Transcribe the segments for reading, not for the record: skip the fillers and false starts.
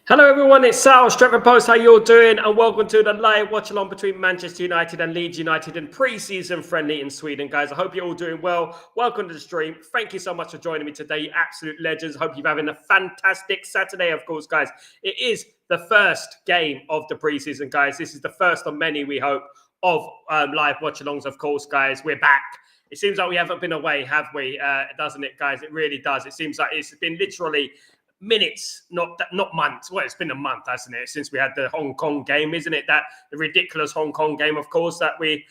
Hello everyone, it's Sal, Stretford Post. How you all doing? And welcome to the live watch along between Manchester United and Leeds United in pre-season friendly in Sweden, guys. I hope you're all doing well. Welcome to the stream. Thank you so much for joining me today, you absolute legends. Hope you're having a fantastic Saturday, of course, guys. It is the first game of the pre-season, guys. This is the first of many, we hope, of live watch-alongs, of course, guys. We're back. It seems like we haven't been away, have we? Doesn't it, guys? It really does. It seems like it's been literally minutes, not months. Well, it's been a month, hasn't it, since we had the Hong Kong game, isn't it? That the ridiculous Hong Kong game, of course, that we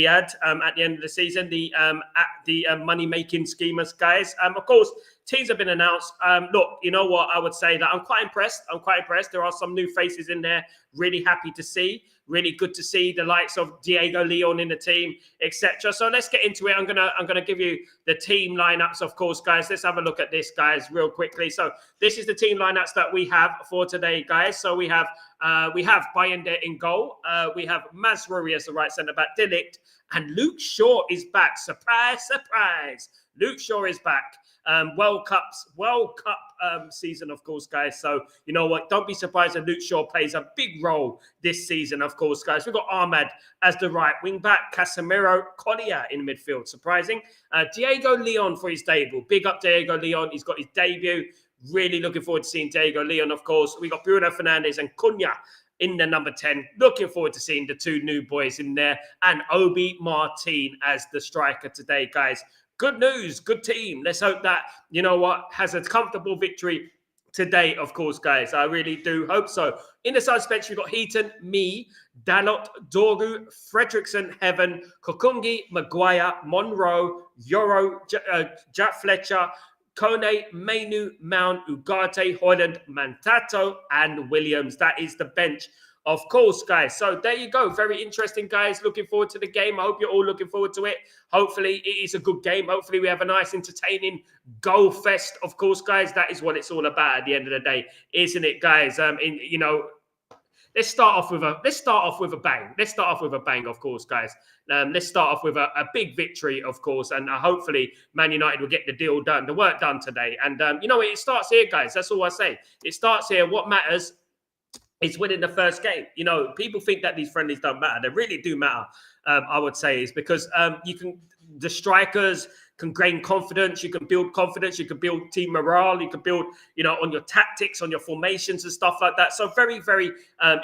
had at the end of the season. The money making schemers, guys. Of course, teams have been announced. Look, you know what? I would say that I'm quite impressed. There are some new faces in there. Really happy to see. Really good to see the likes of Diego Leon in the team, etc. So let's get into it. I'm gonna give you the team lineups, of course, guys. Let's have a look at this, guys, real quickly. So this is the team lineups that we have for today, guys. So we have Bayender in goal. We have Mazraoui as the right centre back, De Ligt, and Luke Shaw is back. Surprise, surprise! Luke Shaw is back. World Cup season, of course, guys. So you know what? Don't be surprised if Luke Shaw plays a big role this season, of course, guys. We've got Ahmad as the right wing back, Casemiro, Collier in midfield. Surprising. Diego Leon for his debut. Big up Diego Leon. He's got his debut. Really looking forward to seeing Diego Leon, of course. We got Bruno Fernandes and Cunha in the number 10. Looking forward to seeing the two new boys in there. And Obi Martin as the striker today, guys. Good news, good team. Let's hope that, you know what, has a comfortable victory today, of course, guys. I really do hope so. In the suspense, we've got Heaton, me, Dalot, Dorgu, Fredrickson, Heaven, Kokungi, Maguire, Monroe, Yoro, Jack Fletcher, Kone, Mainu, Mount, Ugarte, Holland, Mantato, and Williams. That is the bench, of course, guys. So there you go. Very interesting, guys. Looking forward to the game. I hope you're all looking forward to it. Hopefully, it is a good game. Hopefully, we have a nice, entertaining goal fest, of course, guys. That is what it's all about at the end of the day, isn't it, guys? Let's start off with a bang. Let's start off with a bang, of course, guys. Let's start off with a big victory, of course, and hopefully Man United will get the deal done, the work done today. And you know, it starts here, guys. That's all I say. It starts here. What matters is winning the first game. You know, people think that these friendlies don't matter. They really do matter. I would say is because the strikers can gain confidence. You can build confidence. You can build team morale. You can build, you know, on your tactics, on your formations and stuff like that. So very, very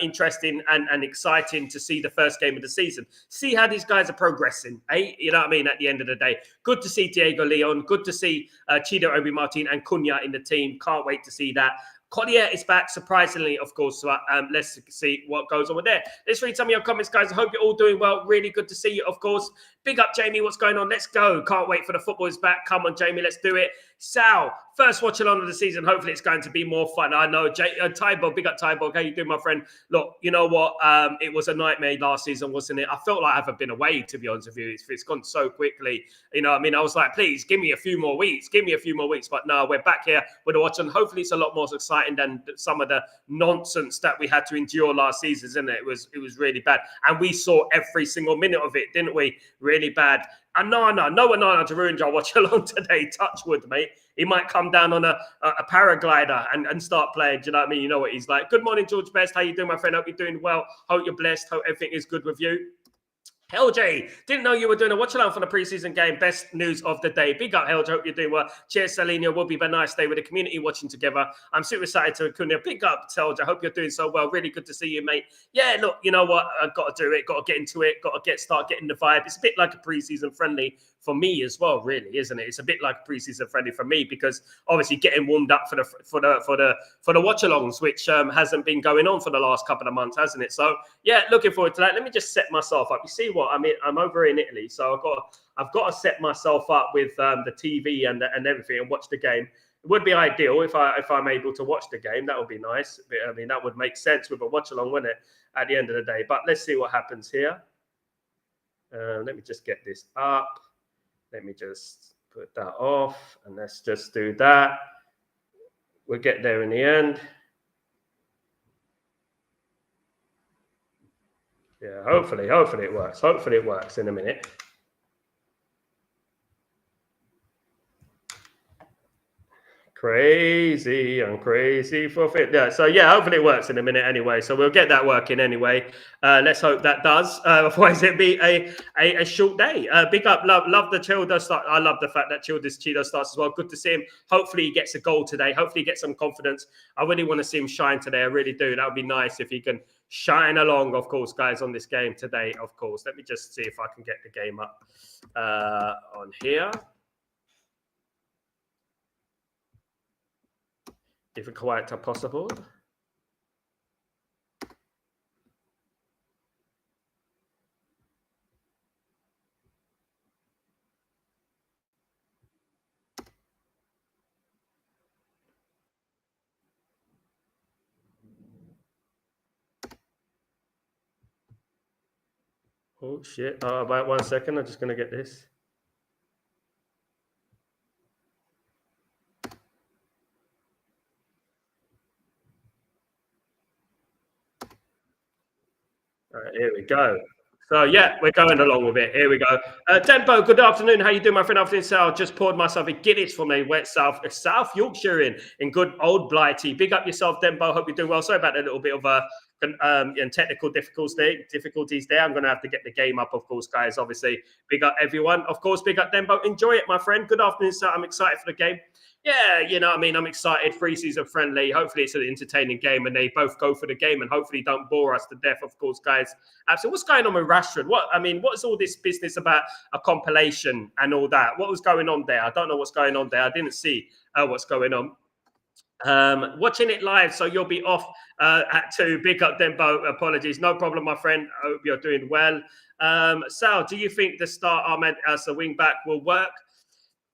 interesting and exciting to see the first game of the season. See how these guys are progressing. You know what I mean? At the end of the day, good to see Diego Leon. Good to see Chido Obi Martin and Cunha in the team. Can't wait to see that. Collier is back, surprisingly, of course. So let's see what goes on with there. Let's read some of your comments, guys. I hope you're all doing well. Really good to see you, of course. Big up, Jamie. What's going on? Let's go. Can't wait for the football is back. Come on, Jamie. Let's do it. Sal, first watch along of the season. Hopefully, it's going to be more fun. I know. Tybog, big up, Tybog. How you doing, my friend? Look, you know what? It was a nightmare last season, wasn't it? I felt like I haven't been away, to be honest with you. It's gone so quickly. You know what I mean? I was like, please, give me a few more weeks. Give me a few more weeks. But no, we're back here with a watch, and hopefully it's a lot more exciting than some of the nonsense that we had to endure last season, isn't it? It was really bad. And we saw every single minute of it, didn't we? Really bad. And no one to ruin your watch along today. Touch wood, mate. He might come down on a paraglider and start playing. Do you know what I mean? You know what he's like. Good morning, George Best. How you doing, my friend? Hope you're doing well. Hope you're blessed. Hope everything is good with you. LJ, didn't know you were doing a watch along for the preseason game. Best news of the day. Big up, LJ. Hope you're doing well. Cheers, Selena. Will be a nice day with the community watching together. I'm super excited to Cunha. Big up, LJ. Hope you're doing so well. Really good to see you, mate. Yeah, look, you know what? I've got to do it. Got to get into it. Got to start getting the vibe. It's a bit like a preseason friendly for me as well, really, isn't it? It's a bit like a preseason friendly for me because obviously getting warmed up for the watch-alongs, which hasn't been going on for the last couple of months, hasn't it? So yeah, looking forward to that. Let me just set myself up. You see what I mean? I'm over in Italy, so I've got to set myself up with the TV and everything and watch the game. It would be ideal if I'm able to watch the game. That would be nice. I mean, that would make sense with a watch-along, wouldn't it? At the end of the day, but let's see what happens here. Let me just get this up. Let me just put that off, and let's just do that. We'll get there in the end. Yeah, hopefully it works. Hopefully it works in a minute. Crazy, I'm crazy for fit. Yeah, so yeah, hopefully it works in a minute anyway. So we'll get that working anyway. Let's hope that does. Otherwise, it'd be a short day. Big up, love the Childer start. I love the fact that Childer's Cheeto starts as well. Good to see him. Hopefully, he gets a goal today. Hopefully, he gets some confidence. I really want to see him shine today. I really do. That would be nice if he can shine along, of course, guys, on this game today. Of course, let me just see if I can get the game up on here. If it's quite possible. Oh shit! About 1 second. I'm just gonna get this. All right, here we go. So yeah, we're going along with it. Here we go. Dembo, good afternoon. How you doing, my friend? Afternoon, Sal. Just poured myself a Guinness from a wet South Yorkshire in good old Blighty. Big up yourself, Dembo. Hope you're doing well. Sorry about a little bit of technical difficulties there. I'm going to have to get the game up, of course, guys. Obviously, big up everyone. Of course, big up Dembo. Enjoy it, my friend. Good afternoon, Sal. I'm excited for the game. Yeah, you know what I mean? I'm excited. Pre-season friendly. Hopefully, it's an entertaining game and they both go for the game and hopefully don't bore us to death, of course, guys. So what's going on with Rashford? What's all this business about a compilation and all that? What was going on there? I don't know what's going on there. I didn't see what's going on. Watching it live, so you'll be off at 2. Big up, Dembo. Apologies. No problem, my friend. I hope you're doing well. Sal, do you think the start Ahmed as a wing back will work?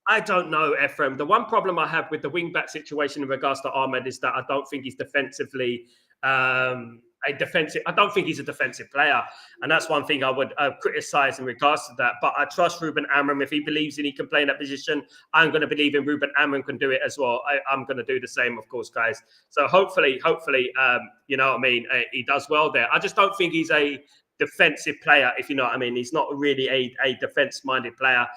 I don't know, Ephraim. The one problem I have with the wing-back situation in regards to Ahmed is that I don't think he's defensively a defensive. I don't think he's a defensive player, and that's one thing I would criticize in regards to that. But I trust Ruben Amorim. If he believes in he can play in that position, I'm going to believe in Ruben Amorim can do it as well. I'm going to do the same, of course, guys. So hopefully, you know what I mean. He does well there. I just don't think he's a defensive player, if you know what I mean. He's not really a defense-minded player.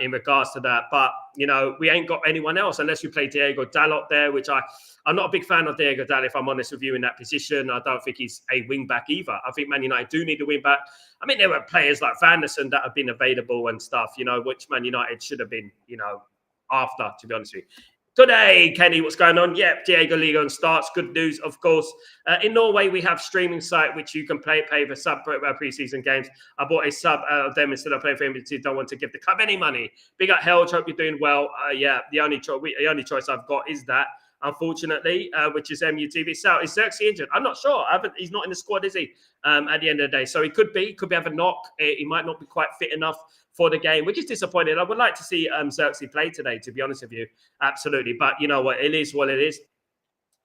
In regards to that, but you know, we ain't got anyone else unless we play Diego Dalot there, which I'm not a big fan of Diego Dalot, if I'm honest with you, in that position. I don't think he's a wing back either. I think Man United do need a wing back. I mean, there were players like Vanderson that have been available and stuff, you know, which Man United should have been, you know, after, to be honest with you. Today, Kenny, what's going on? Yep, Diego Leon starts. Good news, of course. In Norway, we have streaming site which you can pay for sub preseason games. I bought a sub of them instead of playing for him because don't want to give the club any money. Big up, Helge. Hope you're doing well. Yeah, the only choice I've got is that, unfortunately, which is MUTV. So is Xerxes injured? I'm not sure. He's not in the squad, is he? At the end of the day, so he could be have a knock. He might not be quite fit enough for the game, which is disappointing. I would like to see Xerxes play today, to be honest with you. Absolutely. But you know what? It is what it is.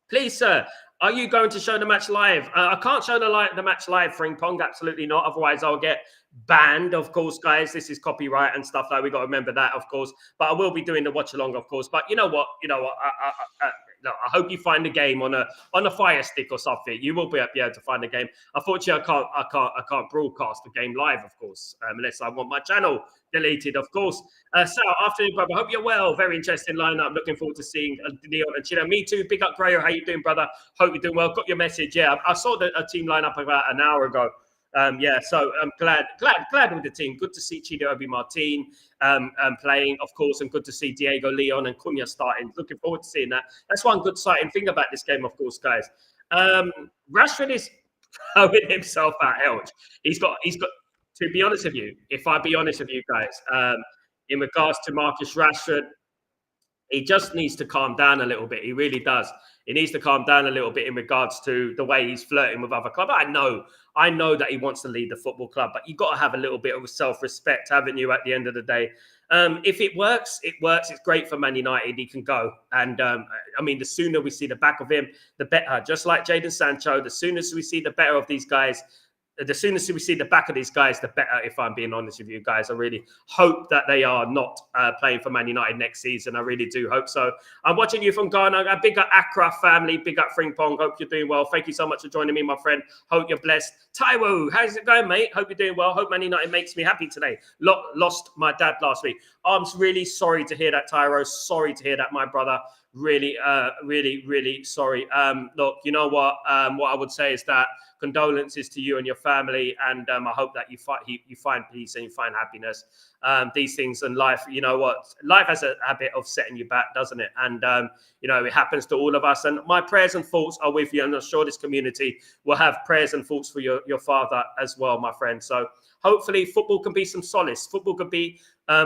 Please, sir, are you going to show the match live? I can't show the match live, Fring Pong. Absolutely not. Otherwise, I'll get banned, of course, guys. This is copyright and stuff like we got to remember that, of course. But I will be doing the watch along, of course. But you know what? I hope you find the game on a Fire Stick or something. You will be able to find the game. Unfortunately, I can't broadcast the game live, of course, unless I want my channel deleted, of course. Sal, afternoon, brother. Hope you're well. Very interesting lineup. Looking forward to seeing Leon and Chino. Me too. Big up, Grayo. How you doing, brother? Hope you're doing well. Got your message. Yeah, I saw the team lineup about an hour ago. So I'm glad with the team. Good to see Chido Obi Martin playing, of course, and good to see Diego Leon and Cunha starting. Looking forward to seeing that. That's one good exciting thing about this game, of course, guys. Rashford is throwing himself out. Helge. He's got. To be honest with you, if I be honest with you guys, in regards to Marcus Rashford, he just needs to calm down a little bit. He really does. He needs to calm down a little bit in regards to the way he's flirting with other clubs. I know that he wants to lead the football club, but you've got to have a little bit of self-respect, haven't you, at the end of the day? If it works, it works. It's great for Man United. He can go. And, the sooner we see the back of him, the better. Just like Jadon Sancho, the sooner we see the better of these guys, the sooner we see the back of these guys, the better, if I'm being honest with you guys. I really hope that they are not playing for Man United next season. I really do hope so. I'm watching you from Ghana. A big up Accra family, big up Frimpong. Hope you're doing well. Thank you so much for joining me, my friend. Hope you're blessed. Taiwo, how's it going, mate? Hope you're doing well. Hope Man United makes me happy today. Lost my dad last week. I'm really sorry to hear that, Tyro. Sorry to hear that, my brother. Really, really sorry. Look, you know what? What I would say is that condolences to you and your family, and I hope that you find peace and you find happiness. These things in life, you know what? Life has a habit of setting you back, doesn't it? And you know, it happens to all of us. And my prayers and thoughts are with you, and I'm sure this community will have prayers and thoughts for your father as well, my friend. So hopefully, football can be some solace. Football could be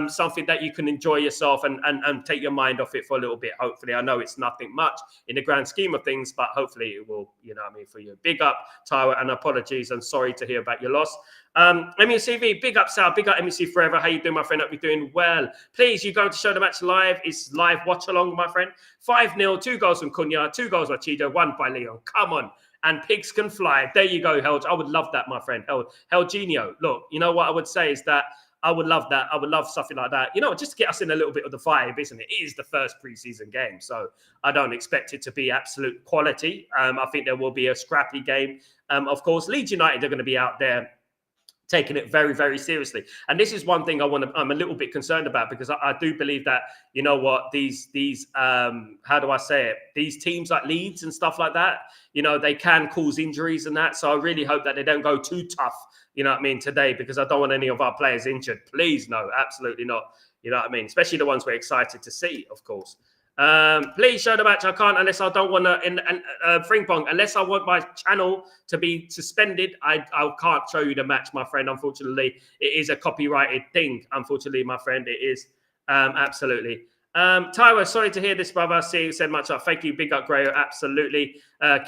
something that you can enjoy yourself and take your mind off it for a little bit. Hopefully, I know it's nothing much in the grand scheme of things, but hopefully it will, you know what I mean, for you. Big up, Tyra, and apologies and sorry to hear about your loss. MECV, big up, Sal, big up, MEC Forever. How you doing, my friend? Hope you're doing well. Please, you go to show the match live. It's live watch along, my friend. 5-0, 2 goals from Cunha, 2 goals by Chido, 1 by Leon. Come on. And pigs can fly. There you go, Helge. I would love that, my friend. Helgenio. Look, you know what I would say is that I would love that. I would love something like that. You know, just to get us in a little bit of the vibe, isn't it? It is the first preseason game, so I don't expect it to be absolute quality. I think there will be a scrappy game. Of course, Leeds United are going to be out there taking it very, very seriously. And this is one thing I'm a little bit concerned about, because I do believe that, you know what, these how do I say it? These teams like Leeds and stuff like that, you know, they can cause injuries and that. So I really hope that they don't go too tough, you know what I mean, today, because I don't want any of our players injured. Please, no, absolutely not. You know what I mean? Especially the ones we're excited to see, of course. Please show the match. I can't unless I don't want to, Frimpong, unless I want my channel to be suspended. I can't show you the match, my friend. Unfortunately, it is a copyrighted thing. Unfortunately, my friend, it is. Absolutely. Tyra, sorry to hear this, brother. See you said much up. Thank you. Big up, Grayo. Absolutely.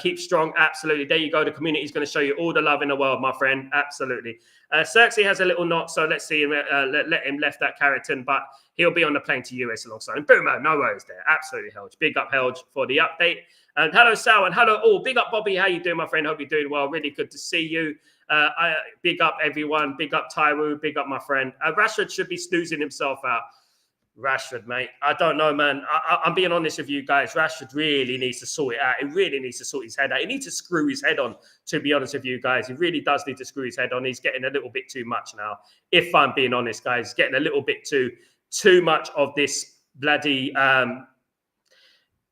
Keep strong. Absolutely. There you go. The community is going to show you all the love in the world, my friend. Absolutely. Xerxes has a little knot, so let's see him. Let him left that Carrington, but he'll be on the plane to US alongside him. Boomer, no worries there. Absolutely, Helge. Big up, Helge, for the update. And hello, Sal, and hello all. Big up, Bobby. How you doing, my friend? Hope you're doing well. Really good to see you. Big up, everyone. Big up, Tyru. Big up, my friend. Rashford should be snoozing himself out. Rashford, mate. I don't know, man. I'm being honest with you guys. Rashford really needs to sort it out. He really needs to sort his head out. He needs to screw his head on, to be honest with you guys. He really does need to screw his head on. He's getting a little bit too much now. If I'm being honest, guys, he's getting a little bit too much of this bloody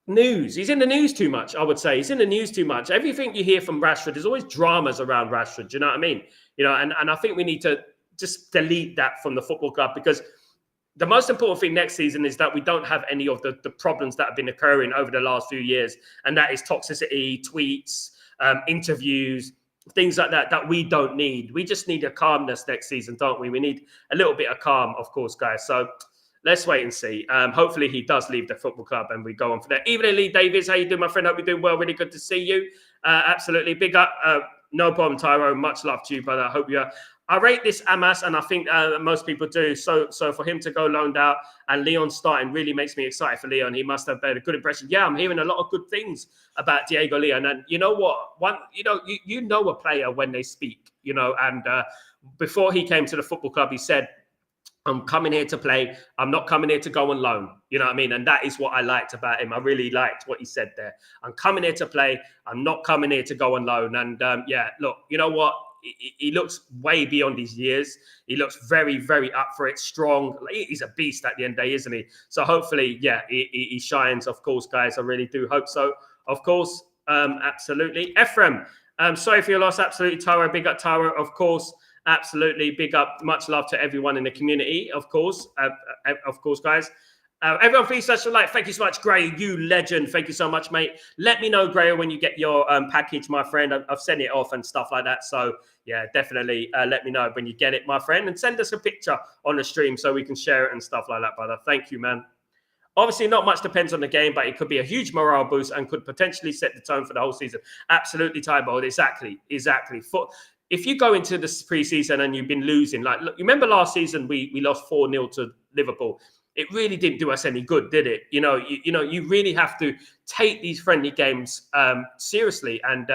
news. He's in the news too much, I would say. He's in the news too much. Everything you hear from Rashford, there's always dramas around Rashford. Do you know what I mean? You know, and I think we need to just delete that from the football club, because the most important thing next season is that we don't have any of the problems that have been occurring over the last few years. And that is toxicity, tweets, interviews, things like that we don't need. We just need a calmness next season, don't we? We need a little bit of calm, of course, guys. So let's wait and see. Hopefully he does leave the football club and we go on for that. Evening, Lee Davies. How you doing, my friend? Hope you're doing well. Really good to see you. Absolutely. Big up. No problem, Tyro. Much love to you, brother. I hope you're... I rate this Amas, and I think most people do. So for him to go loaned out and Leon starting really makes me excited for Leon. He must have made a good impression. Yeah, I'm hearing a lot of good things about Diego Leon. And you know what? You know a player when they speak, you know. And before he came to the football club, he said, I'm coming here to play. I'm not coming here to go on loan. You know what I mean? And that is what I liked about him. I really liked what he said there. I'm coming here to play. I'm not coming here to go on loan. And yeah, look, you know what? He looks way beyond his years. He looks very, very up for it, strong. He's a beast at the end of the day, isn't he? So hopefully, yeah, he shines, of course, guys. I really do hope so. Of course, absolutely. Ephraim, sorry for your loss. Absolutely, Tara. Big up, Tara, of course. Absolutely. Big up. Much love to everyone in the community, of course. Of course, guys. Everyone, please touch the like. Thank you so much, Gray. You legend. Thank you so much, mate. Let me know, Gray, when you get your package, my friend. I've sent it off and stuff like that. So, yeah, definitely let me know when you get it, my friend. And send us a picture on the stream so we can share it and stuff like that, brother. Thank you, man. Obviously, not much depends on the game, but it could be a huge morale boost and could potentially set the tone for the whole season. Absolutely, Tybold. Exactly. If you go into this preseason and you've been losing, like, look, you remember last season we lost 4-0 to Liverpool. It really didn't do us any good, did it? You know, you really have to take these friendly games seriously and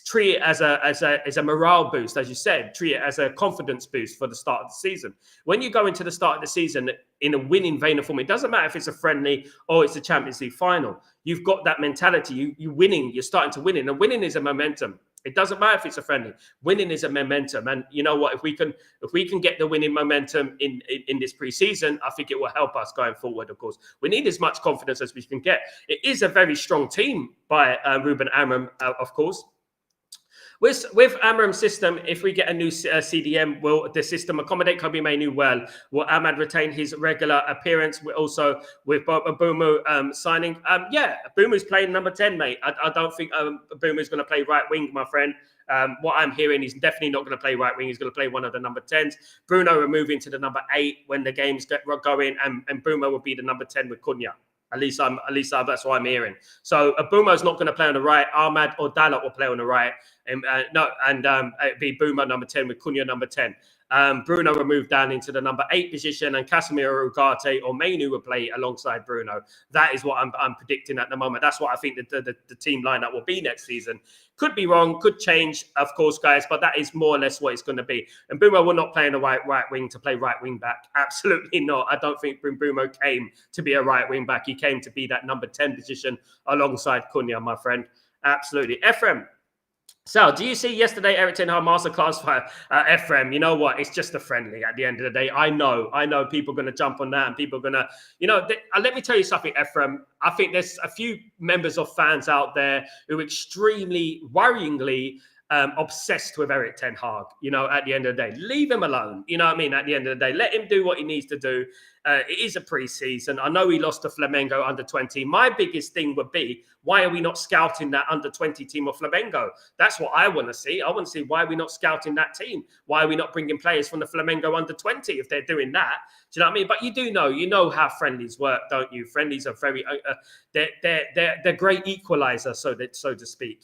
treat it as a morale boost, as you said. Treat it as a confidence boost for the start of the season. When you go into the start of the season in a winning vein of form, it doesn't matter if it's a friendly or it's a Champions League final. You've got that mentality. You winning. You're starting to win, and winning is a momentum. It doesn't matter if it's a friendly. Winning is a momentum, and you know what? If we can get the winning momentum in this preseason, I think it will help us going forward. Of course, we need as much confidence as we can get. It is a very strong team by Ruben Amorim, of course. With Amram's system, if we get a new CDM, will the system accommodate Kobe Mainoo well? Will Ahmad retain his regular appearance? Also, with Mbeumo signing, yeah, Mbeumo's playing number 10, mate. I don't think Mbeumo's going to play right wing, my friend. What I'm hearing, he's definitely not going to play right wing. He's going to play one of the number 10s. Bruno will move into the number 8 when the games get going, and Mbeumo will be the number 10 with Cunha. At least that's what I'm hearing. So Mbeumo's not going to play on the right. Ahmad or Dalot will play on the right. It'd be Mbeumo number 10 with Cunha number 10. Bruno will move down into the number 8 position, and Casemiro, Ugarte, or Mainoo will play alongside Bruno. That is what I'm predicting at the moment. That's what I think the team lineup will be next season. Could be wrong, could change, of course, guys, but that is more or less what it's going to be. And Mbeumo will not play in the right wing to play right wing back. Absolutely not. I don't think Mbeumo came to be a right wing back. He came to be that number 10 position alongside Cunha, my friend. Absolutely. Ephraim. So, do you see yesterday Eric Ten Hag masterclass for Ephraim? You know what? It's just a friendly at the end of the day. I know people are going to jump on that, and people are going to, let me tell you something, Ephraim. I think there's a few members of fans out there who are extremely worryingly obsessed with Eric Ten Hag, at the end of the day. Leave him alone, you know what I mean? At the end of the day, let him do what he needs to do. It is a pre-season. I know he lost to Flamengo under 20. My biggest thing would be, why are we not scouting that under 20 team of Flamengo? That's what I want to see. I want to see why are we not scouting that team? Why are we not bringing players from the Flamengo under 20 if they're doing that? Do you know what I mean? But you know how friendlies work, don't you? Friendlies are very, they're great equalizer, so to speak.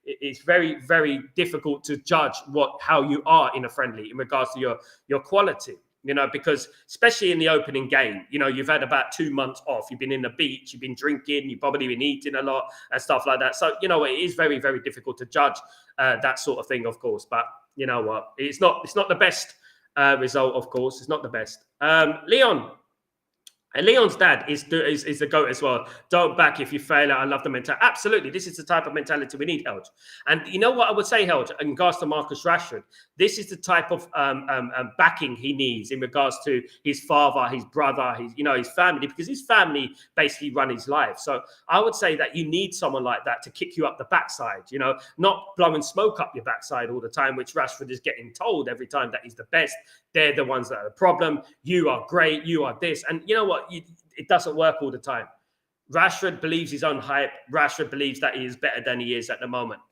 It's very, very difficult to judge how you are in a friendly in regards to your quality. Because especially in the opening game, you've had about 2 months off. You've been in the beach, you've been drinking, you've probably been eating a lot and stuff like that. So, it is very, very difficult to judge that sort of thing, of course. But you know what? It's not the best result, of course. It's not the best. Leon. And Leon's dad is the GOAT as well. Don't back if you fail. I love the mentality. Absolutely. This is the type of mentality we need, Helge. And you know what I would say, Helge, in regards to Marcus Rashford? This is the type of backing he needs in regards to his father, his brother, his family, because his family basically run his life. So I would say that you need someone like that to kick you up the backside, not blowing smoke up your backside all the time, which Rashford is getting told every time that he's the best. They're the ones that are the problem. You are great. You are this. And you know what? It doesn't work all the time. Rashford believes his own hype. Rashford believes that he is better than he is at the moment.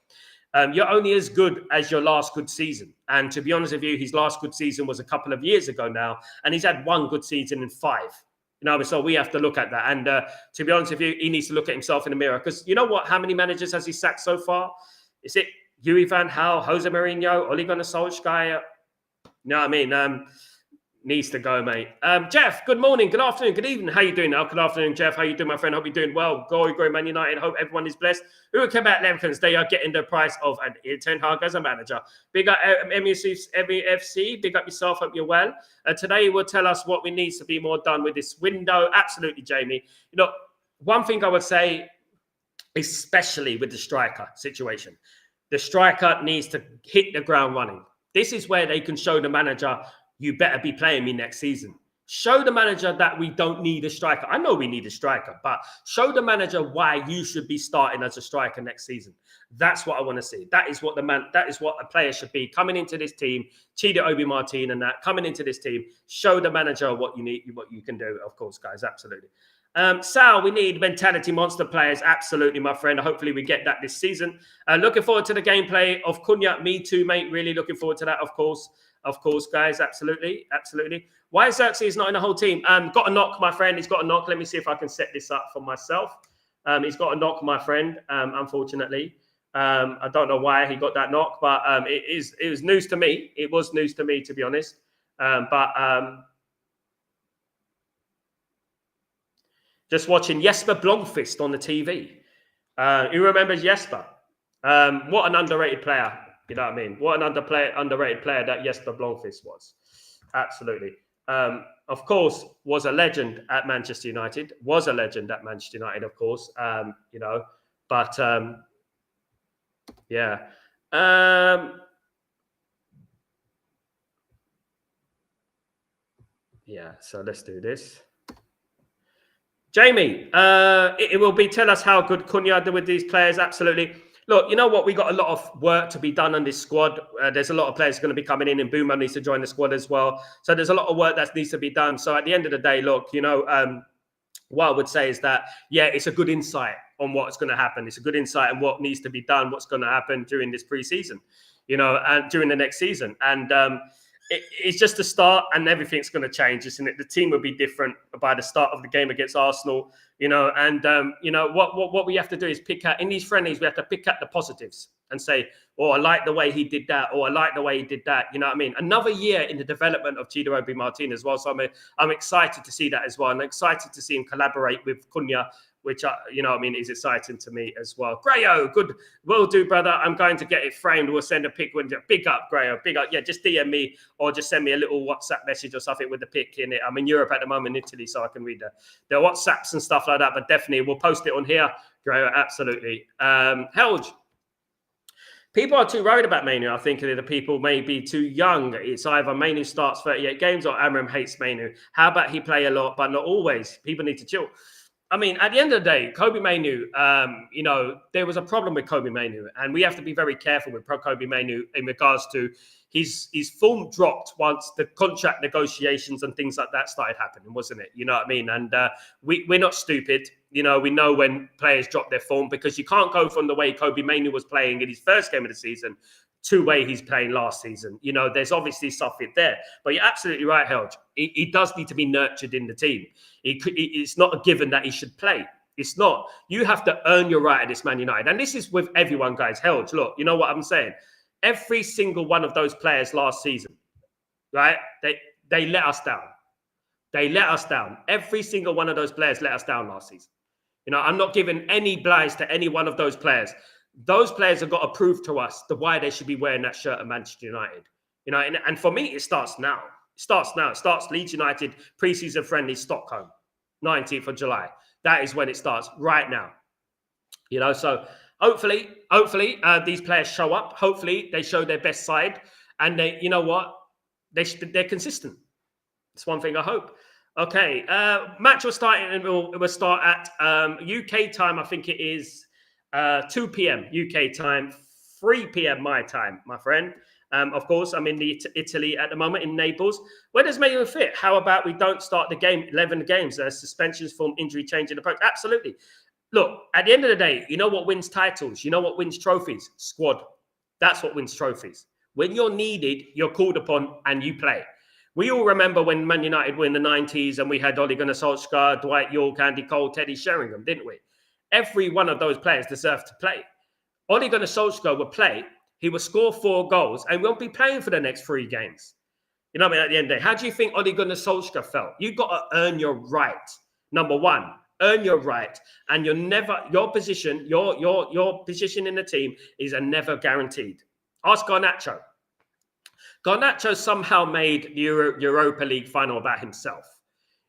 You're only as good as your last good season. And to be honest with you, his last good season was a couple of years ago now. And he's had one good season in 5. So we have to look at that. And to be honest with you, he needs to look at himself in the mirror. Because you know what? How many managers has he sacked so far? Is it Louis van Gaal, Jose Mourinho, Ole Gunnar Solskjaer? You know what I mean? Needs to go, mate. Jeff, good morning, good afternoon, good evening. How you doing now? Good afternoon, Jeff. How you doing, my friend? Hope you're doing well. Go, Man United. Hope everyone is blessed. Who came out Lemkins? They are getting the price of an Ten Hag as a manager. Big up MEFC. Big up yourself. Hope you're well. Today will tell us what we need to be more done with this window. Absolutely, Jamie. One thing I would say, especially with the striker situation, the striker needs to hit the ground running. This is where they can show the manager, you better be playing me next season. Show the manager that we don't need a striker. I know we need a striker, but show the manager why you should be starting as a striker next season. That's what I want to see. That is what a player should be coming into this team. Chidi Obi Martin and that coming into this team. Show the manager what you need, what you can do. Of course, guys, absolutely. Sal, we need mentality monster players. Absolutely, my friend. Hopefully we get that this season. Looking forward to the gameplay of Cunha. Me too, mate. Really looking forward to that, of course. Of course, guys. Absolutely. Absolutely. Why Xerxes not in the whole team? Got a knock, my friend. He's got a knock. Let me see if I can set this up for myself. He's got a knock, my friend, unfortunately. I don't know why he got that knock, but it was news to me. It was news to me, to be honest. Just watching Jesper Blomqvist on the TV. Who remembers Jesper? What an underrated player. You know what I mean? What an underrated player that Jesper Blomqvist was. Absolutely. Of course, was a legend at Manchester United. Was a legend at Manchester United, of course. You know, but yeah. Yeah, so let's do this. Jamie, it will be tell us how good Cunha did with these players. Absolutely. Look, you know what? We got a lot of work to be done on this squad. There's a lot of players going to be coming in, and Boomer needs to join the squad as well. So there's a lot of work that needs to be done. So at the end of the day, look, you know, what I would say is that, yeah, it's a good insight on what's going to happen. It's a good insight on what needs to be done, what's going to happen during this preseason, you know, and during the next season. And it's just a start, and everything's going to change, isn't it? The team will be different by the start of the game against Arsenal, you know. And you know what we have to do is pick out in these friendlies. We have to pick out the positives and say, "Oh, I like the way he did that," or "I like the way he did that." You know what I mean? Another year in the development of Chido Obi Martin as well. So I'm excited to see that as well. I'm excited to see him collaborate with Cunha, which, you know, I mean, is exciting to me as well. Grayo, good. Will do, brother. I'm going to get it framed. We'll send a pic. Big up, Grayo. Big up. Yeah, just DM me or just send me a little WhatsApp message or something with the pic in it. I'm in Europe at the moment, Italy, so I can read the WhatsApps and stuff like that. But definitely, we'll post it on here, Grayo. Absolutely. Helge. People are too worried about Mainu. I think the people may be too young. It's either Mainu starts 38 games or Amram hates Mainu. How about he play a lot, but not always? People need to chill. I mean, at the end of the day, Kobbie Mainoo, you know, there was a problem with Kobbie Mainoo, and we have to be very careful with Kobbie Mainoo in regards to his form dropped once the contract negotiations and things like that started happening, wasn't it? You know what I mean? And we're not stupid. You know, we know when players drop their form, because you can't go from the way Kobbie Mainoo was playing in his first game of the season to the way he's playing last season. You know, there's obviously something there. But you're absolutely right, Helge. He does need to be nurtured in the team. It's not a given that he should play. It's not. You have to earn your right at this Man United. And this is with everyone, guys. Helge, look, you know what I'm saying? Every single one of those players last season, right? They let us down. They let us down. Every single one of those players let us down last season. You know, I'm not giving any blights to any one of those players. Those players have got to prove to us why they should be wearing that shirt at Manchester United. You know, and for me, it starts now. It starts now. It starts Leeds United pre-season friendly Stockholm, 19th of July. That is when it starts, right now. You know, so hopefully, these players show up. Hopefully, they show their best side, and they, you know what, they're consistent. It's one thing I hope. Okay, match will start and it will start at UK time. I think it is 2 p.m. UK time, 3 p.m. my time, my friend. Of course, I'm in Italy at the moment, in Naples. Where does Mayu fit? How about we don't start the game, 11 games, suspensions from injury change in approach? Absolutely. Look, at the end of the day, you know what wins titles? You know what wins trophies? Squad. That's what wins trophies. When you're needed, you're called upon and you play. We all remember when Man United were in the 90s and we had Ole Gunnar Solskjaer, Dwight York, Andy Cole, Teddy Sheringham, didn't we? Every one of those players deserved to play. Ole Gunnar Solskjaer would play. He will score 4 goals and won't be playing for the next 3 games. You know what I mean? At the end of the day, how do you think Ole Gunnar Solskjaer felt? You've got to earn your right. Number one, earn your right. And your position in the team is never guaranteed. Ask Garnacho. Garnacho somehow made the Europa League final about himself,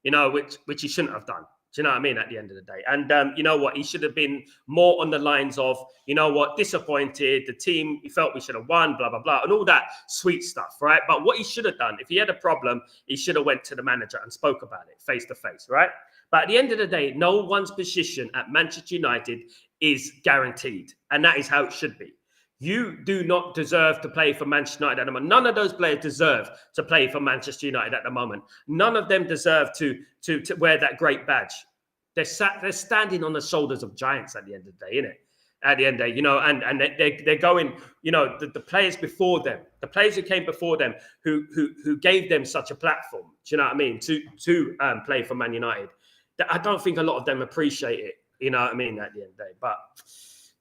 you know, which he shouldn't have done. Do you know what I mean? At the end of the day. And you know what? He should have been more on the lines of, you know what, disappointed, the team, he felt we should have won, blah, blah, blah, and all that sweet stuff, right? But what he should have done, if he had a problem, he should have went to the manager and spoke about it face to face, right? But at the end of the day, no one's position at Manchester United is guaranteed. And that is how it should be. You do not deserve to play for Manchester United at the moment. None of those players deserve to play for Manchester United at the moment. None of them deserve to wear that great badge. They're standing on the shoulders of giants at the end of the day, innit? At the end of the day, you know, and they're going, you know, the players before them, the players who came before them, who gave them such a platform, do you know what I mean, to play for Man United. I don't think a lot of them appreciate it, you know what I mean, at the end of the day. But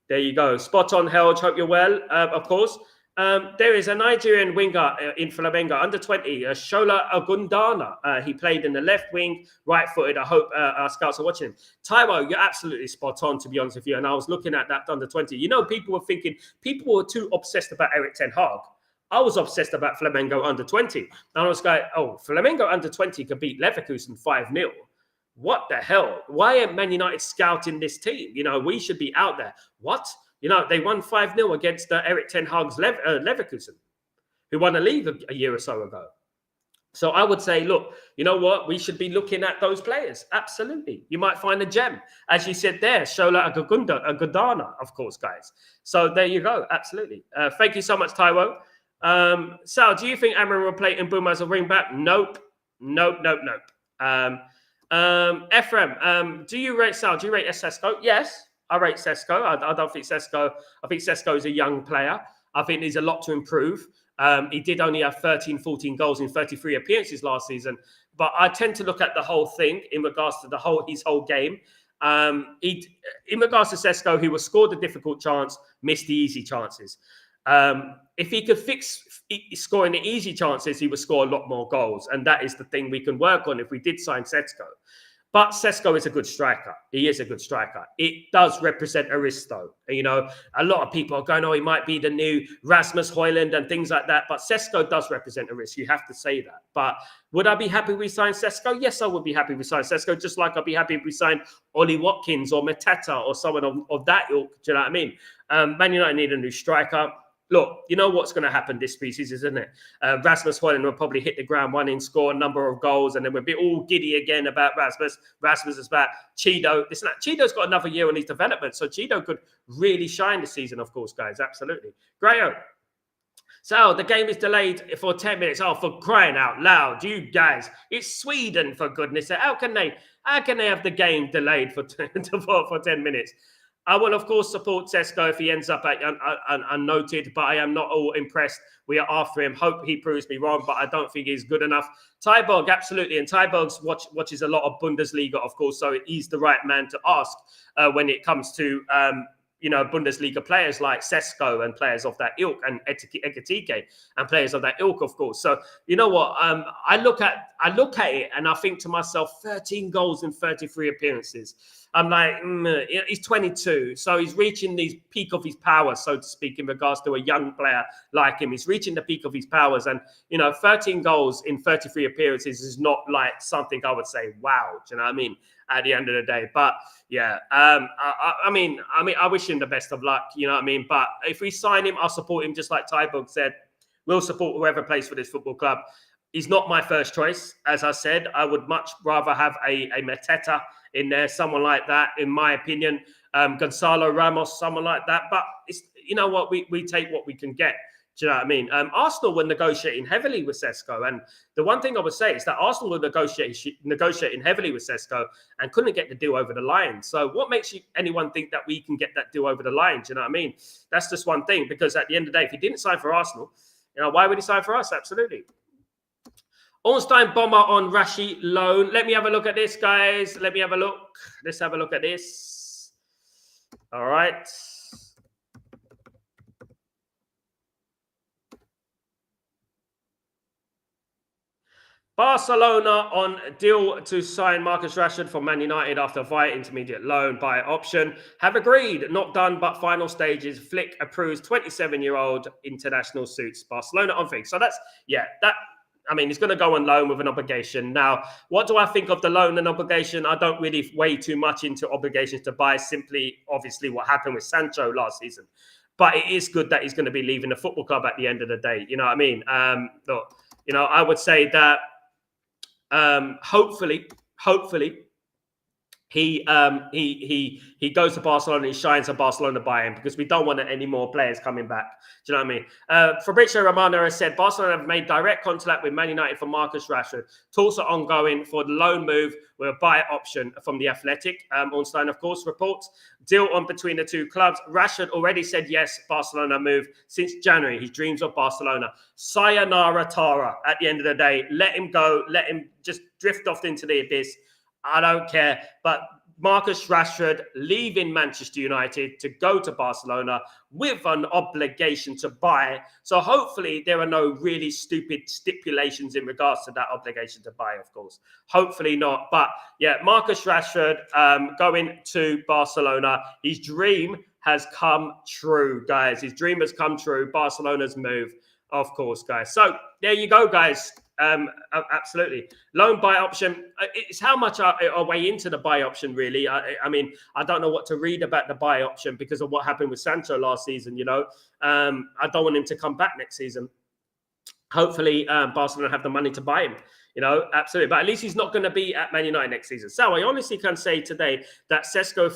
there you go. Spot on, Helge. Hope you're well, of course. There is a Nigerian winger in Flamengo, under 20, Shola Agundana. He played in the left wing, right-footed. I hope our scouts are watching him. Taiwo, you're absolutely spot on, to be honest with you. And I was looking at that under 20. You know, people were too obsessed about Eric Ten Hag. I was obsessed about Flamengo under 20. And I was like, oh, Flamengo under 20 could beat Leverkusen 5-0. What the hell? Why are Man United scouting this team? You know, we should be out there. What? You know, they won 5-0 against Eric Ten Hag's Leverkusen, who won a league a year or so ago. So I would say, look, you know what? We should be looking at those players. Absolutely. You might find a gem. As you said there, Shola Agundana, of course, guys. So there you go. Absolutely. Thank you so much, Taiwo. Sal, do you think Amram will play Mbuma as a wing back? Nope. Ephraim, do you rate Sesko? Yes. I rate Sesko. I don't think Sesko. I think Sesko is a young player. I think there's a lot to improve. He did only have 13, 14 goals in 33 appearances last season. But I tend to look at the whole thing in regards to his whole game. In regards to Sesko, he was scored a difficult chance, missed the easy chances. If he could fix scoring the easy chances, he would score a lot more goals. And that is the thing we can work on if we did sign Sesko. But Sesko is a good striker. He is a good striker. It does represent a risk, though. You know, a lot of people are going, oh, he might be the new Rasmus Højlund and things like that. But Sesko does represent a risk. You have to say that. But would I be happy we signed Sesko? Yes, I would be happy we signed Sesko, just like I'd be happy if we signed Ollie Watkins or Mateta or someone of that ilk. Do you know what I mean? Man United need a new striker. Look, you know what's going to happen this preseason, isn't it? Rasmus Højlund will probably hit the ground running, score a number of goals, and then we'll be all giddy again about Rasmus. Rasmus is back. Cheeto. Cheeto's got another year on his development, so Cheeto could really shine this season, of course, guys. Absolutely. Grayo. So the game is delayed for 10 minutes. Oh, for crying out loud, you guys. It's Sweden, for goodness sake. How can they have the game delayed for 10 minutes? I will, of course, support Sesko if he ends up at unnoted, but I am not all impressed. We are after him. Hope he proves me wrong, but I don't think he's good enough. Tyborg, absolutely. And Tyborg watches a lot of Bundesliga, of course, so he's the right man to ask when it comes to Bundesliga players like Sesko and players of that ilk, and Ekitike and players of that ilk, of course. So you know what? I look at it and I think to myself, 13 goals in 33 appearances. I'm like, he's 22, so he's reaching the peak of his powers, so to speak, in regards to a young player like him. He's reaching the peak of his powers, and 13 goals in 33 appearances is not like something I would say, wow. Do you know what I mean? At the end of the day, but yeah, I mean, I wish him the best of luck. You know what I mean? But if we sign him, I'll support him, just like Tyborg said. We'll support whoever plays for this football club. He's not my first choice, as I said. I would much rather have a Mateta in there, someone like that, in my opinion. Gonzalo Ramos, someone like that. But it's, you know what, we take what we can get. Do you know what I mean? Arsenal were negotiating heavily with Sesko. And the one thing I would say is that Arsenal were negotiating heavily with Sesko and couldn't get the deal over the line. So what makes anyone think that we can get that deal over the line? Do you know what I mean? That's just one thing. Because at the end of the day, if he didn't sign for Arsenal, why would he sign for us? Absolutely. Ornstein Bomber on Rashi loan. Let me have a look at this, guys. Let me have a look. Let's have a look at this. All right. Barcelona on deal to sign Marcus Rashford for Man United after via intermediate loan by option. Have agreed. Not done, but final stages. Flick approves 27-year-old international suits Barcelona on things. So that's, he's going to go on loan with an obligation. Now, what do I think of the loan and obligation? I don't really weigh too much into obligations to buy, simply, obviously, what happened with Sancho last season. But it is good that he's going to be leaving the football club at the end of the day. You know what I mean? I would say that hopefully he goes to Barcelona and he shines at Barcelona by him, because we don't want any more players coming back. Do you know what I mean? Fabrizio Romano has said Barcelona have made direct contact with Man United for Marcus Rashford. Talks are ongoing for the loan move with a buy option from the Athletic. Ornstein, of course, reports deal on between the two clubs. Rashford already said yes, Barcelona move since January. He dreams of Barcelona. Sayonara Tara. At the end of the day, let him go. Let him just drift off into the abyss. I don't care. But Marcus Rashford leaving Manchester United to go to Barcelona with an obligation to buy. So hopefully there are no really stupid stipulations in regards to that obligation to buy, of course. Hopefully not. But yeah, Marcus Rashford going to Barcelona. His dream has come true, guys. His dream has come true. Barcelona's move, of course, guys. So there you go, guys. Absolutely. Loan buy option. It's how much I weigh into the buy option, really. I mean, I don't know what to read about the buy option because of what happened with Sancho last season, you know. I don't want him to come back next season. Hopefully, Barcelona have the money to buy him. You know, absolutely. But at least he's not going to be at Man United next season. So I honestly can say today that Sesko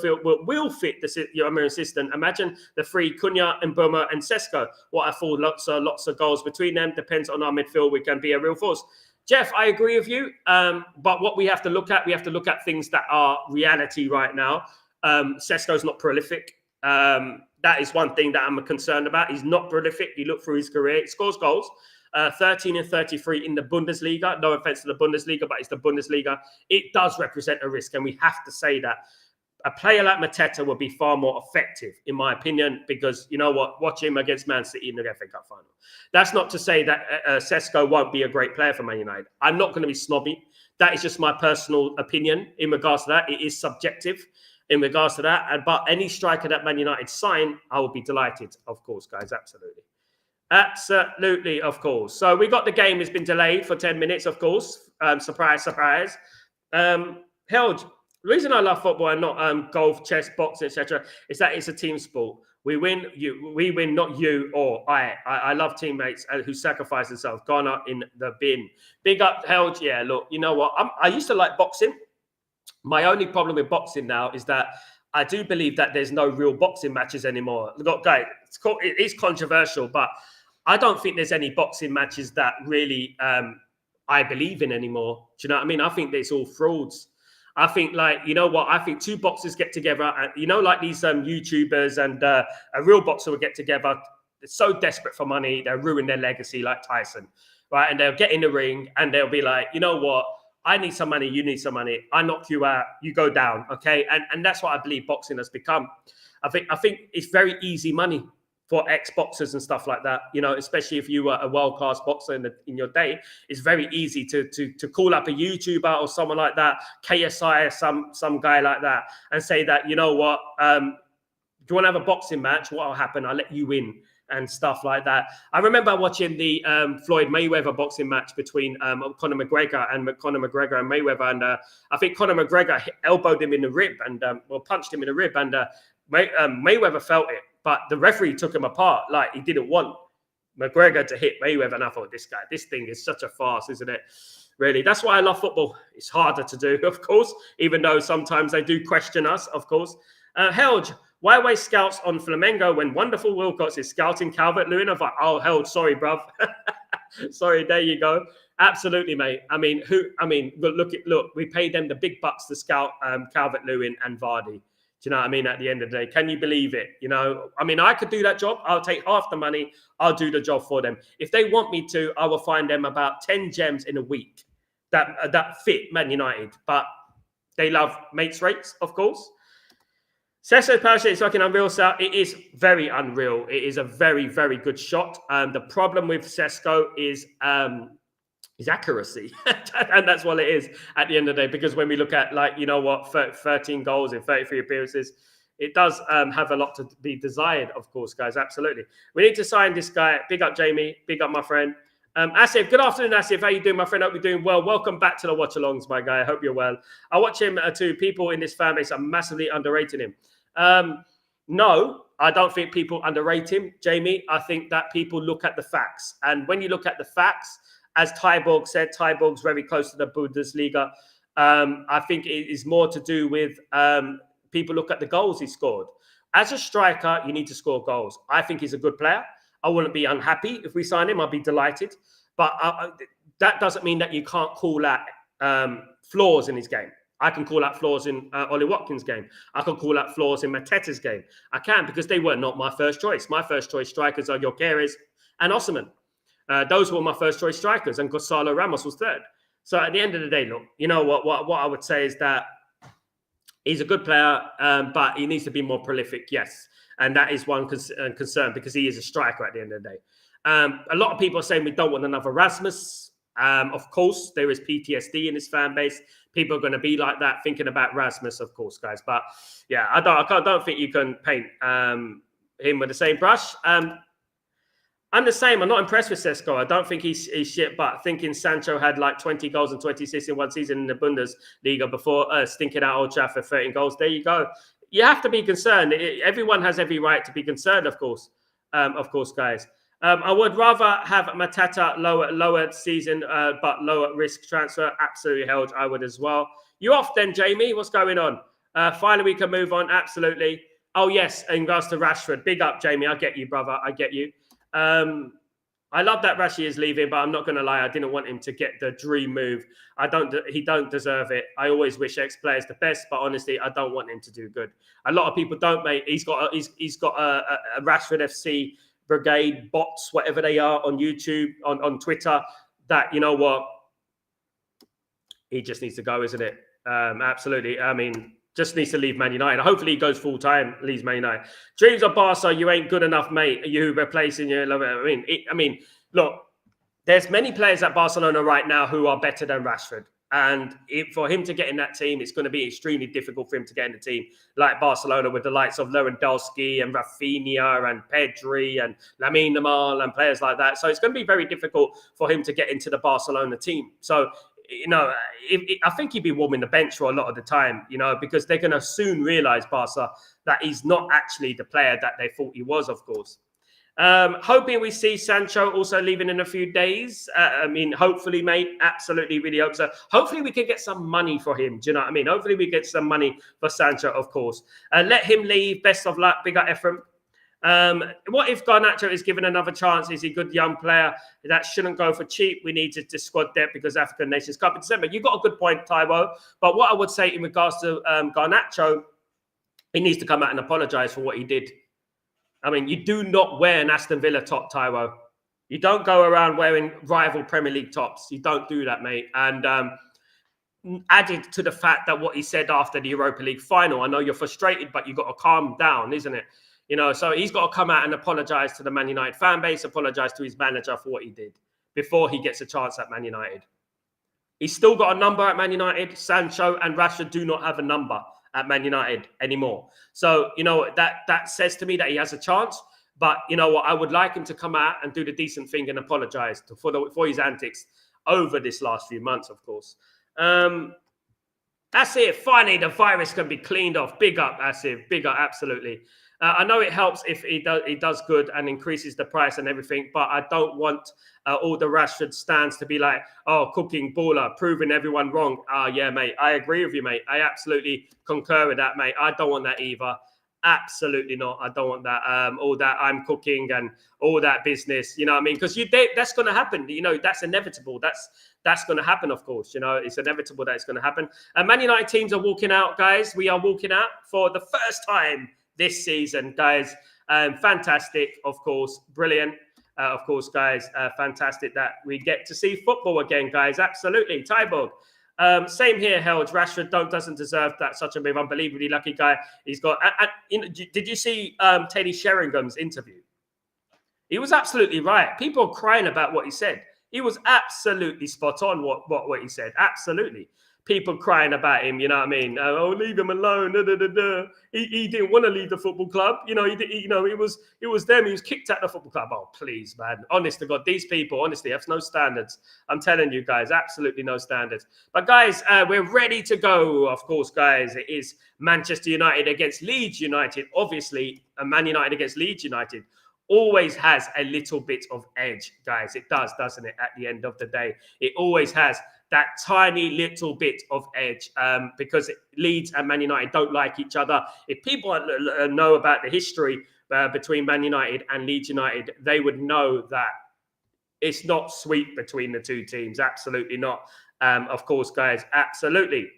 will fit the American system. Imagine the three, Cunha, Mboma, and Sesko. What I thought, lots of goals between them. Depends on our midfield. We can be a real force. Jeff, I agree with you. But what we have to look at things that are reality right now. Sesko's not prolific. That is one thing that I'm concerned about. He's not prolific. You look through his career. He scores goals. 13 and 33 in the Bundesliga. No offense to the Bundesliga, but it's the Bundesliga. It does represent a risk, and we have to say that. A player like Mateta will be far more effective, in my opinion, because you know what? Watch him against Man City in the FA Cup final. That's not to say that Sesko won't be a great player for Man United. I'm not going to be snobby. That is just my personal opinion in regards to that. It is subjective in regards to that. But any striker that Man United sign, I will be delighted, of course, guys. Absolutely. Absolutely, of course. So we got the game has been delayed for 10 minutes, of course. Surprise, surprise. Held. The reason I love football and not golf, chess, boxing, etc., is that it's a team sport. We win, not you or I. I love teammates who sacrifice themselves. Ghana in the bin. Big up, Held. Yeah, look, you know what? I used to like boxing. My only problem with boxing now is that I do believe that there's no real boxing matches anymore. Look, guys, it is controversial, but I don't think there's any boxing matches that really I believe in anymore. Do you know what I mean? I think it's all frauds. I think, like, you know what? I think two boxers get together, and you know, like these YouTubers and a real boxer will get together. They're so desperate for money, they'll ruin their legacy, like Tyson, right? And they'll get in the ring and they'll be like, you know what? I need some money, you need some money. I knock you out, you go down, okay? And that's what I believe boxing has become. I think it's very easy money for ex-boxers and stuff like that, you know, especially if you were a world-class boxer in your day. It's very easy to call up a YouTuber or someone like that, KSI, some guy like that, and say that, you know what, do you want to have a boxing match? What will happen? I'll let you win and stuff like that. I remember watching the Floyd Mayweather boxing match between Conor McGregor and Mayweather, and I think Conor McGregor elbowed him in the rib and punched him in the rib, and Mayweather felt it. But the referee took him apart. Like, he didn't want McGregor to hit Mayweather. And I thought, this thing is such a farce, isn't it? Really. That's why I love football. It's harder to do, of course, even though sometimes they do question us, of course. Helge, why waste scouts on Flamengo when wonderful Wilcox is scouting Calvert-Lewin? I'm like, oh, Helge, sorry, bruv. Sorry, there you go. Absolutely, mate. I mean, look, we paid them the big bucks to scout Calvert-Lewin and Vardy. Do you know what I mean? At the end of the day, can you believe it? You know, I mean, I could do that job. I'll take half the money. I'll do the job for them. If they want me to, I will find them about 10 gems in a week that fit Man United. But they love mates rates, of course. Sesko Parachute is fucking unreal, sir. It is very unreal. It is a very, very good shot. The problem with Sesko is accuracy. And that's what it is at the end of the day, because when we look at, like, you know what, 13 goals in 33 appearances, it does have a lot to be desired, of course, guys. Absolutely. We need to sign this guy. Big up, Jamie. Big up, my friend. Asif, good afternoon, Asif. How you doing, my friend? Hope you're doing well. Welcome back to the Watchalongs, my guy. I hope you're well. I watch him too. People in this fan base are massively underrating him. No, I don't think people underrate him, Jamie. I think that people look at the facts. And when you look at the facts, as Tyborg said, Tyborg's very close to the Bundesliga. I think it is more to do with people look at the goals he scored. As a striker, you need to score goals. I think he's a good player. I wouldn't be unhappy if we sign him. I'd be delighted. But that doesn't mean that you can't call out flaws in his game. I can call out flaws in Ollie Watkins' game. I can call out flaws in Mateta's game. I can, because they were not my first choice. My first choice strikers are Gyökeres and Osimhen. Those were my first choice strikers, and Gonzalo Ramos was third. So at the end of the day, look, you know what I would say is that He's a good player, but he needs to be more prolific, yes. And that is one concern because he is a striker at the end of the day. A lot of people are saying we don't want another Rasmus. Of course, there is PTSD in his fan base. People are going to be like that, thinking about Rasmus, of course, guys. But yeah, I don't think you can paint him with the same brush. I'm the same. I'm not impressed with Sesko. I don't think he's shit, but thinking Sancho had like 20 goals and 20 assists in one season in the Bundesliga before stinking out Old Trafford 13 goals. There you go. You have to be concerned. Everyone has every right to be concerned, of course, guys. I would rather have Matata lower season, but lower risk transfer. Absolutely held. I would as well. You off then, Jamie? What's going on? Finally, we can move on. Absolutely. Oh, yes. In regards to Rashford. Big up, Jamie. I get you, brother. I get you. I love that Rashi is leaving, but I'm not going to lie. I didn't want him to get the dream move. He don't deserve it. I always wish ex-players the best, but honestly, I don't want him to do good. A lot of people don't, mate. He's got a Rashford FC brigade bots, whatever they are, on YouTube, on Twitter. That, you know what, he just needs to go, isn't it? Absolutely. I mean, just needs to leave Man United. Hopefully he goes full time, leaves Man United. Dreams of Barca, you ain't good enough, mate. You replacing your. I mean, look, there's many players at Barcelona right now who are better than Rashford. And for him to get in that team, it's going to be extremely difficult for him to get in the team like Barcelona with the likes of Lewandowski and Rafinha and Pedri and Lamine Yamal and players like that. So it's going to be very difficult for him to get into the Barcelona team. So, you know, I think he'd be warming the bench for a lot of the time, you know, because they're going to soon realise, Barca, that he's not actually the player that they thought he was, of course. Hoping we see Sancho also leaving in a few days. I mean, hopefully, mate. Absolutely, really hope so. Hopefully, we can get some money for him. Do you know what I mean? Hopefully, we get some money for Sancho, of course. Let him leave. Best of luck. Big up, Ephraim. What if Garnacho is given another chance? Is he a good young player? That shouldn't go for cheap. We need to squad depth because African Nations Cup in December. You got a good point, Taiwo. But what I would say in regards to Garnacho, he needs to come out and apologise for what he did. I mean, you do not wear an Aston Villa top, Taiwo. You don't go around wearing rival Premier League tops. You don't do that, mate. And added to the fact that what he said after the Europa League final, I know you're frustrated, but you've got to calm down, isn't it? You know, so he's got to come out and apologise to the Man United fan base, apologise to his manager for what he did before he gets a chance at Man United. He's still got a number at Man United. Sancho and Rashford do not have a number at Man United anymore. So, you know, that says to me that he has a chance. But, you know what, I would like him to come out and do the decent thing and apologise for his antics over this last few months, of course. That's it. Finally, the virus can be cleaned off. Big up, Asif. Big up, absolutely. I know it helps if he does good and increases the price and everything, but I don't want all the Rashford stands to be like, oh, cooking baller, proving everyone wrong. Yeah, mate, I agree with you, mate. I absolutely concur with that, mate. I don't want that either. Absolutely not. I don't want that. All that I'm cooking and all that business, you know what I mean? Because that's going to happen. You know, that's inevitable. That's going to happen, of course. You know, it's inevitable that it's going to happen. And Man United teams are walking out, guys. We are walking out for the first time this season, guys. Fantastic, of course. Brilliant, of course, guys. Fantastic that we get to see football again, guys. Absolutely. Tyborg. Same here, Helge. Rashford doesn't deserve that such a move. Unbelievably lucky guy. He's got. Did you see Teddy Sheringham's interview? He was absolutely right. People are crying about what he said. He was absolutely spot on what he said. Absolutely. People crying about him, you know what I mean? Oh, leave him alone. Da, da, da, da. He didn't want to leave the football club. You know, it was them. He was kicked out of the football club. Oh, please, man. Honest to God, these people, honestly, have no standards. I'm telling you guys, absolutely no standards. But guys, we're ready to go. Of course, guys, it is Manchester United against Leeds United. Obviously, Man United against Leeds United always has a little bit of edge, guys. It does, doesn't it? At the end of the day, it always has that tiny little bit of edge because Leeds and Man United don't like each other. If people know about the history between Man United and Leeds United, they would know that it's not sweet between the two teams. Absolutely not. Of course, guys, absolutely.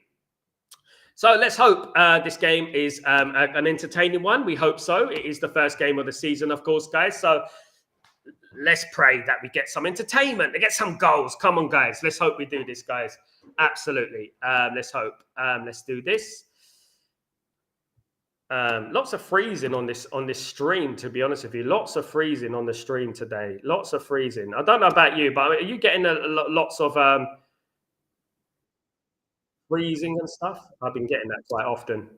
So let's hope this game is an entertaining one. We hope so. It is the first game of the season, of course, guys. So let's pray that we get some entertainment, to get some goals. Come on, guys. Let's hope we do this, guys. Absolutely. Let's hope. Let's do this. Lots of freezing on this stream, to be honest with you. Lots of freezing on the stream today. Lots of freezing. I don't know about you, but are you getting lots of freezing and stuff? I've been getting that quite often.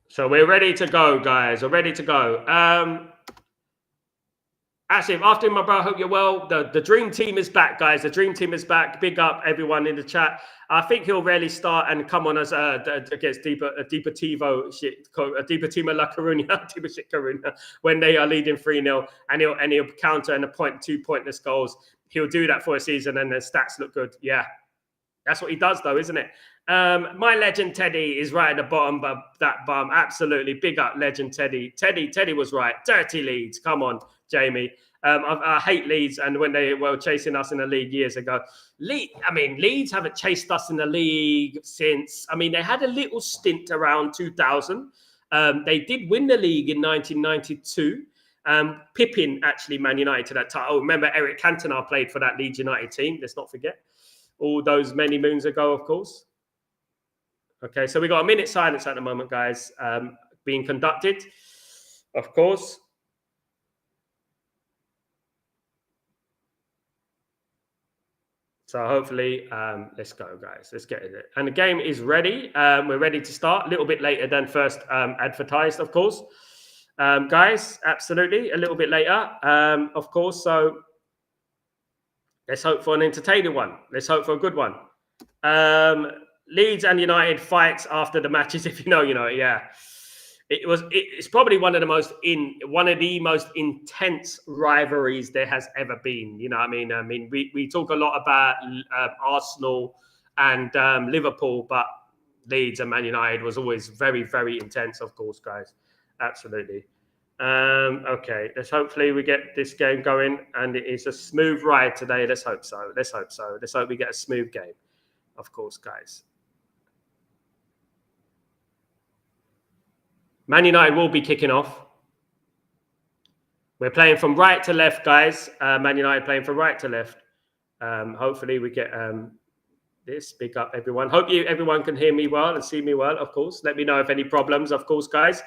So we're ready to go, guys. We're ready to go. Actually, after my bro, I hope you're well. The dream team is back, guys. The dream team is back. Big up everyone in the chat. I think he'll rarely start and come on as against Deportivo La Coruña, Coruña, when they are leading 3-0, and he'll counter and appoint 2 pointless goals. He'll do that for a season, and the stats look good. Yeah, that's what he does, though, isn't it? My legend Teddy is right at the bottom of that bum. Absolutely. Big up legend Teddy. Teddy was right. Dirty Leeds. Come on, Jamie. I hate Leeds, and when they were chasing us in the league years ago. Leeds haven't chased us in the league since, they had a little stint around 2000. They did win the league in 1992. Pippin actually Man United at that time. Oh, remember Eric Cantona played for that Leeds United team. Let's not forget. All those many moons ago, of course. Okay, so we got a minute silence at the moment, guys, being conducted, of course. So hopefully, let's go, guys. Let's get it. And the game is ready. We're ready to start. A little bit later than first advertised, of course. Guys, absolutely. A little bit later, of course. So let's hope for an entertaining one. Let's hope for a good one. Leeds and United fights after the matches, if you know, yeah. It's probably one of the most intense rivalries there has ever been. We talk a lot about Arsenal and Liverpool, but Leeds and Man United was always very, very intense, of course, guys. Absolutely. Okay, hopefully we get this game going, and it is a smooth ride today. Let's hope so. Let's hope we get a smooth game, of course, guys. Man United will be kicking off. We're playing from right to left, guys. Man United playing from right to left. Hopefully we get this. Big up, everyone. Hope everyone can hear me well and see me well, of course. Let me know if any problems, of course, guys.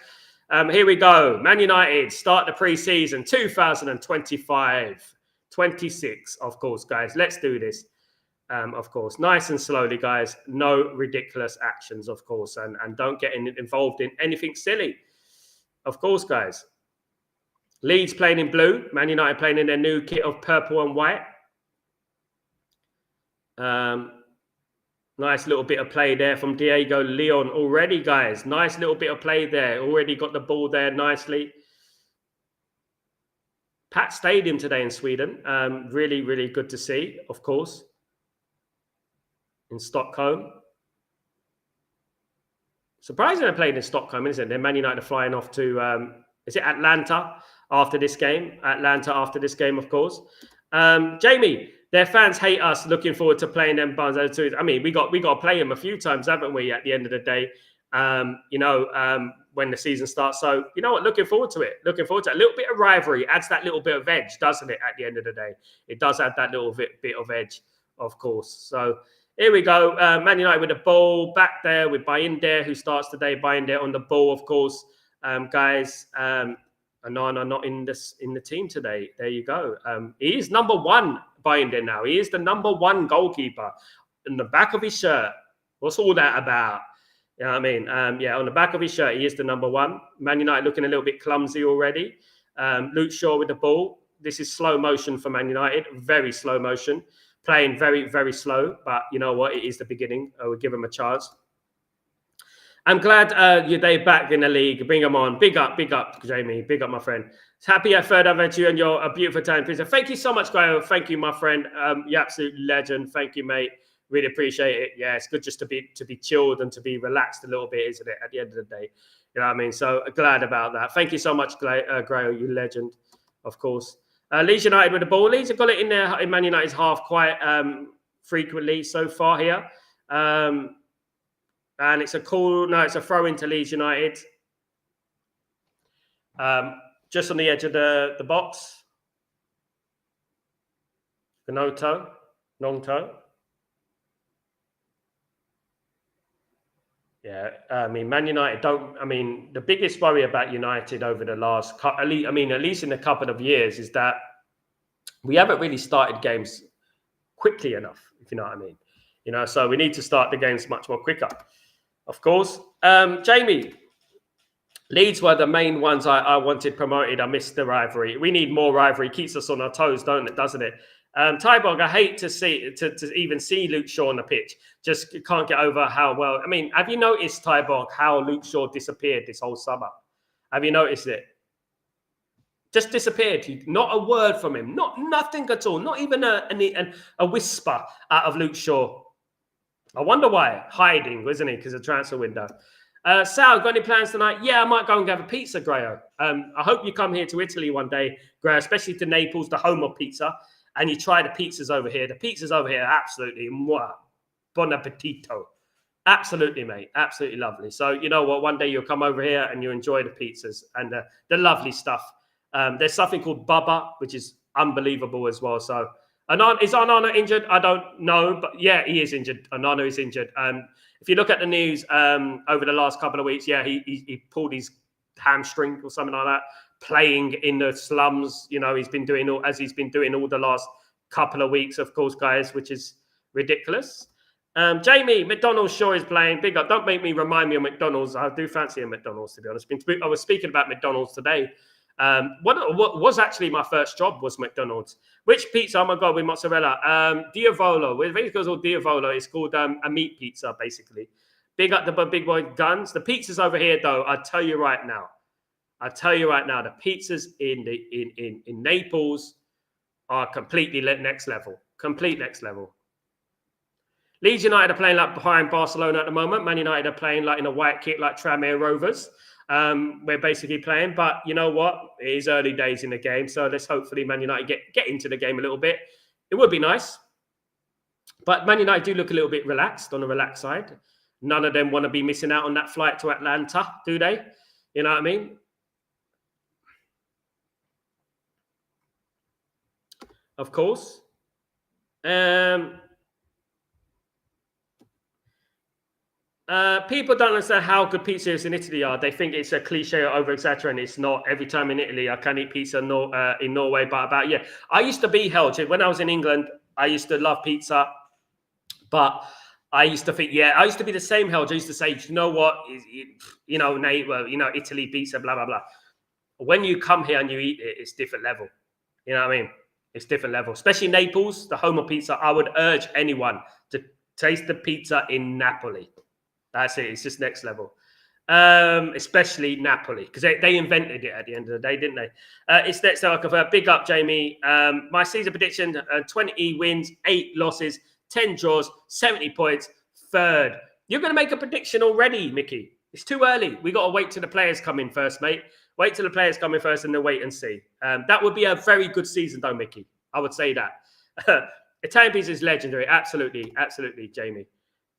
Here we go. Man United start the pre-season 2025-26, of course, guys. Let's do this. Of course, nice and slowly, guys. No ridiculous actions, of course, and don't get involved in anything silly, of course, guys. Leeds playing in blue, Man United playing in their new kit of purple and white. Nice little bit of play there from Diego Leon already, guys. Nice little bit of play there. Already got the ball there nicely. Pat Stadium today in Sweden. Really, really good to see, of course. In Stockholm. Surprising they played in Stockholm, isn't it? Then Man United are flying off to, is it Atlanta after this game? Atlanta after this game, of course. Jamie, their fans hate us. Looking forward to playing them bums. We got to play them a few times, haven't we, at the end of the day? When the season starts. So, you know what? Looking forward to it. Looking forward to it. A little bit of rivalry. Adds that little bit of edge, doesn't it, at the end of the day? It does add that little bit of edge, of course. So, here we go. Man United with the ball back there with Bayinde, who starts today. Bayinde on the ball, of course. Guys, Anana not in the team today. There you go. He is number one, Bayinde now. He is the number one goalkeeper. In the back of his shirt. What's all that about? You know what I mean? On the back of his shirt, he is the number one. Man United looking a little bit clumsy already. Luke Shaw with the ball. This is slow motion for Man United. Very slow motion. Playing very, very slow, but you know what? It is the beginning. We'll give them a chance. I'm glad they're back in the league. Bring them on. Big up, Jamie. Big up, my friend. Happy at third adventure, and you're a beautiful talent. Thank you so much, Grail. Thank you, my friend. You're absolute legend. Thank you, mate. Really appreciate it. Yeah, it's good just to be chilled and to be relaxed a little bit, isn't it? At the end of the day, you know what I mean. So glad about that. Thank you so much, Grail. You legend, of course. Leeds United with the ball. Leeds have got it in there in Man United's half quite frequently so far here. And it's a throw into Leeds United. Just on the edge of the box. Gnoto, Nongto. Yeah, I mean, Man United don't. I mean, the biggest worry about United over the last, at least in a couple of years, is that we haven't really started games quickly enough. If you know what I mean, so we need to start the games much more quicker. Of course, Jamie. Leeds were the main ones I wanted promoted. I missed the rivalry. We need more rivalry. Keeps us on our toes, doesn't it? Tybog, I hate to even see Luke Shaw on the pitch. Just can't get over how well. I mean, have you noticed, Tybog, how Luke Shaw disappeared this whole summer? Have you noticed it? Just disappeared. Not a word from him. Nothing at all. Not even a whisper out of Luke Shaw. I wonder why. Hiding, wasn't he? Because of the transfer window. Sal, got any plans tonight? Yeah, I might go and have a pizza, Grayo. I hope you come here to Italy one day, Grayo, especially to Naples, the home of pizza, and you try the pizzas over here. The pizzas over here are absolutely bon appetito. Absolutely, mate. Absolutely lovely. So, you know what? One day you'll come over here and you enjoy the pizzas and the lovely stuff. There's something called Bubba, which is unbelievable as well. So, is Onana injured? I don't know, but yeah, he is injured. Onana is injured. If you look at the news over the last couple of weeks, yeah, he pulled his hamstring or something like that. Playing in the slums, he's been doing all the last couple of weeks, of course, guys, which is ridiculous. Jamie, McDonald's sure is playing. Big up. Don't make me remind me of McDonald's. I do fancy a McDonald's, to be honest. I was speaking about McDonald's today. What was actually my first job was McDonald's. Which pizza? Oh my God, with mozzarella. Diavolo. With it's called Diavolo. It's called a meat pizza, basically. Big up the big boy guns. The pizzas over here, though, I tell you right now, the pizzas in Naples are completely next level. Complete next level. Leeds United are playing like behind Barcelona at the moment. Man United are playing like in a white kit like Tranmere Rovers. We're basically playing, but you know what? It is early days in the game, so let's hopefully Man United get into the game a little bit. It would be nice, but Man United do look a little bit relaxed, on the relaxed side. None of them want to be missing out on that flight to Atlanta, do they? You know what I mean? Of course. People don't understand how good pizzas in Italy are. They think it's a cliche or over etc. And it's not. Every time in Italy, I can eat pizza in Norway, but I used to be held when I was in England. I used to love pizza, but I used to think, I used to be the same held. I used to say, you know what, Italy pizza, blah blah blah. When you come here and you eat it, it's different level. You know what I mean? It's different level, especially Naples, the home of pizza. I would urge anyone to taste the pizza in Napoli. That's it. It's just next level. Especially Napoli, because they invented it at the end of the day, didn't they? It's next level. Big up, Jamie. My season prediction, 20 wins, 8 losses, 10 draws, 70 points, third. You're going to make a prediction already, Mickey. It's too early. We got to wait till the players come in first, mate. Wait till the players come in first and then wait and see. That would be a very good season, though, Mickey. I would say that. Italian pizza is legendary. Absolutely, absolutely, Jamie.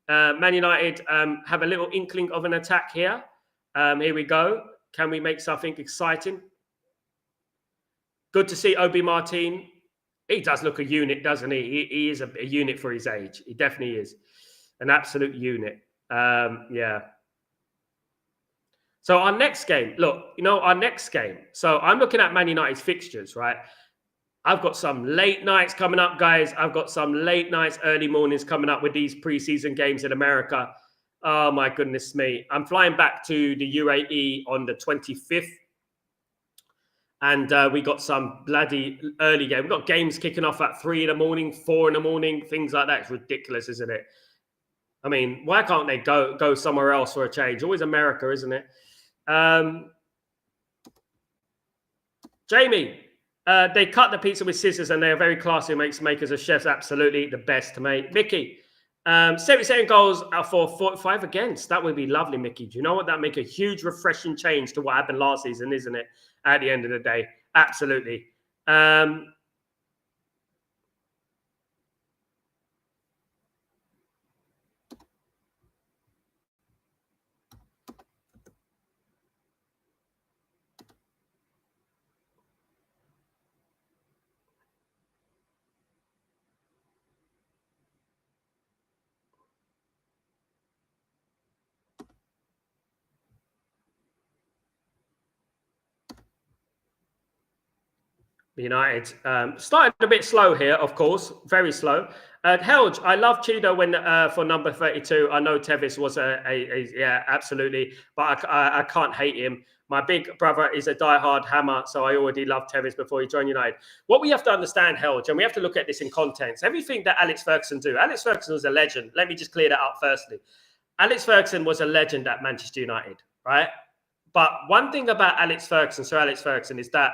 Man United have a little inkling of an attack here. Here we go. Can we make something exciting? Good to see Obi Martin. He does look a unit, doesn't he? He is a unit for his age. He definitely is. An absolute unit. Yeah. So our next game, our next game. So I'm looking at Man United's fixtures, right? I've got some late nights coming up, guys. I've got some late nights, early mornings coming up with these preseason games in America. Oh, my goodness me. I'm flying back to the UAE on the 25th. And we got some bloody early game. We've got games kicking off at 3 in the morning, 4 in the morning, things like that. It's ridiculous, isn't it? I mean, why can't they go somewhere else for a change? Always America, isn't it? Jamie. They cut the pizza with scissors and they are very classy makers of chefs. Absolutely the best, mate. Mickey, 77 goals for 45 against. That would be lovely, Mickey. Do you know what? That make a huge, refreshing change to what happened last season, isn't it? At the end of the day. Absolutely. United started a bit slow here, of course, very slow. Helge, I love Chido when for number 32. I know Tevez was yeah, absolutely, but I can't hate him. My big brother is a diehard Hammer, so I already loved Tevez before he joined United. What we have to understand, Helge, and we have to look at this in context. Everything that Alex Ferguson do, Alex Ferguson was a legend. Let me just clear that up firstly. Alex Ferguson was a legend at Manchester United, right? But one thing about Alex Ferguson, Sir Alex Ferguson, is that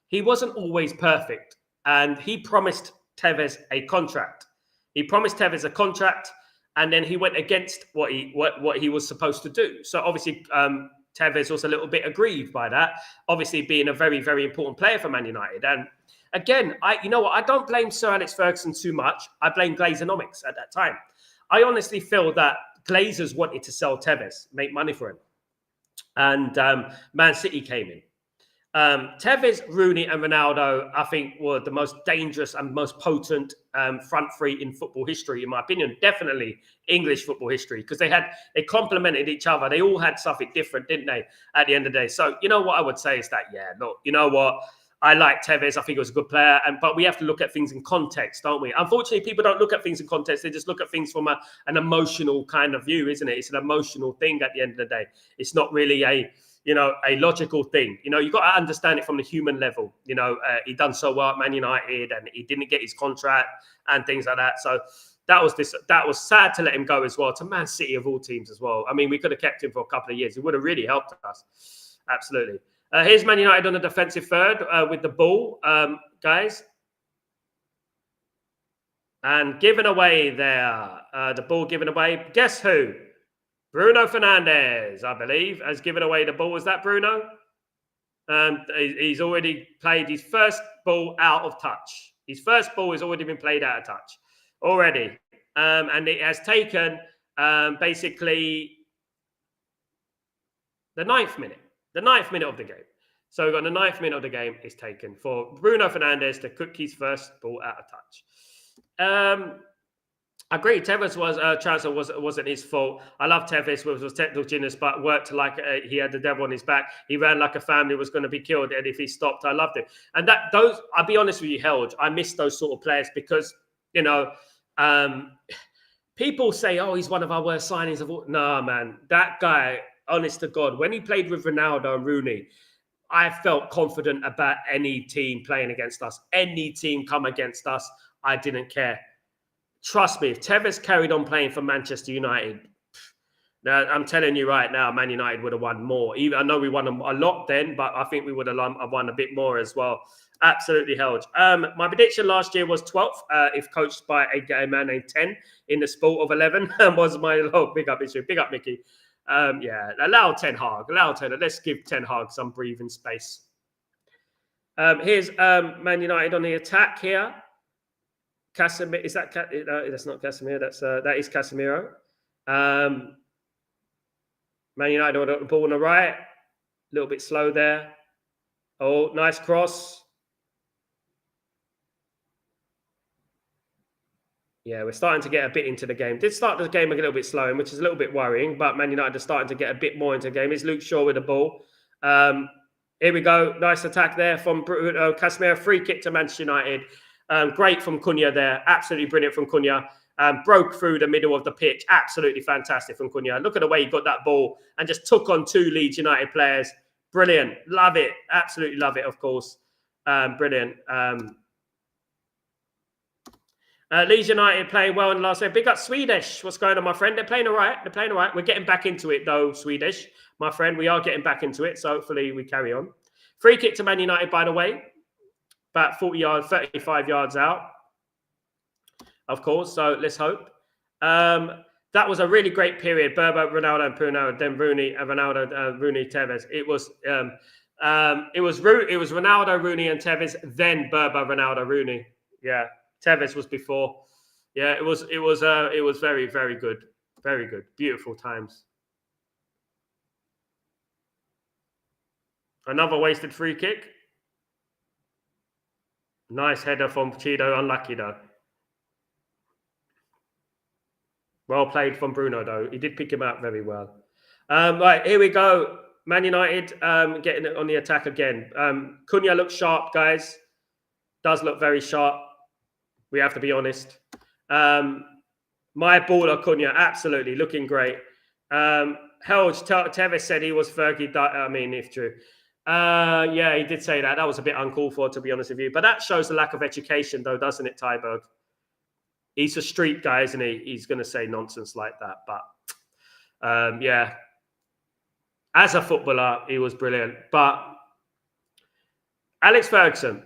he wasn't always perfect. And he promised Tevez a contract. He promised Tevez a contract, and then he went against what he was supposed to do. So obviously, Tevez was a little bit aggrieved by that. Obviously, being a very, very important player for Man United. And again, you know what? I don't blame Sir Alex Ferguson too much. I blame Glazeronomics at that time. I honestly feel that Glazers wanted to sell Tevez, make money for him. And Man City came in. Tevez, Rooney, and Ronaldo, I think, were the most dangerous and most potent front three in football history, in my opinion. Definitely English football history, because they complemented each other. They all had something different, didn't they? At the end of the day, so you know what I would say is that, yeah, look, you know what. I like Tevez. I think he was a good player, but we have to look at things in context, don't we? Unfortunately, people don't look at things in context. They just look at things from an emotional kind of view, isn't it? It's an emotional thing at the end of the day. It's not really a logical thing. You've got to understand it from the human level. He done so well at Man United, and he didn't get his contract and things like that. So that was sad to let him go as well, to Man City of all teams as well. I mean, we could have kept him for a couple of years. It would have really helped us. Absolutely. Here's Man United on the defensive third with the ball, guys. And given away there. The ball given away. Guess who? Bruno Fernandes, I believe, has given away the ball. Was that Bruno? He's already played his first ball out of touch. His first ball has already been played out of touch already. And it has taken basically the 9th minute. The 9th minute of the game. So we've got the 9th minute of the game is taken for Bruno Fernandes to cook his first ball out of touch. I agree. Tevez transfer wasn't his fault. I love Tevez, was technical genius, but worked like he had the devil on his back. He ran like a family was going to be killed, and if he stopped, I loved it. And I'll be honest with you, Helge, I miss those sort of players because people say, "Oh, he's one of our worst signings of all." Nah, man, that guy. Honest to God, when he played with Ronaldo and Rooney, I felt confident about any team playing against us. Any team come against us, I didn't care. Trust me, if Tevez carried on playing for Manchester United, now I'm telling you right now, Man United would have won more. I know we won a lot then, but I think we would have won a bit more as well. Absolutely, Helge. My prediction last year was 12th, if coached by a man named 10 in the sport of 11. Was my big up issue. Big up, Mickey. Yeah, allow Ten Hag. Let's give Ten Hag some breathing space. Here's Man United on the attack here. Casemiro, is that? That's not Casemiro. That is Casemiro. Man United on the ball on the right. A little bit slow there. Oh, nice cross. Yeah, we're starting to get a bit into the game. Did start the game a little bit slow, which is a little bit worrying, but Man United are starting to get a bit more into the game. It's Luke Shaw with the ball. Here we go. Nice attack there from Bruno Casemiro. Free kick to Manchester United. Great from Cunha there. Absolutely brilliant from Cunha. Broke through the middle of the pitch. Absolutely fantastic from Cunha. Look at the way he got that ball and just took on 2 Leeds United players. Brilliant. Love it. Absolutely love it, of course. Brilliant. Leeds United playing well in the last game. Big up Swedish. What's going on, my friend? They're playing all right. We're getting back into it, though, Swedish. My friend, we are getting back into it. So hopefully we carry on. Free kick to Man United, by the way. About 40 yards, 35 yards out. Of course. So let's hope. That was a really great period. Berber, Ronaldo, and Bruno, then Rooney, and Ronaldo, Rooney, Tevez. It was Ronaldo, Rooney, and Tevez. Then Berber, Ronaldo, Rooney. Yeah. Tevez was before. Yeah, it was very, very good. Very good. Beautiful times. Another wasted free kick. Nice header from Chido. Unlucky, though. Well played from Bruno, though. He did pick him out very well. Right, here we go. Man United getting it on the attack again. Cunha looks sharp, guys. Does look very sharp. We have to be honest. My baller Cunha, absolutely looking great. Helge Tevez said he was Fergie. I mean, if true. Yeah, he did say that. That was a bit uncalled for, to be honest with you. But that shows the lack of education, though, doesn't it, Tyberg? He's a street guy, isn't he? He's going to say nonsense like that. But, yeah, as a footballer, he was brilliant. But Alex Ferguson,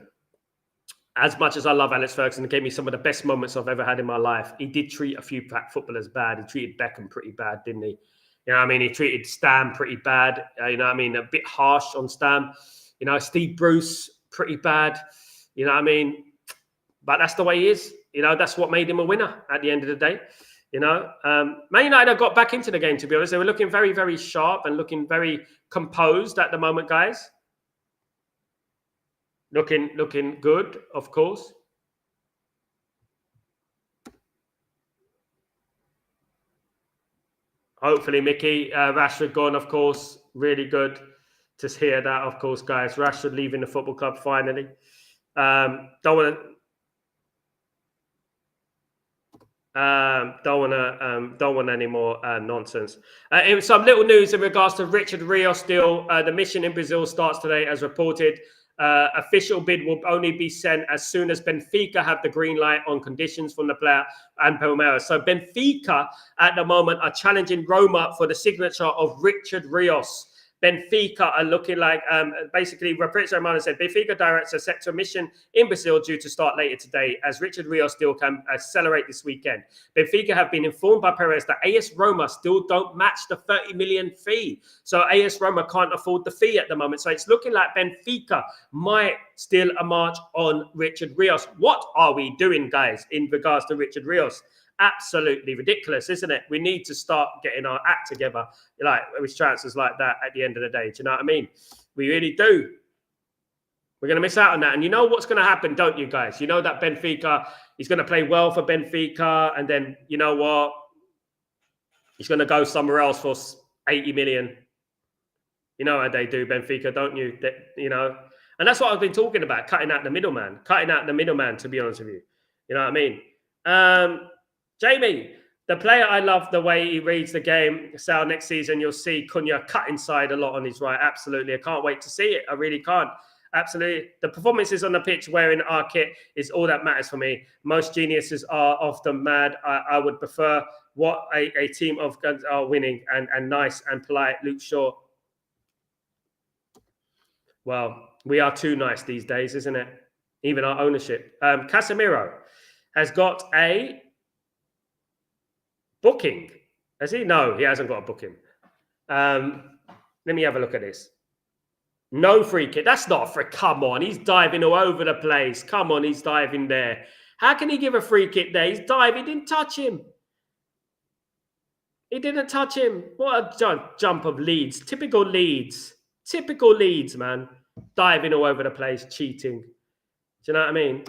as much as I love Alex Ferguson, he gave me some of the best moments I've ever had in my life. He did treat a few footballers bad. He treated Beckham pretty bad, didn't he? You know what I mean? He treated Stam pretty bad. You know what I mean? A bit harsh on Stam. You know, Steve Bruce, pretty bad. You know what I mean? But that's the way he is. You know, that's what made him a winner at the end of the day. You know, Man United have got back into the game, to be honest. They were looking very, very sharp and looking very composed at the moment, guys. Looking good, of course. Hopefully, Mickey. Rashford gone, of course. Really good to hear that, of course, guys. Rashford leaving the football club finally. Don't want any more nonsense. Some little news in regards to Richard Rios deal. The mission in Brazil starts today, as reported. Official bid will only be sent as soon as Benfica have the green light on conditions from the player and Palmeiras. So Benfica at the moment are challenging Roma for the signature of Richard Rios. Benfica are looking like, basically, Fabrizio Romano said, Benfica directs are set to a mission in Brazil due to start later today, as Richard Rios deal can accelerate this weekend. Benfica have been informed by Perez that AS Roma still don't match the 30 million fee. So AS Roma can't afford the fee at the moment. So it's looking like Benfica might steal a march on Richard Rios. What are we doing, guys, in regards to Richard Rios? Absolutely ridiculous, isn't it? We need to start getting our act together, like with chances like that at the end of the day. Do you know what I mean? We really do. We're going to miss out on that. And you know what's going to happen, don't you, guys? You know that Benfica is going to play well for Benfica. And then, you know what? He's going to go somewhere else for 80 million. You know how they do, Benfica, don't you? You know, and that's what I've been talking about, cutting out the middleman. Cutting out the middleman, to be honest with you. You know what I mean? Jamie, the player I love the way he reads the game. So next season you'll see Cunha cut inside a lot on his right. Absolutely. I can't wait to see it. I really can't. Absolutely. The performances on the pitch wearing our kit is all that matters for me. Most geniuses are often mad. I would prefer what a team of guns are winning and nice and polite. Luke Shaw. Well, we are too nice these days, isn't it? Even our ownership. Casemiro has got a booking. Has he? No, he hasn't got a booking. Let me have a look at this. No free kick. That's not a free. Come on. He's diving all over the place. Come on. He's diving there. How can he give a free kick there? He's diving. He didn't touch him. He didn't touch him. What a jump of Leeds. Typical Leeds. Typical Leeds, man. Diving all over the place. Cheating. Do you know what I mean?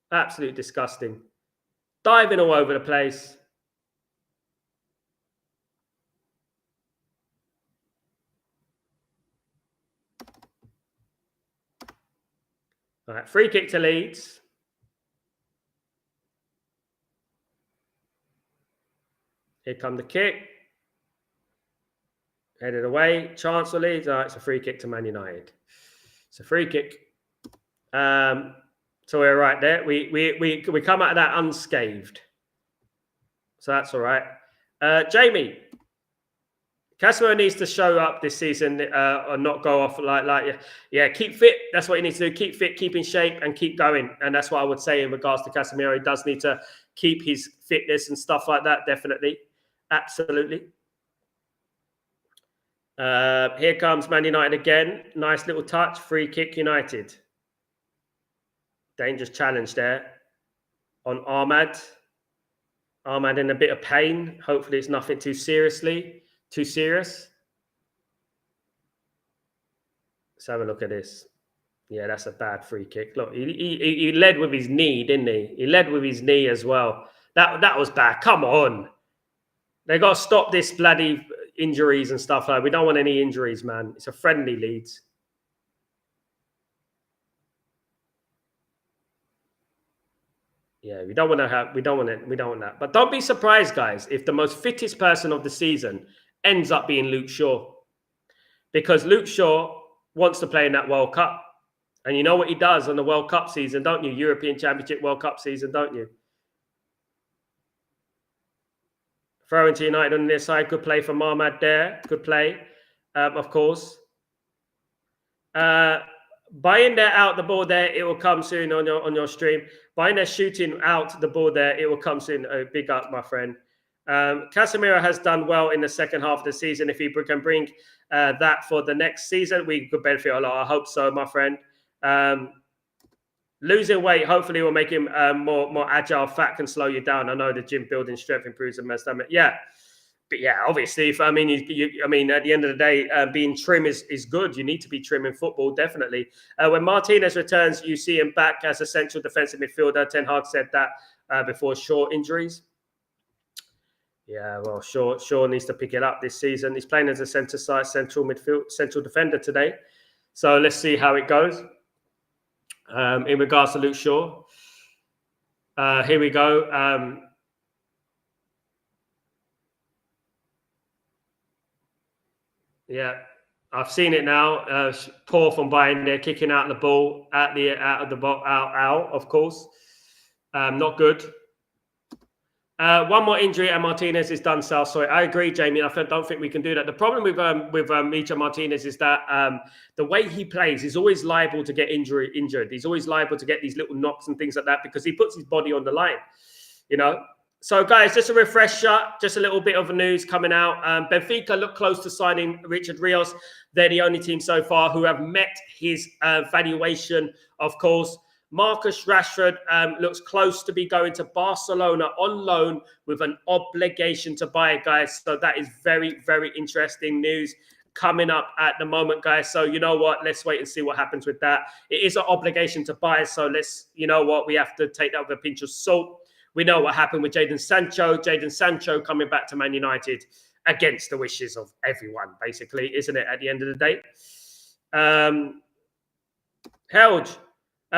Absolutely disgusting. Diving all over the place. All right, free kick to Leeds. Here come the kick. Headed away. Chance for Leeds. All right, it's a free kick to Man United. It's a free kick. So we're right there. We come out of that unscathed. So that's all right. Jamie, Casemiro needs to show up this season or not go off yeah, keep fit. That's what he needs to do. Keep fit, keep in shape, and keep going. And that's what I would say in regards to Casemiro. He does need to keep his fitness and stuff like that, definitely. Absolutely. Here comes Man United again. Nice little touch. Free kick United. Dangerous challenge there on Ahmad. Ahmad in a bit of pain. Hopefully it's nothing too serious. Let's have a look at this. Yeah, that's a bad free kick. Look, he led with his knee, didn't he? He led with his knee as well. That was bad. Come on. They got to stop this bloody injuries and stuff like that. We don't want any injuries, man. It's a friendly Leeds. Yeah, we don't want that. But don't be surprised, guys, if the most fittest person of the season ends up being Luke Shaw. Because Luke Shaw wants to play in that World Cup. And you know what he does on the World Cup season, don't you? European Championship World Cup season, don't you? Throwing to United on their side, could play for Marmad there, could play, of course. Buying there out the ball there, it will come soon on your stream. Buying there shooting out the ball there, it will come soon. Big up, my friend. Casemiro has done well in the second half of the season. If he can bring that for the next season, we could benefit a lot. I hope so, my friend. Losing weight hopefully will make him more agile. Fat can slow you down. I know the gym building strength improves the stomach. Yeah, but yeah, obviously, if I mean, at the end of the day, being trim is good. You need to be trim in football, definitely. When Martinez returns, you see him back as a central defensive midfielder. Ten Hag said that before Shaw injuries. Yeah, well, Shaw needs to pick it up this season. He's playing as a central defender today. So let's see how it goes. In regards to Luke Shaw, here we go. Yeah, I've seen it now. Poor from Bayern there, kicking out the ball out of the ball, out. Of course, not good. One more injury and Martinez is done, Sal. Sorry, I agree, Jamie. I don't think we can do that. The problem with Micha Martinez is that the way he plays, he's always liable to get injured. He's always liable to get these little knocks and things like that because he puts his body on the line, you know. So, guys, just a refresher, just a little bit of news coming out. Benfica look close to signing Richard Rios. They're the only team so far who have met his valuation, of course. Marcus Rashford looks close to be going to Barcelona on loan with an obligation to buy it, guys. So that is very, very interesting news coming up at the moment, guys. So you know what? Let's wait and see what happens with that. It is an obligation to buy. So you know what? We have to take that with a pinch of salt. We know what happened with Jadon Sancho. Jadon Sancho coming back to Man United against the wishes of everyone, basically, isn't it, at the end of the day? Helge.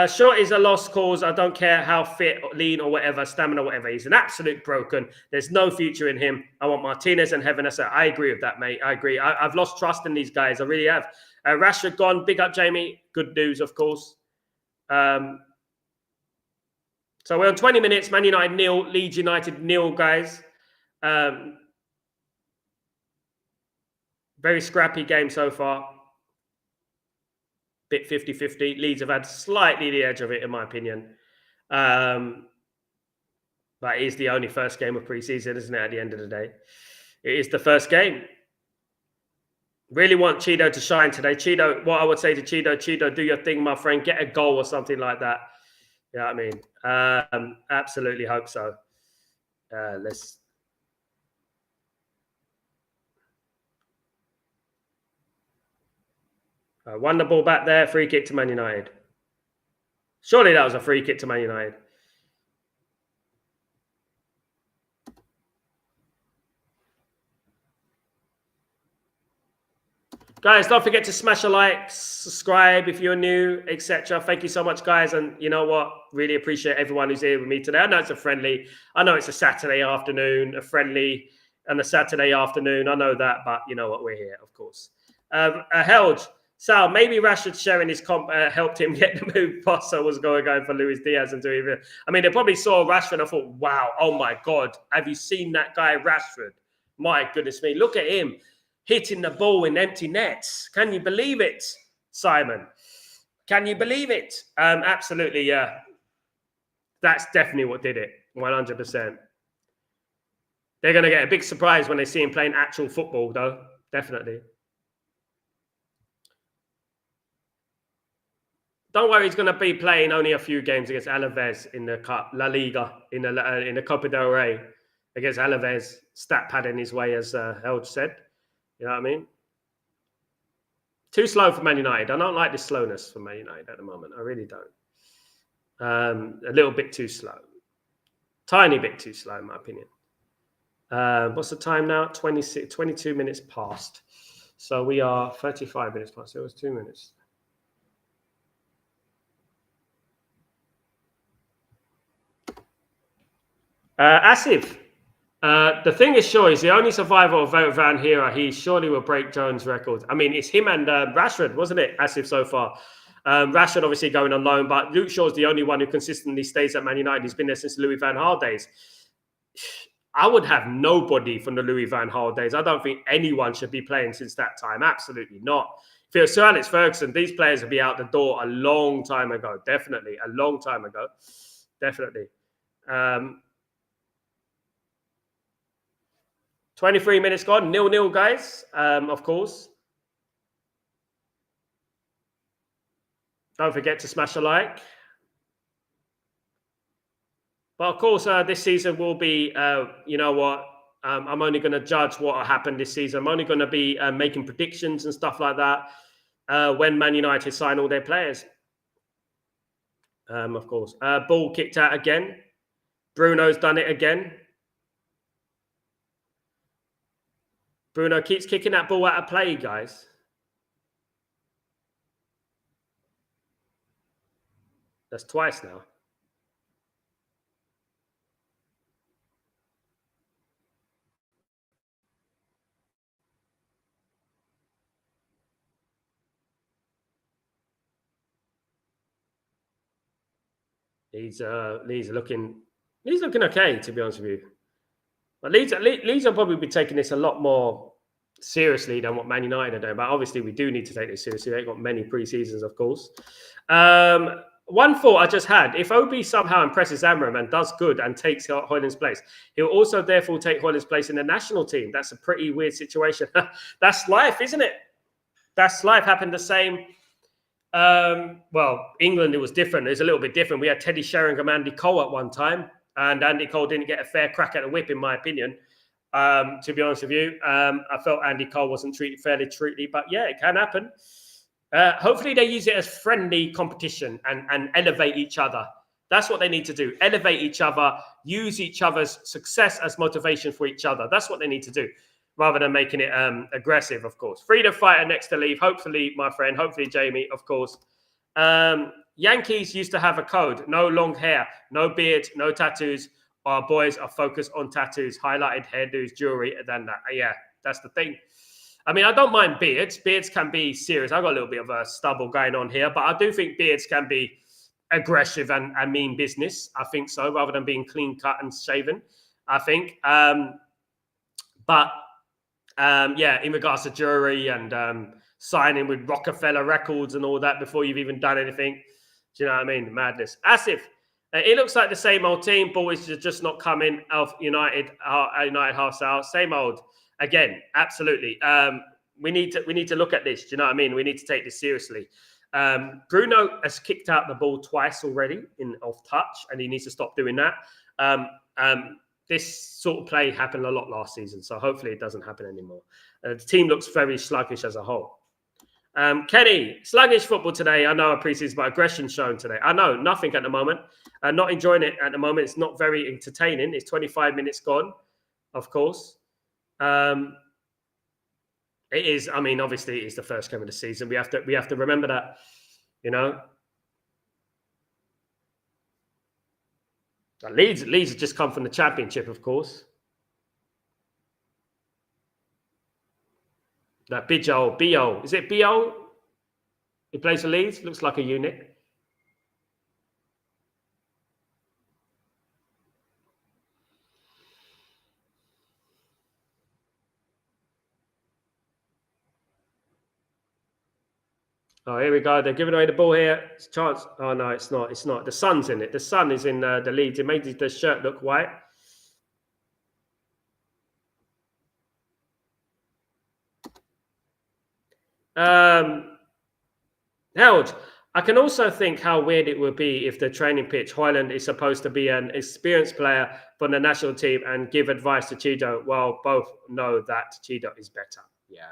Short is a lost cause. I don't care how fit, lean, or whatever, stamina, whatever. He's an absolute broken. There's no future in him. I want Martinez and Heaven. I agree with that, mate. I agree. I've lost trust in these guys. I really have. Rashford gone. Big up, Jamie. Good news, of course. So we're on 20 minutes. Man United 0, Leeds United 0, guys. Very scrappy game so far. Bit 50-50. Leeds have had slightly the edge of it, in my opinion. But it is the only first game of pre-season, isn't it, at the end of the day? It is the first game. Really want Cheeto to shine today. Cheeto, what I would say to Cheeto, do your thing, my friend. Get a goal or something like that. You know what I mean? Absolutely hope so. Let's... won the ball back there. Free kick to Man United. Surely that was a free kick to Man United. Guys, don't forget to smash a like, subscribe if you're new, etc. Thank you so much, guys. And you know what? Really appreciate everyone who's here with me today. I know it's a Saturday afternoon, a friendly and a Saturday afternoon. I know that, but you know what? We're here, of course. Helge. Sal, maybe Rashford sharing his comp helped him get the move. Posso was going for Luis Diaz and doing it. I mean, they probably saw Rashford and thought, wow, oh my God, have you seen that guy Rashford? My goodness me, look at him hitting the ball in empty nets. Can you believe it, Simon? Can you believe it? Absolutely, yeah. That's definitely what did it, 100%. They're going to get a big surprise when they see him playing actual football, though, definitely. Don't worry, he's going to be playing only a few games against Alaves in the Cup, La Liga, in the Copa del Rey against Alaves, stat padding his way, as Helge said. You know what I mean? Too slow for Man United. I don't like this slowness for Man United at the moment. I really don't. A little bit too slow. Tiny bit too slow, in my opinion. What's the time now? 22 minutes past. So we are 35 minutes past. So it was 2 minutes. Asif, the thing is, sure, he's the only survivor of Vote Van Hera. He surely will break Jones' record. I mean, it's him and Rashford, wasn't it, Asif, so far? Rashford obviously going on loan, but Luke Shaw's the only one who consistently stays at Man United. He's been there since Louis van Gaal days. I would have nobody from the Louis van Gaal days. I don't think anyone should be playing since that time. Absolutely not. If it was Sir Alex Ferguson, these players would be out the door a long time ago. Definitely. A long time ago. Definitely. 23 minutes gone. 0-0, guys. Of course. Don't forget to smash a like. But of course, this season will be, you know what? I'm only going to judge what happened this season. I'm only going to be making predictions and stuff like that when Man United sign all their players. Of course. Ball kicked out again. Bruno's done it again. Bruno keeps kicking that ball out of play, guys. That's twice now. Leeds are looking okay, to be honest with you. But Leeds will probably be taking this a lot more seriously than what Man United are doing. But obviously, we do need to take this seriously. They've got many pre-seasons, of course. One thought I just had: if Obi somehow impresses Amram and does good and takes Hoyland's place, he'll also therefore take Hoyland's place in the national team. That's a pretty weird situation. That's life, isn't it? That's life. Happened the same. Well, England, it was different. It was a little bit different. We had Teddy Sheringham, Andy Cole at one time, and Andy Cole didn't get a fair crack at the whip, in my opinion. To be honest with you, I felt Andy Cole wasn't treated fairly, but yeah, it can happen. Hopefully they use it as friendly competition and elevate each other. That's what they need to do. Elevate each other, use each other's success as motivation for each other. That's what they need to do, rather than making it aggressive, of course. Freedom fighter next to leave. Hopefully, my friend. Hopefully, Jamie, of course. Yankees used to have a code. No long hair, no beard, no tattoos. Our boys are focused on tattoos, highlighted hairdos, jewelry, and then that. Yeah, that's the thing. I mean, I don't mind beards. Beards can be serious. I've got a little bit of a stubble going on here, but I do think beards can be aggressive and mean business. I think so, rather than being clean cut and shaven, I think. Yeah, in regards to jewelry and signing with Rockefeller Records and all that before you've even done anything. Do you know what I mean? Madness. Asif, it looks like the same old team. Boys are just not coming off United half out. Same old. Again, absolutely. We need to look at this. Do you know what I mean? We need to take this seriously. Bruno has kicked out the ball twice already off touch, and he needs to stop doing that. This sort of play happened a lot last season, so hopefully it doesn't happen anymore. The team looks very sluggish as a whole. Kenny, sluggish football today. I know a preseason, but aggression shown today. I know, nothing at the moment. Not enjoying it at the moment. It's not very entertaining. It's 25 minutes gone, of course. It is. I mean, obviously, it is the first game of the season. We have to remember that. You know, Leeds have just come from the Championship, of course. That Bio. Is it Bio? He plays for Leeds. Looks like a unit. Oh, here we go. They're giving away the ball here. It's a chance. Oh, no, it's not. It's not. The sun's in it. The sun is in the Leeds. It makes the shirt look white. Held. I can also think how weird it would be if the training pitch, Hoyland is supposed to be an experienced player from the national team and give advice to Chido while both know that Chido is better. Yeah.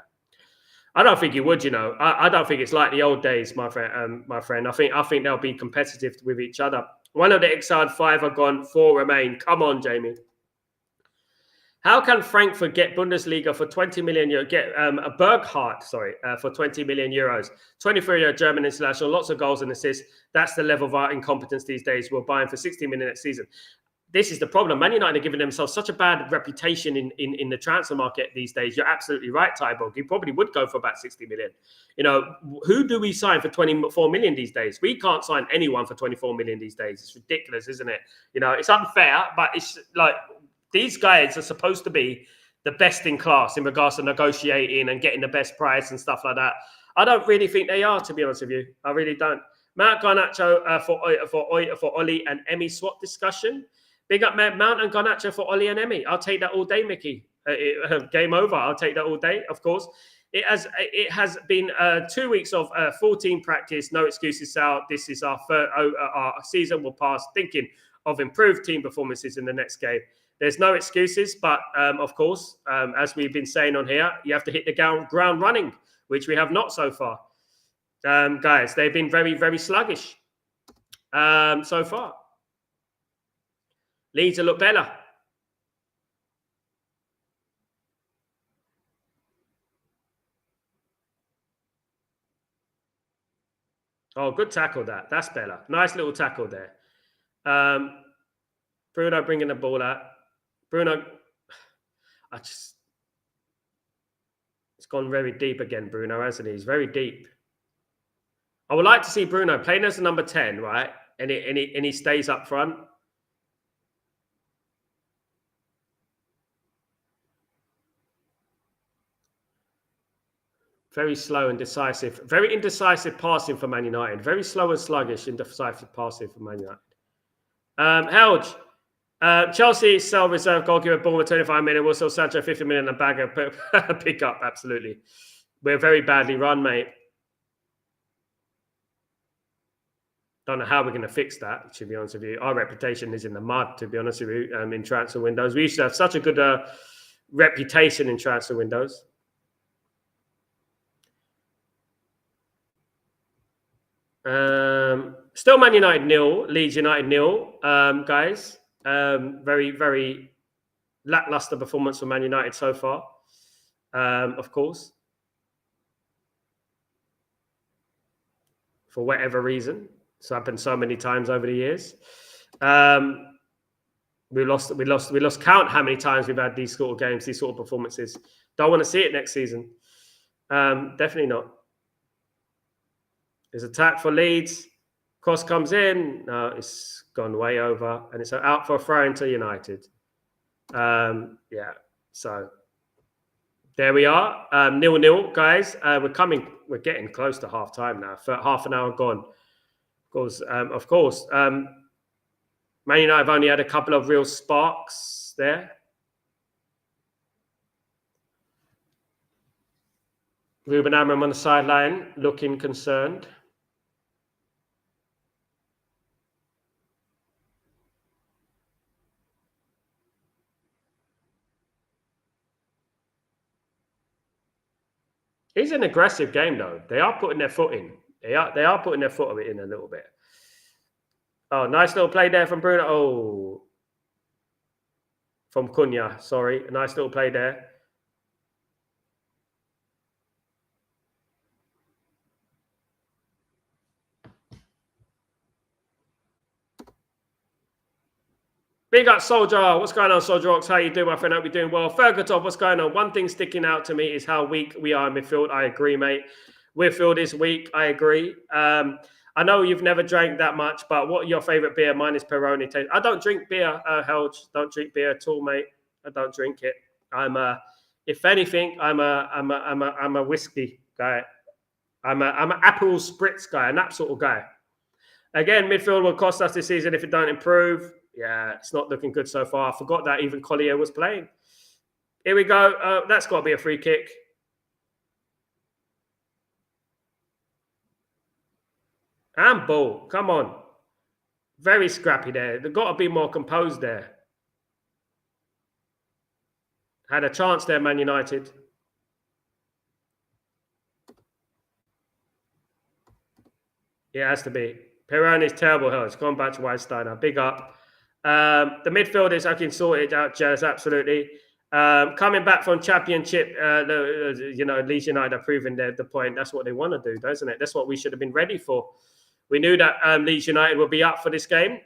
I don't think he would, you know. I don't think it's like the old days, my friend. I think they'll be competitive with each other. One of the exiled 5 are gone, 4 remain. Come on, Jamie. How can Frankfurt get Bundesliga for 20 million euros? Get a Berghardt, for 20 million euros. 23-year German international, lots of goals and assists. That's the level of our incompetence these days. We'll buy him for 60 million next season. this is the problem. Man United are giving themselves such a bad reputation in the transfer market these days. You're absolutely right, Tyborg. You probably would go for about 60 million. You know, who do we sign for 24 million these days? We can't sign anyone for 24 million these days. It's ridiculous, isn't it? You know, it's unfair, but it's like these guys are supposed to be the best in class in regards to negotiating and getting the best price and stuff like that. I don't really think they are, to be honest with you. I really don't. Mount Garnacho for Ollie and Emmy swap discussion. Big up, man. Mount and Garnacho for Ollie and Emmy. I'll take that all day, Mickey. Game over. I'll take that all day, of course. It has been 2 weeks of full team practice. No excuses, Sal. This is our season will pass thinking of improved team performances in the next game. There's no excuses, but of course, as we've been saying on here, you have to hit the ground running, which we have not so far. Guys, they've been very, very sluggish so far. Leeds look better. Oh, good tackle that. That's better. Nice little tackle there. Bruno bringing the ball out. Bruno, it's gone very deep again, Bruno, hasn't he? He's very deep. I would like to see Bruno playing as a number 10, right? And he stays up front. Very slow and decisive. Very indecisive passing for Man United. Very slow and sluggish, indecisive passing for Man United. Helge. Chelsea sell reserve goalkeeper Bournemouth 25 million. We'll sell Sancho 50 million and bag a pick up. Absolutely. We're very badly run, mate. Don't know how we're going to fix that, to be honest with you. Our reputation is in the mud, to be honest with you, in transfer windows. We used to have such a good reputation in transfer windows. Still Man United 0, Leeds United 0, guys. Very, very lackluster performance for Man United so far, of course. For whatever reason. It's happened so many times over the years. We lost count how many times we've had these sort of games, these sort of performances. Don't want to see it next season. Definitely not. There's attack for Leeds. Cross comes in. No, it's gone way over. And it's out for a throw into United. Yeah, so there we are. 0-0, guys. We're getting close to half time now. For half an hour gone. Of course. Man United have only had a couple of real sparks there. Ruben Amorim on the sideline, looking concerned. It's an aggressive game, though. They are putting their foot in. They are putting their foot in a little bit. Oh, nice little play there from Bruno. Oh, from Cunha. Sorry, a nice little play there. Big up, Soldier. What's going on, Soldier Ox? How you doing, my friend? Hope you're doing well. Fergatov, what's going on? One thing sticking out to me is how weak we are in midfield. I agree, mate. Midfield is weak. I agree. I know you've never drank that much, but what are your favourite beer? Mine is Peroni. I don't drink beer, Helge. Don't drink beer at all, mate. I don't drink it. If anything, I'm a whiskey guy. I'm an Aperol Spritz guy, and that sort of guy. Again, midfield will cost us this season if it don't improve. Yeah, it's not looking good so far. I forgot that even Collier was playing. Here we go. That's got to be a free kick. And ball. Come on. Very scrappy there. They've got to be more composed there. Had a chance there, Man United. Yeah, it has to be. Perron is terrible. It's gone back to Weinsteiner. Big up. The midfielders, I can sort it out, Jazz, absolutely. Coming back from championship, Leeds United are proving the point. That's what they want to do, doesn't it? That's what we should have been ready for. We knew that Leeds United would be up for this game,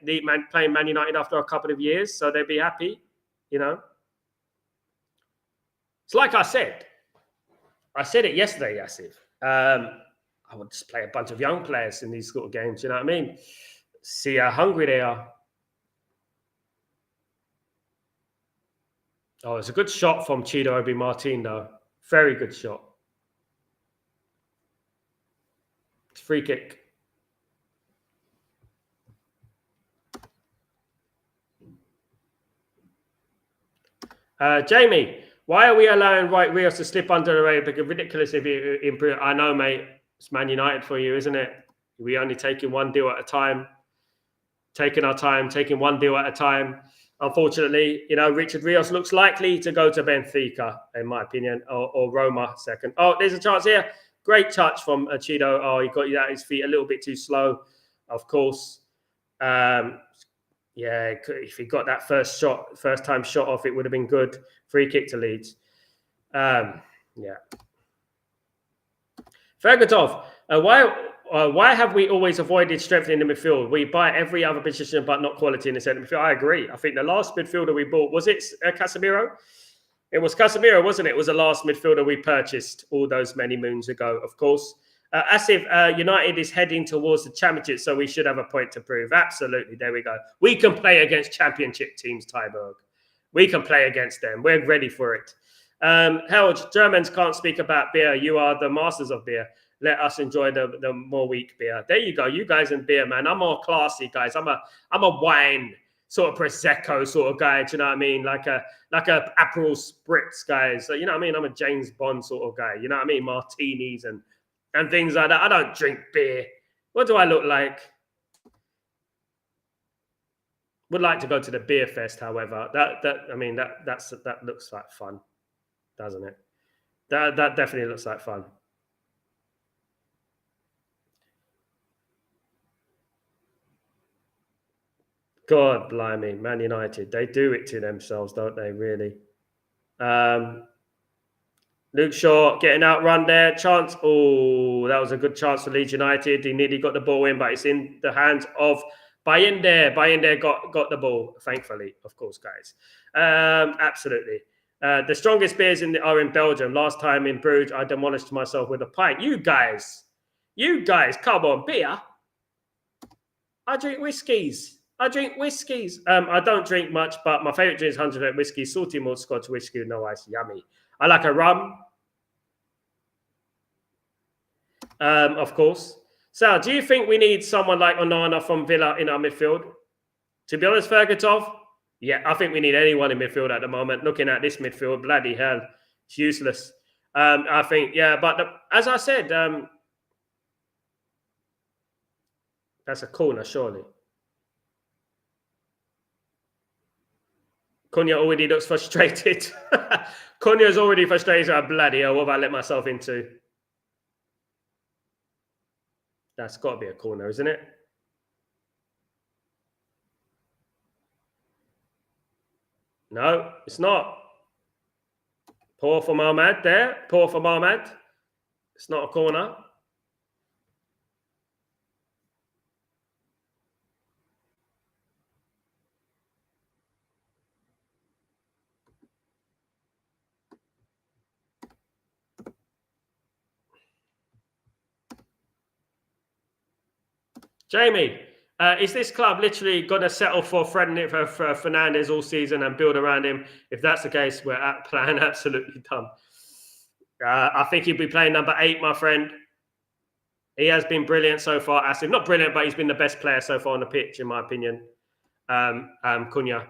playing Man United after a couple of years, so they'd be happy, you know. It's like I said it yesterday, Yassif. I would just play a bunch of young players in these sort of games, you know what I mean? See how hungry they are. Oh, it's a good shot from Chido Obi Martin, though. Very good shot. It's free kick. Jamie, why are we allowing Wright Rios to slip under the radar? Because ridiculous if you improve. I know, mate. It's Man United for you, isn't it? We only taking one deal at a time. Taking our time, taking one deal at a time. Unfortunately, you know, Richard Rios looks likely to go to Benfica, in my opinion, or Roma second. Oh, there's a chance here. Great touch from Chido. Oh, he got you at his feet a little bit too slow, of course. Yeah, if he got that first time shot off, it would have been good. Free kick to Leeds. Yeah. Fergatov, why have we always avoided strengthening the midfield? We buy every other position, but not quality in the centre midfield. I agree. I think the last midfielder we bought, was it Casemiro? It was Casemiro, wasn't it? It was the last midfielder we purchased all those many moons ago, of course. As if United is heading towards the championship, so we should have a point to prove. Absolutely. There we go. We can play against championship teams, Tyberg. We can play against them. We're ready for it. Harold, Germans can't speak about beer. You are the masters of beer. Let us enjoy the more weak beer. There you go. You guys in beer, man. I'm more classy, guys. I'm a wine sort of prosecco sort of guy. Do you know what I mean? Like a Aperol Spritz, guys. So, you know what I mean? I'm a James Bond sort of guy. You know what I mean? Martinis and things like that. I don't drink beer. What do I look like? Would like to go to the beer fest, however. That looks like fun, doesn't it? That definitely looks like fun. God blimey, Man United. They do it to themselves, don't they, really? Luke Shaw getting outrun there. Chance. Oh, that was a good chance for Leeds United. He nearly got the ball in, but it's in the hands of Bayende. Bayende got the ball, thankfully, of course, guys. Absolutely. The strongest beers are in Belgium. Last time in Bruges, I demolished myself with a pint. You guys, come on, beer. I drink whiskies. I don't drink much, but my favorite drink is 100% whiskey, salty malt Scotch whiskey with no ice. Yummy. I like a rum. Of course. Sal, do you think we need someone like Onana from Villa in our midfield? To be honest, Fergatov, yeah, I think we need anyone in midfield at the moment. Looking at this midfield, bloody hell, it's useless. I think, yeah, but as I said, that's a corner, surely. Cunha already looks frustrated. Cunha's already frustrated. Oh, bloody hell, what have I let myself into? That's got to be a corner, isn't it? No, it's not. Poor from Ahmad there. Poor from Ahmad. It's not a corner. Jamie, is this club literally going to settle for Fernandes all season and build around him? If that's the case, we're playing absolutely dumb. I think he'll be playing number 8, my friend. He has been brilliant so far. Asif, not brilliant, but he's been the best player so far on the pitch, in my opinion. Cunha.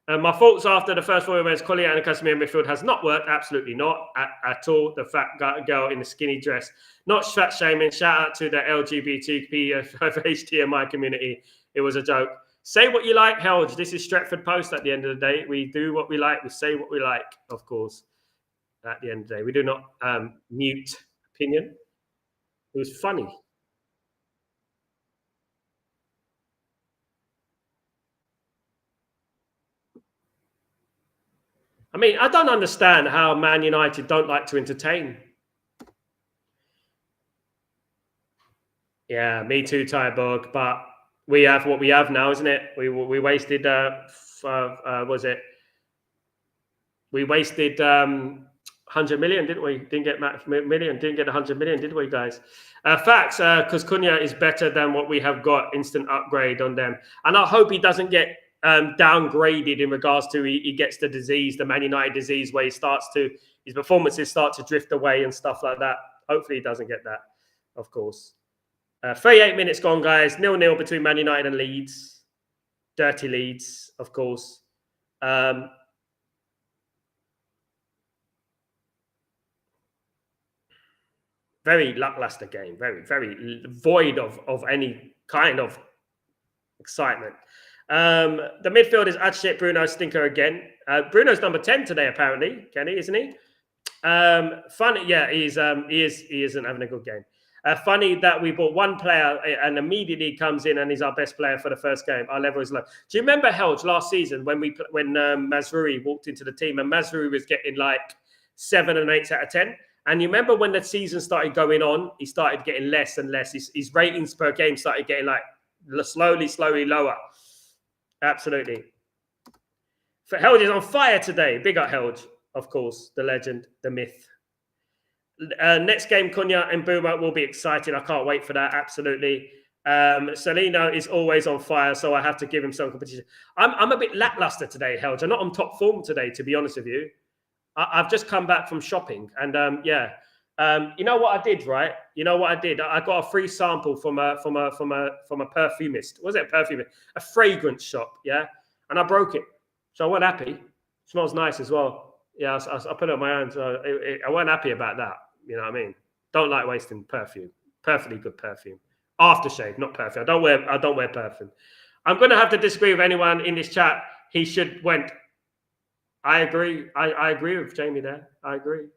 My thoughts after the first 4 events, Collier and Casemiro midfield has not worked. Absolutely not at all. The fat girl in the skinny dress. Not fat shaming. Shout out to the LGBTQHTMI community. It was a joke. Say what you like, Helge. This is Stretford Post at the end of the day. We do what we like. We say what we like, of course. At the end of the day. We do not mute opinion. It was funny. I mean, I don't understand how Man United don't like to entertain. Yeah, me too, Tyborg. But we have what we have now, isn't it? We wasted. Was it? We wasted 100 million, didn't we? Didn't get million. Didn't get 100 million, did we, guys? Facts. Because Cunha is better than what we have got. Instant upgrade on them, and I hope he doesn't get downgraded in regards to he gets the disease, the Man United disease, where his performances start to drift away and stuff like that. Hopefully, he doesn't get that. Of course. 38 minutes gone, guys. 0-0 between Man United and Leeds. Dirty Leeds, of course. Very lackluster game. Very, very void of any kind of excitement. The midfield is Adshit, Bruno, Stinker again. Bruno's number 10 today, apparently, Kenny, isn't he? Funny, yeah, he isn't having a good game. Funny that we bought one player and immediately comes in and he's our best player for the first game. Our level is low. Do you remember Helge last season when Mazrui walked into the team and Mazrui was getting like 7 and 8 out of 10? And you remember when the season started going on, he started getting less and less. His ratings per game started getting like slowly lower. Absolutely. For Helge is on fire today. Big up Helge, of course, the legend, the myth. Next game, Cunha and Buma will be exciting. I can't wait for that. Absolutely. Salino is always on fire, so I have to give him some competition. I'm a bit lackluster today, Helge. I'm not on top form today, to be honest with you. I've just come back from shopping, and you know what I did, right? You know what I did? I got a free sample from a perfumist. Was it a perfumist? A fragrance shop, yeah. And I broke it, so I wasn't happy. It smells nice as well. Yeah, I put it on my own, so I wasn't happy about that. You know what I mean? Don't like wasting perfume. Perfectly good perfume. Aftershave, not perfume. I don't wear perfume. I'm going to have to disagree with anyone in this chat. He should went. I agree. I agree with Jamie there. I agree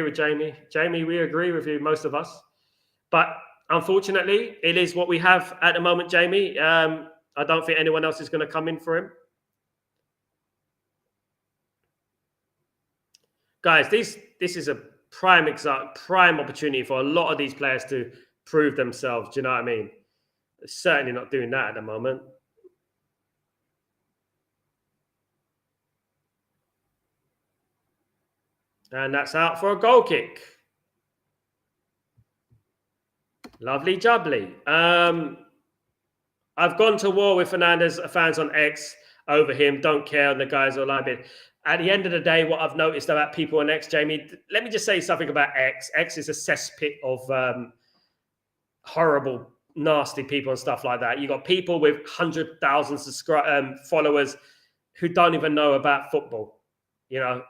with Jamie. Jamie, we agree with you, most of us. But unfortunately, it is what we have at the moment, Jamie. I don't think anyone else is going to come in for him. Guys, this is a prime opportunity for a lot of these players to prove themselves. Do you know what I mean? They're certainly not doing that at the moment. And that's out for a goal kick. Lovely jubbly. I've gone to war with Fernandez fans on X over him. Don't care. And the guys are like, at the end of the day, what I've noticed about people on X, Jamie, let me just say something about X. X is a cesspit of horrible, nasty people and stuff like that. You got people with 100,000 followers who don't even know about football. You know,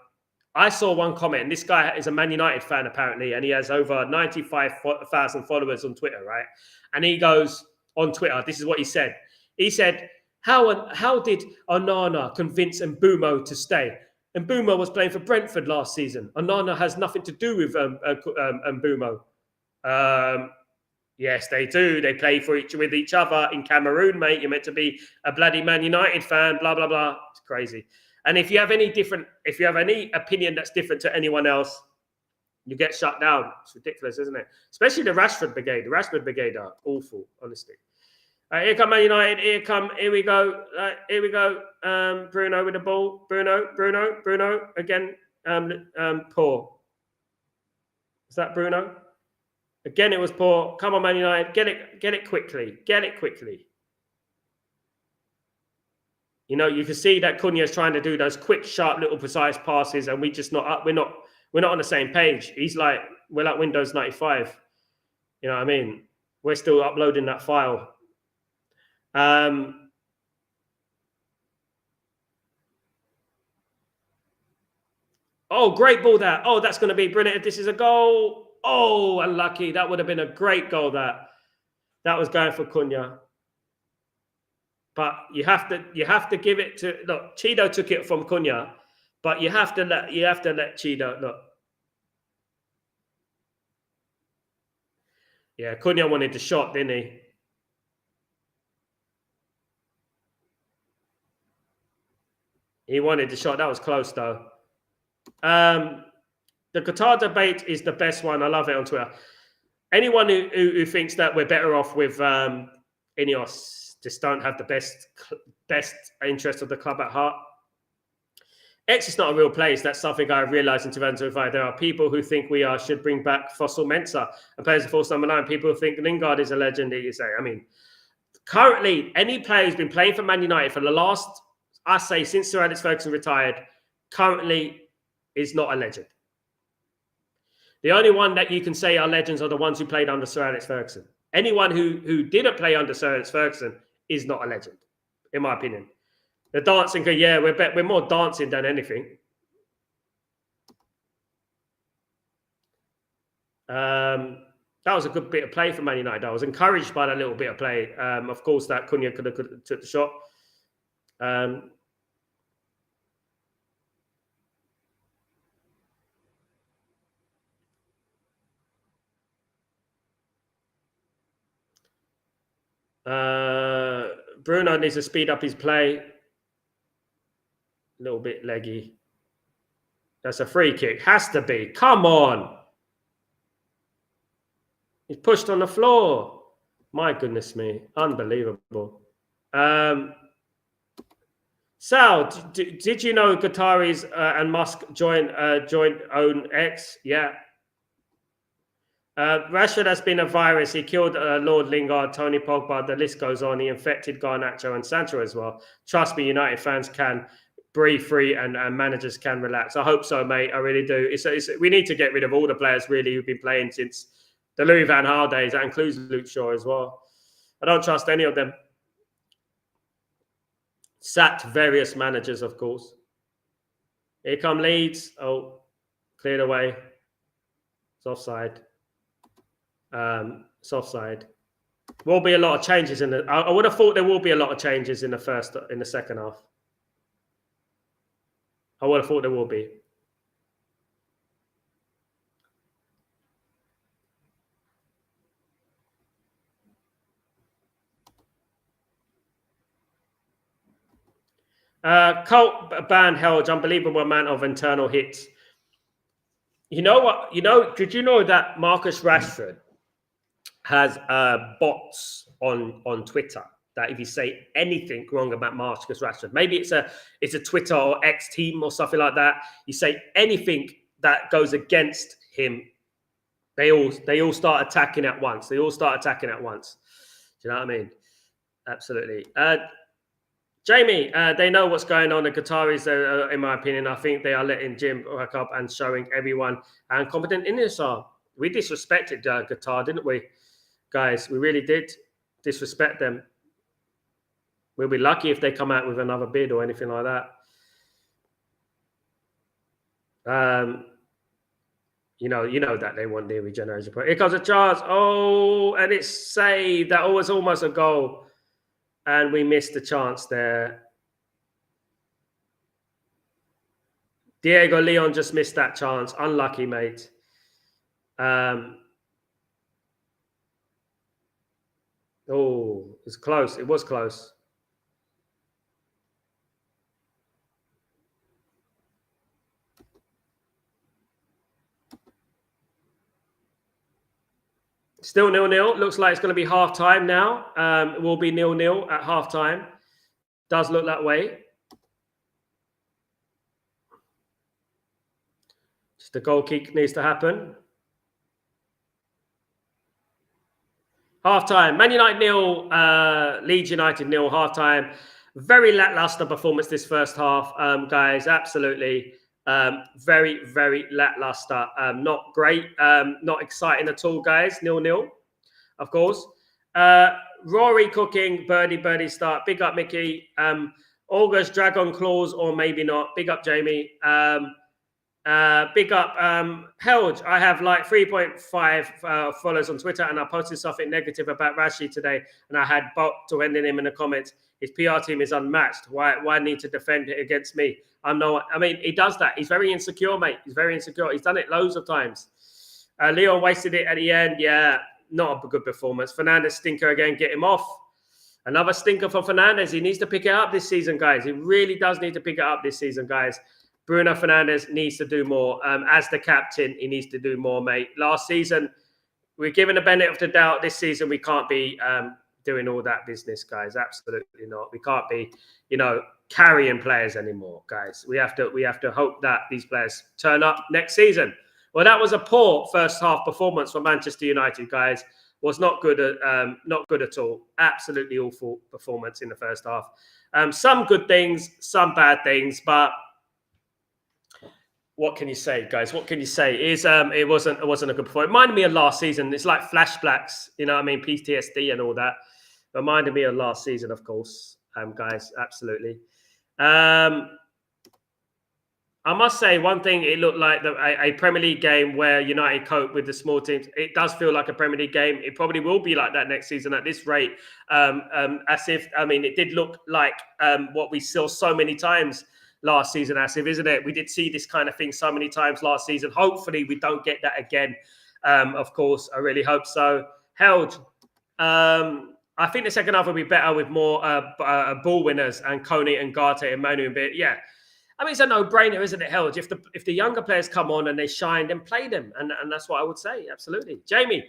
I saw one comment, and this guy is a Man United fan apparently, and he has over 95,000 followers on Twitter, right? And he goes on Twitter, this is what he said. He said, how did Onana convince Mbeumo to stay? Mbeumo was playing for Brentford last season. Onana has nothing to do with Mbeumo. Yes, they do. They play with each other in Cameroon, mate. You're meant to be a bloody Man United fan, blah, blah, blah. It's crazy. And if you have any opinion that's different to anyone else, you get shut down. It's ridiculous, isn't it? Especially the Rashford Brigade. The Rashford Brigade are awful, honestly. Here come Man United. Here we go. Here we go. Bruno with the ball. Bruno. Again, poor. Is that Bruno? Again, it was poor. Come on, Man United. Get it quickly. Get it quickly. You know, you can see that Cunha is trying to do those quick, sharp, little precise passes, and we're not on the same page. We're like Windows 95. You know what I mean? We're still uploading that file. Oh, great ball that. Oh, that's going to be brilliant if this is a goal. Oh, unlucky. That would have been a great goal that was going for Cunha. But you have to give it to look. Chido took it from Cunha, but you have to let Chido look. Yeah, Cunha wanted the shot, didn't he? He wanted the shot. That was close though. The Qatar debate is the best one. I love it on Twitter. anyone who thinks that we're better off with Ineos just don't have the best interest of the club at heart. X is not a real place. That's something I realised in 2005. There are people who think we should bring back Fossil Mensah and play as a false number 9. People who think Lingard is a legend. You say, I mean, currently, any player who's been playing for Man United for the last, I say, since Sir Alex Ferguson retired, currently is not a legend. The only one that you can say are legends are the ones who played under Sir Alex Ferguson. Anyone who didn't play under Sir Alex Ferguson is not a legend, in my opinion. The dancing, yeah, we're more dancing than anything. That was a good bit of play for Man United. I was encouraged by that little bit of play. Of course, that Cunha could have took the shot. Bruno needs to speed up his play. A little bit leggy. That's a free kick. Has to be. Come on. He's pushed on the floor. My goodness me. Unbelievable. Sal, did you know Qataris and Musk joint own X? Yeah. Rashford has been a virus. He killed Lord Lingard, Tony Pogba. The list goes on. He infected Garnacho and Sancho as well. Trust me, United fans can breathe free and managers can relax. I hope so, mate. I really do. We need to get rid of all the players really who've been playing since the Louis van Gaal days. That includes Luke Shaw as well. I don't trust any of them. Sacked various managers, of course. Here come Leeds. Oh, cleared away. It's offside. It's offside. Will be a lot of changes in the. I would have thought there will be a lot of changes in the second half. I would have thought there will be. Cult ban held unbelievable amount of internal hits. You know what? Did you know that Marcus Rashford has bots on Twitter that if you say anything wrong about Marcus Rashford, maybe it's a Twitter or X team or something like that, you say anything that goes against him, they all start attacking at once. Do you know what I mean? Absolutely. Jamie, they know what's going on. The Qataris, in my opinion, I think they are letting Jim back up and showing everyone how competent Indians are. We disrespected Qatar, didn't we, guys? We really did disrespect them. We'll be lucky if they come out with another bid or anything like that. You know that they want the regeneration. Here comes a charge. Oh, and it's saved. That was almost a goal. And we missed the chance there. Diego Leon just missed that chance. Unlucky, mate. Oh, it's close. It was close. Still 0-0. Looks like it's going to be half-time now. It will be 0-0 at half-time. Does look that way. Just a goal kick needs to happen. Half-time. Man United 0, Leeds United 0, half-time. Very lackluster performance this first half, guys. Absolutely. Very, very lackluster. Not great. Not exciting at all, guys. 0-0, of course. Rory cooking, birdie start. Big up, Mickey. August, Dragon Claws, or maybe not. Big up, Jamie. Big up, Helge. I have like 3.5 followers on Twitter, and I posted something negative about Rashi today, and I had bot to ending him in the comments. His PR team is unmatched. Why need to defend it against me? I mean, he does that. He's very insecure, mate. He's very insecure. He's done it loads of times. Leon wasted it at the end. Yeah, not a good performance. Fernandes stinker again. Get him off. Another stinker for Fernandes. He needs to pick it up this season, guys. He really does need to pick it up this season, guys. Bruno Fernandes needs to do more. As the captain, he needs to do more, mate. Last season, we're given the benefit of the doubt this season. We can't be doing all that business, guys. Absolutely not. We can't be, carrying players anymore, guys. We have to hope that these players turn up next season. Well, that was a poor first half performance for Manchester United, guys. Was not good at all. Absolutely awful performance in the first half. Some good things, some bad things, but what can you say, guys? What can you say? It wasn't a good performance. It reminded me of last season. It's like flashbacks, PTSD and all that. Reminded me of last season, of course, guys. Absolutely. I must say one thing. It looked like a Premier League game where United cope with the small teams. It does feel like a Premier League game. It probably will be like that next season at this rate. It did look like what we saw so many times last season, Asif, isn't it? We did see this kind of thing so many times last season. Hopefully we don't get that again. Of course, I really hope so. Held. I think the second half will be better with more ball winners and Kone and Garte and Manu and bit. Yeah. It's a no-brainer, isn't it, Held? If the younger players come on and they shine, then play them. And that's what I would say. Absolutely. Jamie,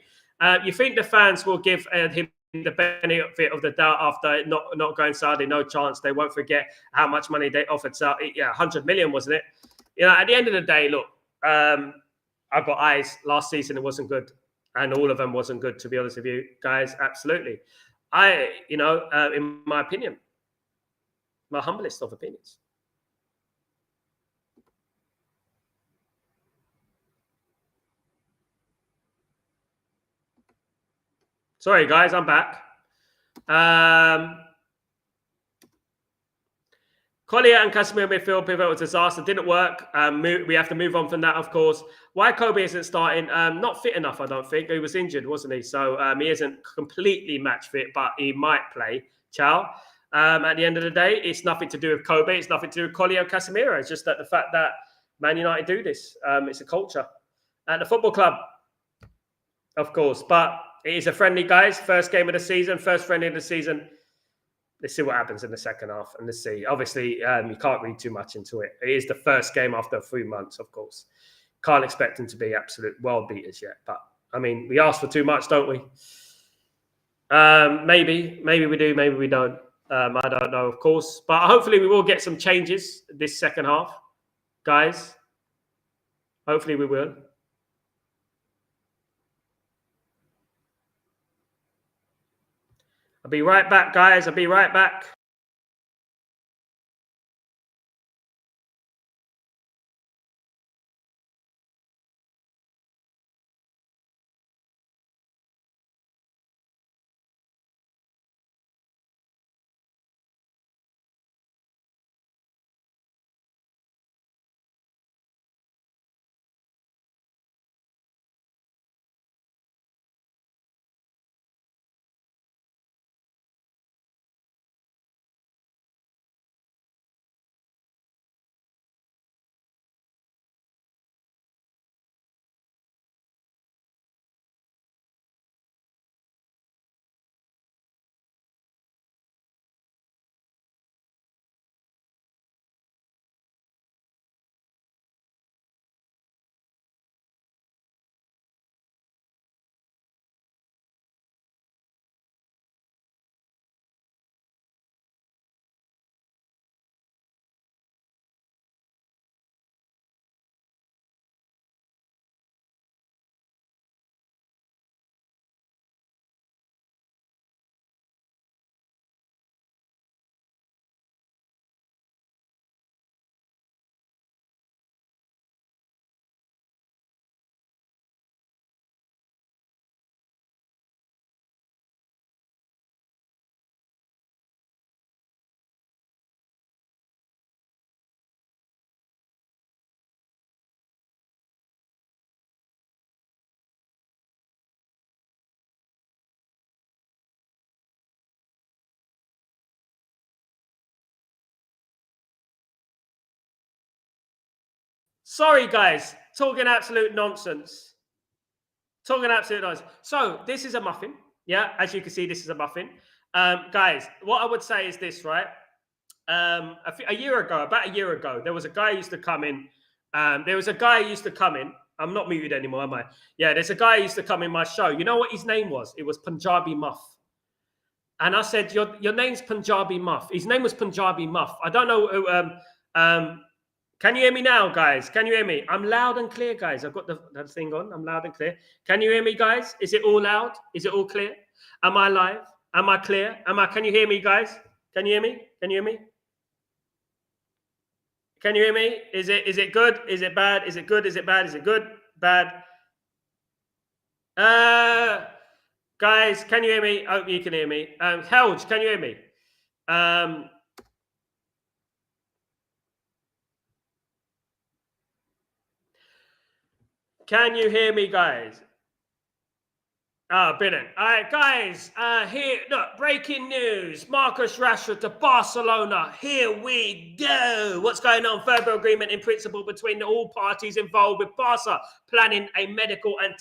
you think the fans will give him the benefit of the doubt after not going Saudi? No chance. They won't forget how much money they offered Saudi. Yeah, 100 million, wasn't it? At the end of the day, look, I've got eyes. Last season, it wasn't good. And all of them wasn't good, to be honest with you, guys. Absolutely. In my opinion, my humblest of opinions. Sorry, guys, I'm back. Collier and Casemiro midfield pivot was a disaster. Didn't work. We have to move on from that, of course. Why Kobe isn't starting? Not fit enough, I don't think. He was injured, wasn't he? So he isn't completely match fit, but he might play. Ciao. At the end of the day, it's nothing to do with Kobe. It's nothing to do with Collier and Casemiro. It's just that the fact that Man United do this. It's a culture. At the football club, of course. But it is a friendly, guys. First game of the season. First friendly of the season. Let's see what happens in the second half. And let's see. Obviously, you can't read too much into it. It is the first game after 3 months, of course. Can't expect them to be absolute world beaters yet. But, we ask for too much, don't we? Maybe we do. Maybe we don't. I don't know, of course. But hopefully we will get some changes this second half, guys. Hopefully we will. I'll be right back, guys. I'll be right back. Sorry, guys. Talking absolute nonsense. So this is a muffin. Yeah, as you can see, this is a muffin. Guys, what I would say is this, right? About a year ago, there was a guy who used to come in. I'm not muted anymore, am I? Yeah, there's a guy who used to come in my show. You know what his name was? It was Punjabi Muff. And I said, your name's Punjabi Muff. His name was Punjabi Muff. I don't know who, can you hear me now, guys? Can you hear me? I'm loud and clear, guys. I've got the thing on. I'm loud and clear. Can you hear me, guys? Is it all loud? Is it all clear? Am I live? Am I clear? Can you hear me, guys? Can you hear me? Can you hear me? Can you hear me? Is it good? Is it bad? Is it good? Is it bad? Is it good? Bad? Guys, can you hear me? I hope you can hear me. Helge, can you hear me? Can you hear me, guys? Brilliant. All right, guys, here, look, breaking news. Marcus Rashford to Barcelona. Here we go. What's going on? Verbal agreement in principle between all parties involved, with Barca planning a medical and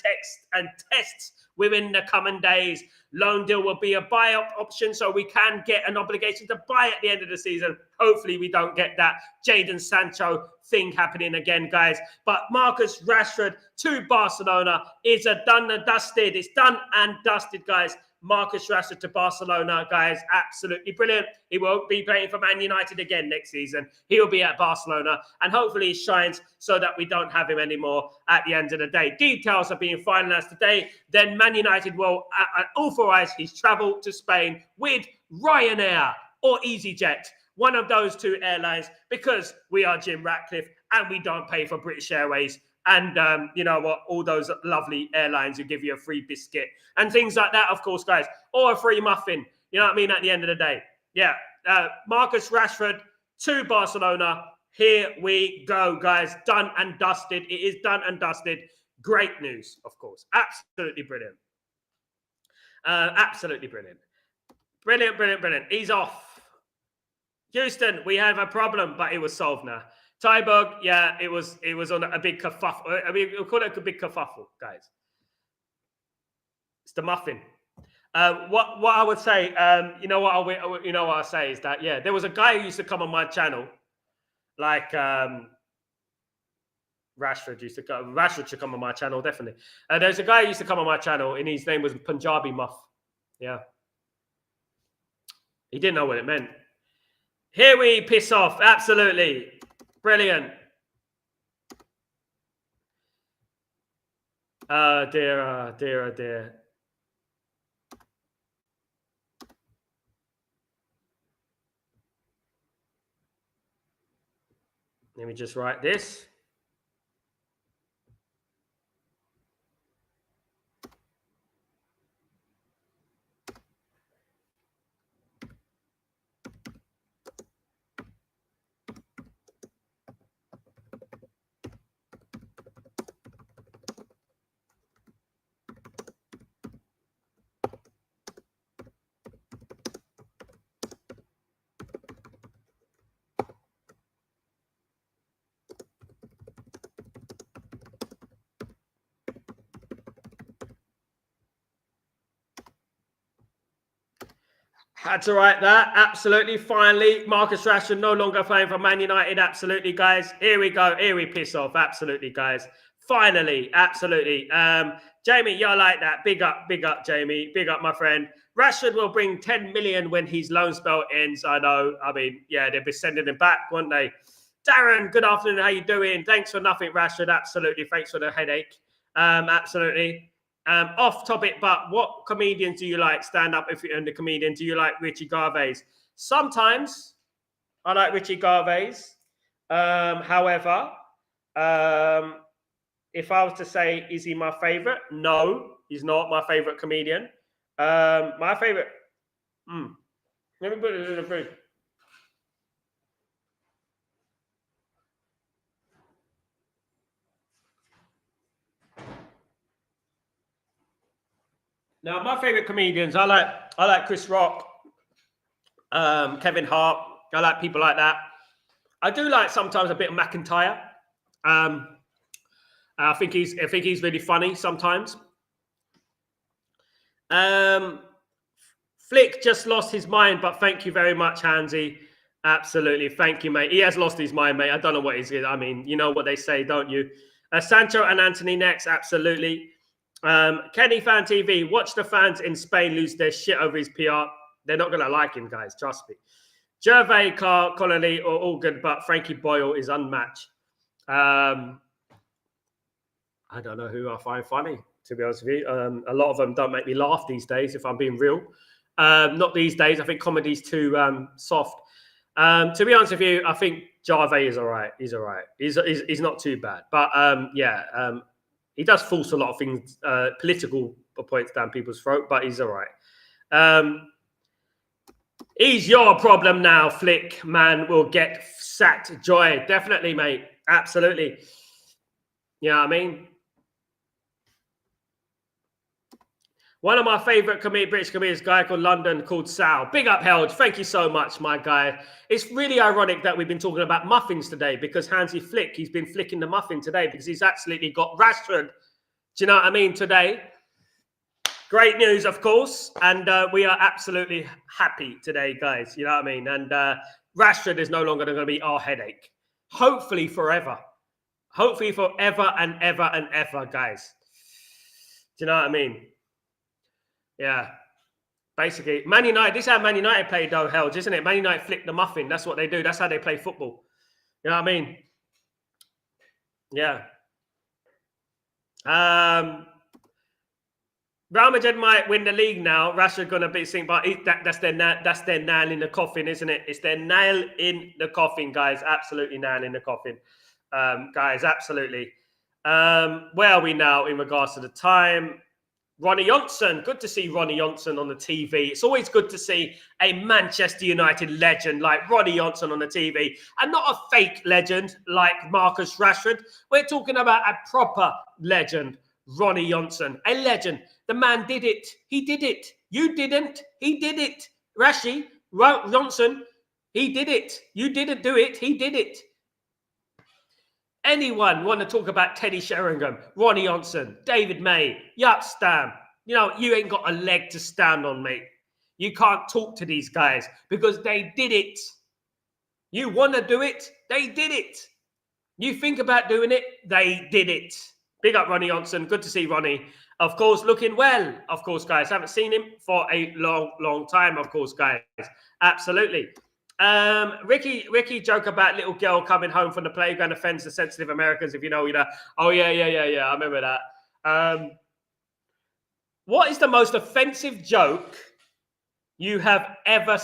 tests within the coming days. Loan deal will be a buyout option, so we can get an obligation to buy at the end of the season. Hopefully we don't get that Jadon Sancho thing happening again, guys. But Marcus Rashford to Barcelona is a done and dusted. It's done and dusted, guys. Marcus Rashford to Barcelona, guys. Absolutely brilliant. He won't be playing for Man United again next season. He'll be at Barcelona, and hopefully he shines so that we don't have him anymore at the end of the day. Details are being finalised today. Then Man United will authorise his travel to Spain with Ryanair or EasyJet, one of those two airlines, because we are Jim Ratcliffe and we don't pay for British Airways. And you know what? All those lovely airlines who give you a free biscuit and things like that, of course, guys. Or a free muffin. You know what I mean? At the end of the day. Yeah. Marcus Rashford to Barcelona. Here we go, guys. Done and dusted. It is done and dusted. Great news, of course. Absolutely brilliant. Absolutely brilliant. Brilliant, brilliant, brilliant. He's off. Houston, we have a problem, but it was solved now. Tyberg, yeah, it was on a big kerfuffle. I mean, we'll call it a big kerfuffle, guys. It's the muffin. What I would say, you know what I say is that, yeah, there was a guy who used to come on my channel, like Rashford used to go. Rashford should come on my channel, definitely. There's a guy who used to come on my channel, and his name was Punjabi Muff. Yeah, he didn't know what it meant. Here we piss off. Absolutely. Brilliant. Dear, dear, dear. Let me just write this. Had to write that. Absolutely. Finally, Marcus Rashford no longer playing for Man United. Absolutely, guys. Here we go. Here we piss off. Absolutely, guys. Finally. Absolutely. Jamie, you like that. Big up, Jamie. Big up, my friend. Rashford will bring 10 million when his loan spell ends. I know. I mean, yeah, they'll be sending him back, won't they? Darren, good afternoon. How you doing? Thanks for nothing, Rashford. Absolutely. Thanks for the headache. Absolutely. Off topic, but what comedians do you like? Stand up if you're the comedian. Do you like Richie Gervais? Sometimes I like Richie Gervais. However, if I was to say, is he my favorite? No, he's not my favorite comedian. My favorite. Let me put it in the fridge. Now, my favorite comedians, I like Chris Rock, Kevin Hart. I like people like that. I do like sometimes a bit of McIntyre. I think he's really funny sometimes. Flick just lost his mind, but thank you very much, Hansy. Absolutely, thank you, mate. He has lost his mind, mate. I don't know what he's. I mean, you know what they say, don't you? Sancho and Anthony next, absolutely. Kenny Fan TV, watch the fans in Spain lose their shit over his PR. They're not going to like him, guys, trust me. Gervais, Carr, Connolly are all good, but Frankie Boyle is unmatched. I don't know who I find funny, to be honest with you. A lot of them don't make me laugh these days, if I'm being real. Not these days. I think comedy's too soft. To be honest with you, I think Gervais is all right. He's all right. He's not too bad. But, he does force a lot of things, political points down people's throat, but he's all right. He's your problem now, Flick. Man will get sacked. Joy. Definitely, mate. Absolutely. You know what I mean? One of my favourite British comedians, a guy called London, called Sal. Big up, Held. Thank you so much, my guy. It's really ironic that we've been talking about muffins today because Hansi Flick, he's been flicking the muffin today because he's absolutely got Rashford. Do you know what I mean? Today. Great news, of course. And we are absolutely happy today, guys. You know what I mean? And Rashford is no longer going to be our headache. Hopefully forever. Hopefully forever and ever and ever, guys. Do you know what I mean? Yeah. Basically, Man United, this is how Man United play, though, Helge, isn't it? Man United flick the muffin. That's what they do. That's how they play football. You know what I mean? Yeah. Real Madrid might win the league now. Rashford going to be seen, but that's their nail in the coffin, isn't it? It's their nail in the coffin, guys. Absolutely nail in the coffin. Guys, absolutely. Where are we now in regards to the time? Ronnie Johnson. Good to see Ronnie Johnson on the TV. It's always good to see a Manchester United legend like Ronnie Johnson on the TV and not a fake legend like Marcus Rashford. We're talking about a proper legend, Ronnie Johnson. A legend. The man did it. He did it. You didn't. He did it. Rashi, Johnson, he did it. You didn't do it. He did it. Anyone want to talk about Teddy Sheringham, Ronnie Johnson, David May, Yup Stam? You know, you ain't got a leg to stand on, mate. You can't talk to these guys because they did it. You want to do it? They did it. You think about doing it? They did it. Big up Ronnie Johnson. Good to see Ronnie. Of course, looking well. Of course, guys. Haven't seen him for a long, long time, of course, guys. Absolutely. Ricky joke about little girl coming home from the playground offends the sensitive Americans, if you know that. Oh, yeah. I remember that. What is the most offensive joke you have ever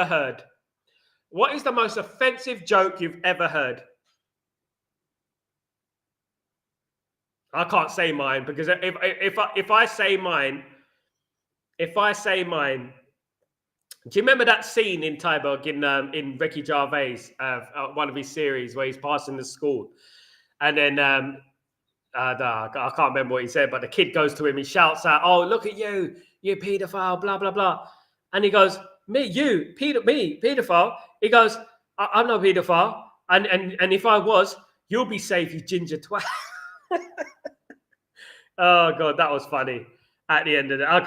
heard? What is the most offensive joke you've ever heard? I can't say mine because if I say mine, do you remember that scene in Tyberg in Ricky Gervais, one of his series where he's passing the school, and then I can't remember what he said, but the kid goes to him, he shouts out, "Oh, look at you, you paedophile, blah blah blah," and he goes, "Me, paedophile." He goes, "I'm not a paedophile, and if I was, you'll be safe, you ginger twat." Oh god, that was funny. At the end of it, I have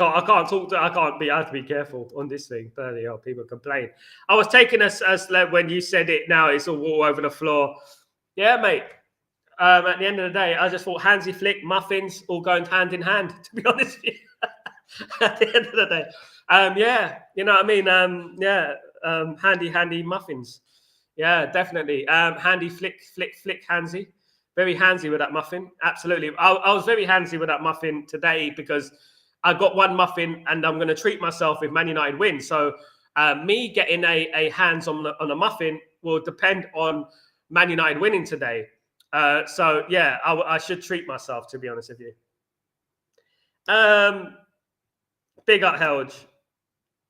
to be careful on this thing. Bloody hell, people complain. I was taking us when you said it. Now it's all over the floor. Yeah, mate. At the end of the day, I just thought Hansi Flick, muffins, all going hand in hand. To be honest with you, at the end of the day, yeah, you know what I mean. Handy muffins. Yeah, definitely. Handy flick, Hansi. Very handsy with that muffin. Absolutely. I was very handsy with that muffin today because I got one muffin and I'm going to treat myself if Man United win. So me getting a hands on a muffin will depend on Man United winning today. So, yeah, I should treat myself, to be honest with you. Big up, Helge.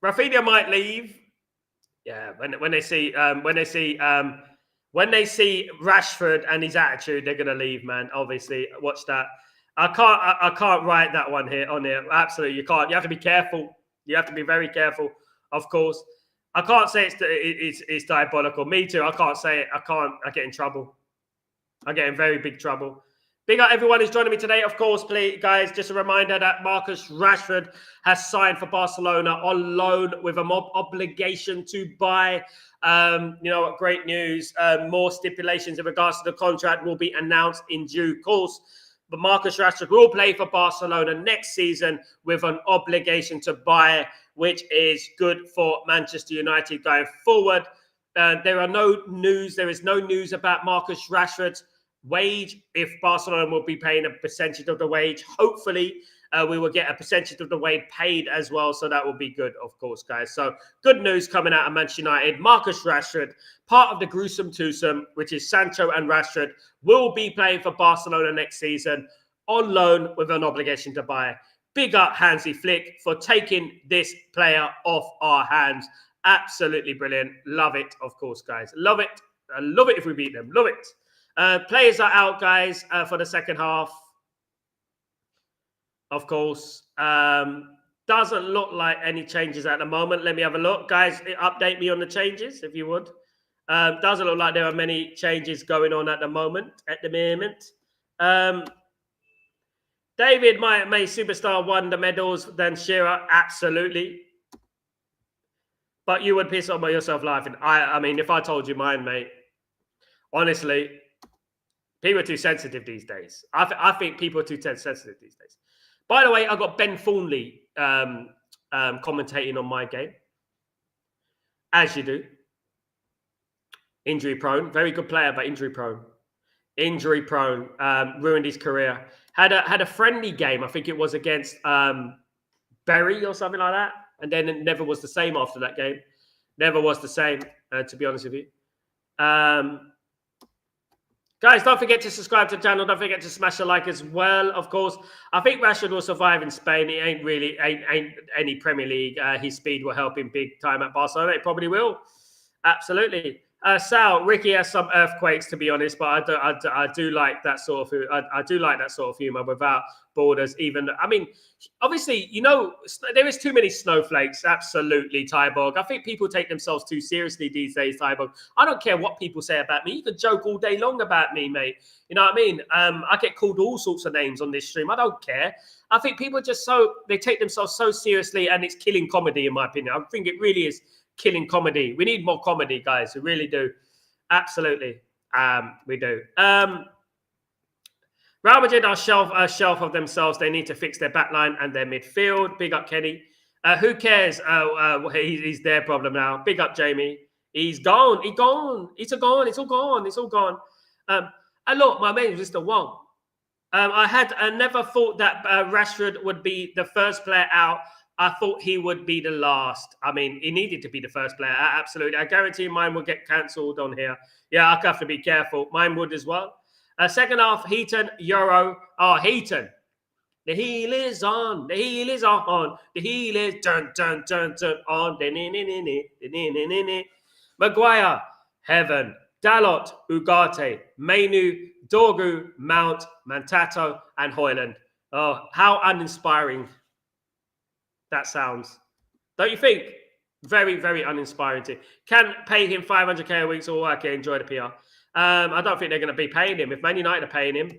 Rafinha might leave. Yeah, when they see Rashford and his attitude, they're gonna leave, man. Obviously, watch that. I can't write that one here on here. Absolutely, you can't. You have to be careful. You have to be very careful. Of course, I can't say it's diabolical. Me too. I can't say it. I get in trouble. I get in very big trouble. Big up everyone who's joining me today. Of course, please, guys, just a reminder that Marcus Rashford has signed for Barcelona on loan with an obligation to buy. Great news. More stipulations in regards to the contract will be announced in due course. But Marcus Rashford will play for Barcelona next season with an obligation to buy, which is good for Manchester United going forward. There is no news about Marcus Rashford's wage, if Barcelona will be paying a percentage of the wage. Hopefully, we will get a percentage of the wage paid as well. So that will be good, of course, guys. So good news coming out of Manchester United. Marcus Rashford, part of the gruesome twosome, which is Sancho and Rashford, will be playing for Barcelona next season on loan with an obligation to buy. Big up Hansi Flick for taking this player off our hands. Absolutely brilliant. Love it, of course, guys. Love it. I love it if we beat them. Love it. Players are out, guys, for the second half. Of course. Doesn't look like any changes at the moment. Let me have a look. Guys, update me on the changes, if you would. Doesn't look like there are many changes going on at the moment. David may superstar won the medals than Shearer. Absolutely. But you would piss on yourself laughing. I mean, if I told you mine, mate, honestly, people are too sensitive these days. I think people are too sensitive these days. By the way, I got Ben Thornley commentating on my game. As you do. Injury prone. Very good player, but injury prone. Injury prone. Ruined his career. Had a friendly game. I think it was against Bury or something like that. And then it never was the same after that game. Never was the same, to be honest with you. Guys, don't forget to subscribe to the channel. Don't forget to smash a like as well, of course. I think Rashford will survive in Spain. He ain't any Premier League. His speed will help him big time at Barcelona. It probably will. Absolutely. Sal, Ricky has some earthquakes, to be honest, but I do like that sort of I do like that sort of humor without borders. Even I mean, obviously, there is too many snowflakes. Absolutely, Tyborg. I think people take themselves too seriously these days, Tyborg. I don't care what people say about me. You can joke all day long about me, mate. You know what I mean? I get called all sorts of names on this stream. I don't care. I think people they take themselves so seriously, and it's killing comedy, in my opinion. I think it really is killing comedy. We need more comedy, guys. We really do. Absolutely. We do. Real Madrid are shelf of themselves. They need to fix their back line and their midfield. Big up Kenny. Who cares? He's their problem now. Big up Jamie. He's gone. He's gone. It's all gone. It's all gone. It's all gone. And look, my name is Mr. Wong. I never thought that Rashford would be the first player out. I thought he would be the last. I mean, he needed to be the first player. Absolutely. I guarantee mine will get cancelled on here. Yeah, I'll have to be careful. Mine would as well. Second half, Heaton, Euro. Oh, Heaton. The heel is on. The heel is on. The heel is dun, dun, dun, dun, on. Maguire, Heaven. Dalot, Ugarte, Mainu, Dorgu, Mount, Mantato, and Hoyland. Oh, how uninspiring that sounds. Don't you think? Very, very uninspiring. Can pay him 500k a week, so okay, enjoy the PR. I don't think they're going to be paying him. If Man United are paying him,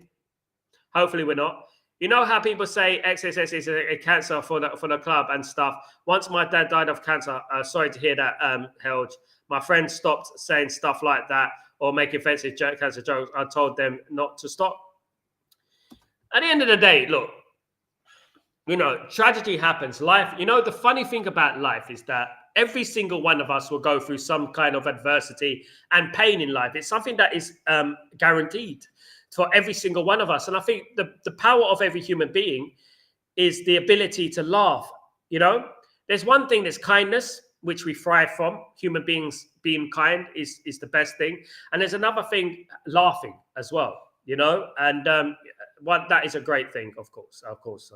hopefully we're not. You know how people say XSS is a cancer for the club and stuff. Once my dad died of cancer, sorry to hear that, Helge. My friends stopped saying stuff like that or making offensive cancer jokes. I told them not to stop. At the end of the day, look, tragedy happens. Life, the funny thing about life is that every single one of us will go through some kind of adversity and pain in life. It's something that is guaranteed for every single one of us. And I think the power of every human being is the ability to laugh. There's one thing, there's kindness, which we thrive from. Human beings being kind is the best thing. And there's another thing, laughing as well, and that is a great thing, of course,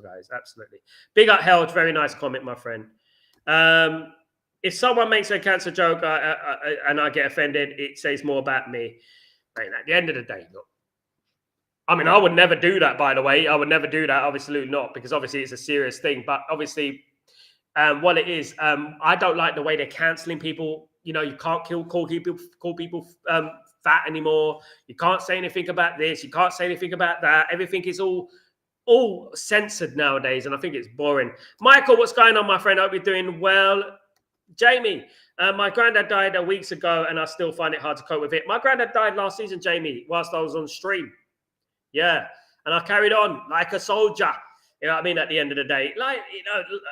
guys, absolutely. Big up, Held, very nice comment, my friend. If someone makes a cancer joke and I get offended, it says more about me. Right, at the end of the day, look, I mean, I would never do that, by the way. I would never do that, obviously not, because obviously it's a serious thing. But obviously, what it is, I don't like the way they're cancelling people. You can't call people fat anymore. You can't say anything about this. You can't say anything about that. Everything is all censored nowadays, and I think it's boring. Michael, what's going on, my friend? I hope you're doing well. Jamie, my granddad died weeks ago, and I still find it hard to cope with it. My granddad died last season, Jamie, whilst I was on stream. Yeah, and I carried on like a soldier. You know what I mean? At the end of the day,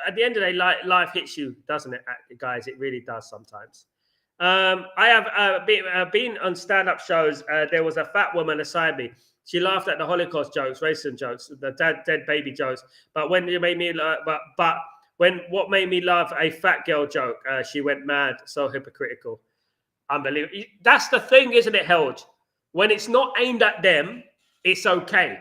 at the end of the day, life hits you, doesn't it, guys? It really does sometimes. I have been on stand-up shows. There was a fat woman beside me. She laughed at the Holocaust jokes, racism jokes, the dead baby jokes. But when you made me, what made me laugh, a fat girl joke, she went mad. So hypocritical, unbelievable. That's the thing, isn't it, Helge? When it's not aimed at them, it's okay.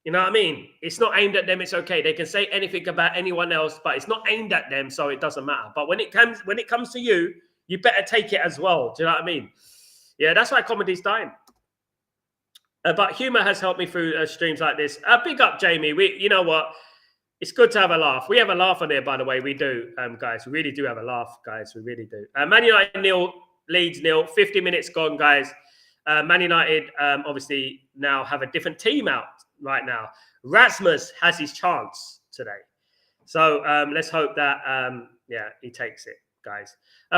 You know what I mean? It's not aimed at them. It's okay. They can say anything about anyone else, but it's not aimed at them, so it doesn't matter. But when it comes to you, you better take it as well. Do you know what I mean? Yeah, that's why comedy's dying. But humor has helped me through streams like this. Big up, Jamie. You know what? It's good to have a laugh. We have a laugh on here, by the way. We do, guys. We really do have a laugh, guys. We really do. Man United nil, Leeds nil. 50 minutes gone, guys. Man United obviously now have a different team out right now. Rasmus has his chance today. So let's hope that, he takes it, guys.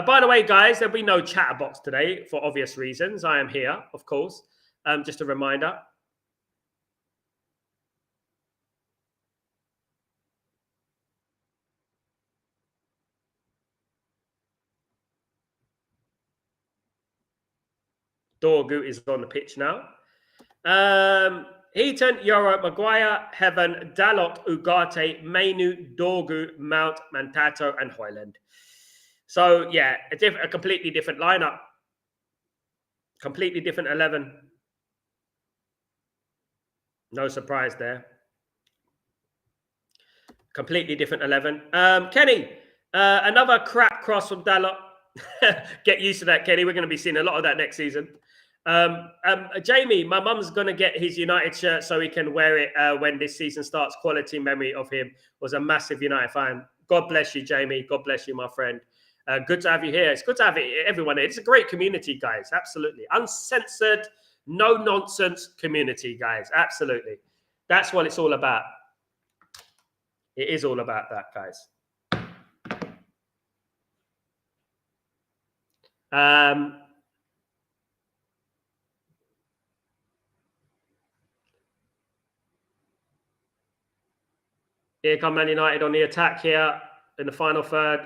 By the way, guys, there'll be no Chatterbox today for obvious reasons. I am here, of course. Just a reminder. Dorgu is on the pitch now. Heaton, Yoro, Maguire, Heaven, Dalot, Ugarte, Mainu, Dorgu, Mount, Mantato, and Hoyland. So, yeah, a completely different lineup. Completely different 11. No surprise there. Completely different 11. Kenny, another crap cross from Dalot. Get used to that, Kenny. We're going to be seeing a lot of that next season. Jamie, my mum's going to get his United shirt so he can wear it when this season starts. Quality memory of him. Was a massive United fan. God bless you, Jamie. God bless you, my friend. Good to have you here. It's good to have everyone here. It's a great community, guys. Absolutely. Uncensored, no nonsense community, guys. Absolutely. That's what it's all about. It is all about that, guys. Here come Man United on the attack here in the final third.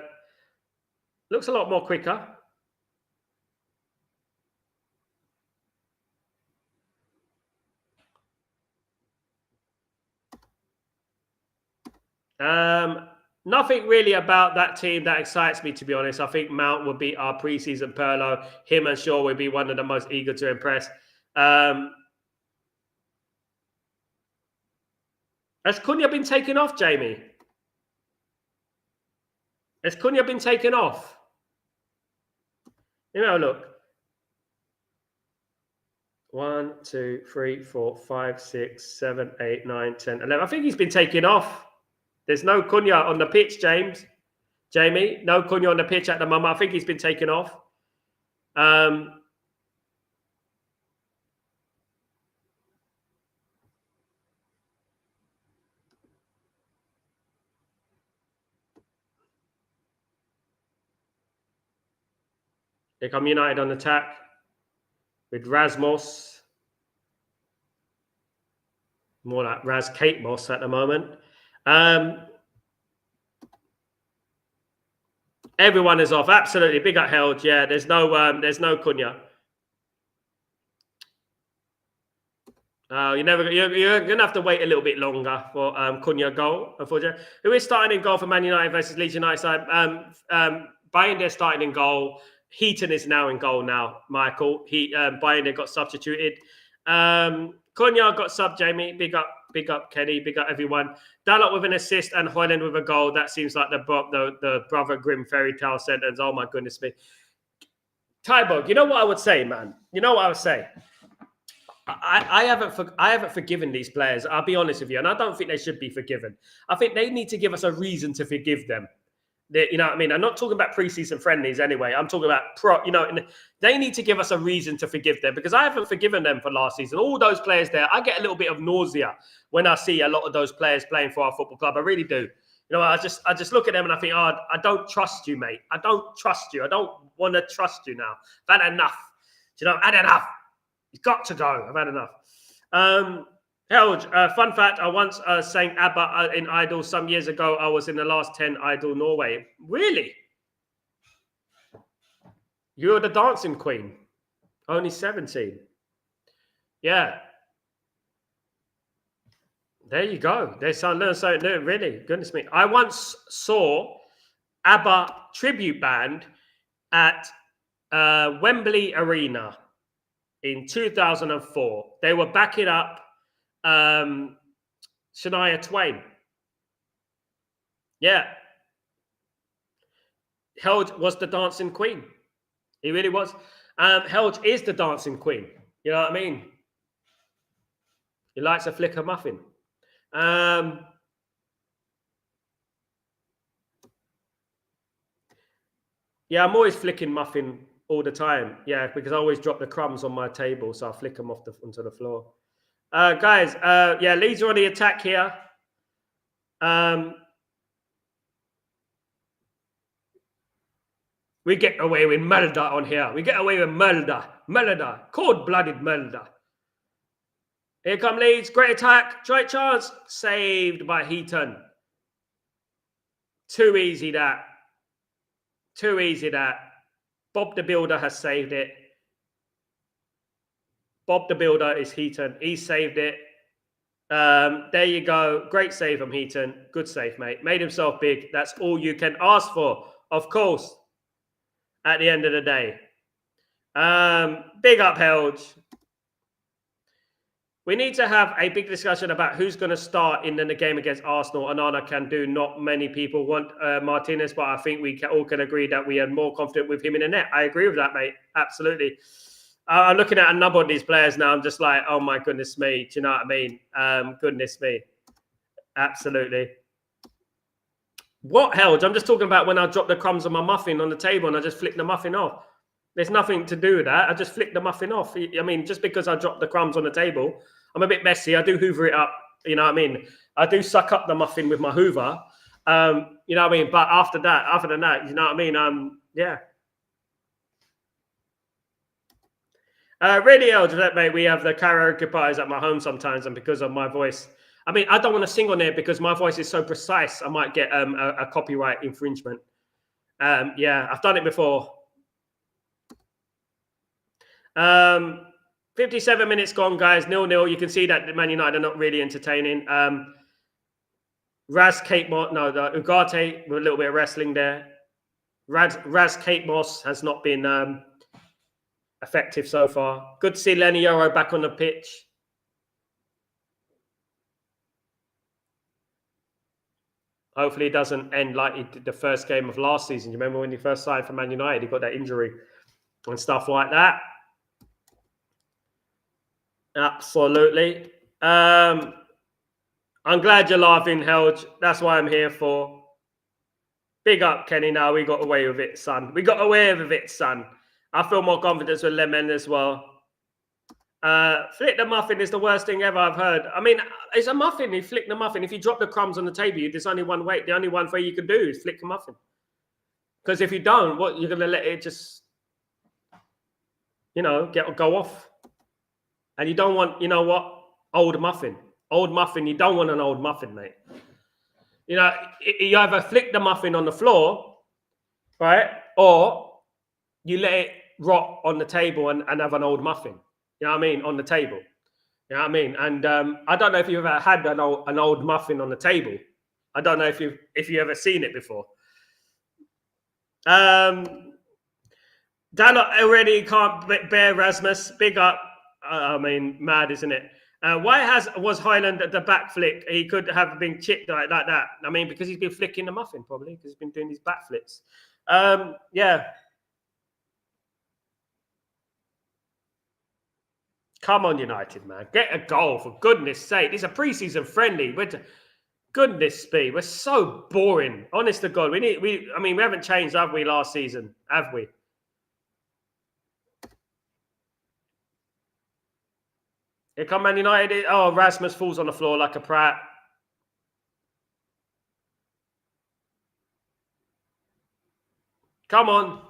Looks a lot more quicker. Nothing really about that team that excites me, to be honest. I think Mount will be our preseason Perlo. Him and Shaw will be one of the most eager to impress. Has Cunha been taken off, Jamie? Has Cunha been taken off? You know, look. 1, 2, 3, 4, 5, 6, 7, 8, 9, 10, 11. I think he's been taken off. There's no Cunha on the pitch, Jamie. No Cunha on the pitch at the moment. I think he's been taken off. Here come United on attack with Rasmus. More like Raz Kate Moss at the moment. Everyone is off. Absolutely. Big up held. Yeah, there's no Cunha. You're gonna have to wait a little bit longer for Cunha goal. Unfortunately, who is starting in goal for Man United versus Leeds United side? Binder starting in goal. Heaton is now in goal now. Michael, Binder got substituted. Cunha got sub. Jamie, big up Kenny, big up everyone. Dalot with an assist and Hoyland with a goal. That seems like the Brother Grimm fairy tale sentence. Oh my goodness me. Tybog, you know what I would say, man? You know what I would say? I haven't forgiven these players. I'll be honest with you, and I don't think they should be forgiven. I think they need to give us a reason to forgive them. You know what I mean? I'm not talking about preseason friendlies anyway. I'm talking about and they need to give us a reason to forgive them, because I haven't forgiven them for last season. All those players there, I get a little bit of nausea when I see a lot of those players playing for our football club. I really do. You know, I just look at them and I think, oh, I don't trust you, mate. I don't trust you. I don't want to trust you now. I've had enough. You know, I've had enough. You've got to go. I've had enough. Helge, fun fact, I once sang ABBA in Idol some years ago. I was in the last 10 Idol Norway. Really? You were the dancing queen. Only 17. Yeah. There you go. There's something new, really. Goodness me. I once saw ABBA tribute band at Wembley Arena in 2004. They were backing up Shania Twain. Yeah. Helge was the dancing queen. He really was. Helge is the dancing queen. You know what I mean? He likes a flicker muffin. Yeah, I'm always flicking muffin all the time. Yeah, because I always drop the crumbs on my table, so I flick them onto the floor. Guys, yeah, Leeds are on the attack here. We get away with murder on here. We get away with murder, cold-blooded murder. Here come Leeds, great attack, great chance, saved by Heaton. Too easy that. Too easy that. Bob the Builder has saved it. Bob the Builder is Heaton. He saved it. There you go. Great save from Heaton. Good save, mate. Made himself big. That's all you can ask for, of course, at the end of the day. Big up, Helge. We need to have a big discussion about who's going to start in the game against Arsenal. Onana can do. Not many people want Martinez, but I think we all can agree that we are more confident with him in the net. I agree with that, mate. Absolutely. I'm looking at a number of these players now. I'm just like, oh my goodness me. Do you know what I mean? Goodness me. Absolutely. What, Helge? I'm just talking about when I drop the crumbs of my muffin on the table and I just flick the muffin off. There's nothing to do with that. I just flick the muffin off. I mean, just because I drop the crumbs on the table, I'm a bit messy. I do hoover it up. You know what I mean? I do suck up the muffin with my hoover. You know what I mean? But after that, you know what I mean? Yeah. Really, mate, we have the karaoke parties at my home sometimes, and because of my voice, I mean, I don't want to sing on there because my voice is so precise. I might get a copyright infringement. Yeah, I've done it before. 57 minutes gone, guys. 0-0. You can see that Man United are not really entertaining. Kate Moss, no, the Ugarte with a little bit of wrestling there. Kate Moss has not been effective so far. Good to see Lenny Yoro back on the pitch. Hopefully it doesn't end like he did the first game of last season. You remember when he first signed for Man United, he got that injury and stuff like that. Absolutely. I'm glad you're laughing, Helge. That's what I'm here for. Big up, Kenny. Now we got away with it, son. We got away with it, son. I feel more confidence with Lemon as well. Flick the muffin is the worst thing ever I've heard. I mean, it's a muffin. You flick the muffin. If you drop the crumbs on the table, there's only one way. The only one way you can do is flick the muffin. Because if you don't, what you're gonna let it just, you know, go off. And you don't want, you know what? Old muffin. Old muffin. You don't want an old muffin, mate. You know, you either flick the muffin on the floor, right? Or you let it rot on the table and have an old muffin. You know what I mean? On the table. You know what I mean? And I don't know if you've ever had an old muffin on the table. I don't know if you've ever seen it before. Dan already can't bear Rasmus. Big up. I mean, mad, isn't it? Why was Highland at the back flick? He could have been chipped like that. I mean, because he's been flicking the muffin, probably, because he's been doing these back flips. Yeah. Come on, United, man. Get a goal, for goodness sake. It's a preseason friendly. Goodness me, we're so boring. Honest to God, we haven't changed, have we, last season? Have we? Here come Man United. Oh, Rasmus falls on the floor like a prat. Come on.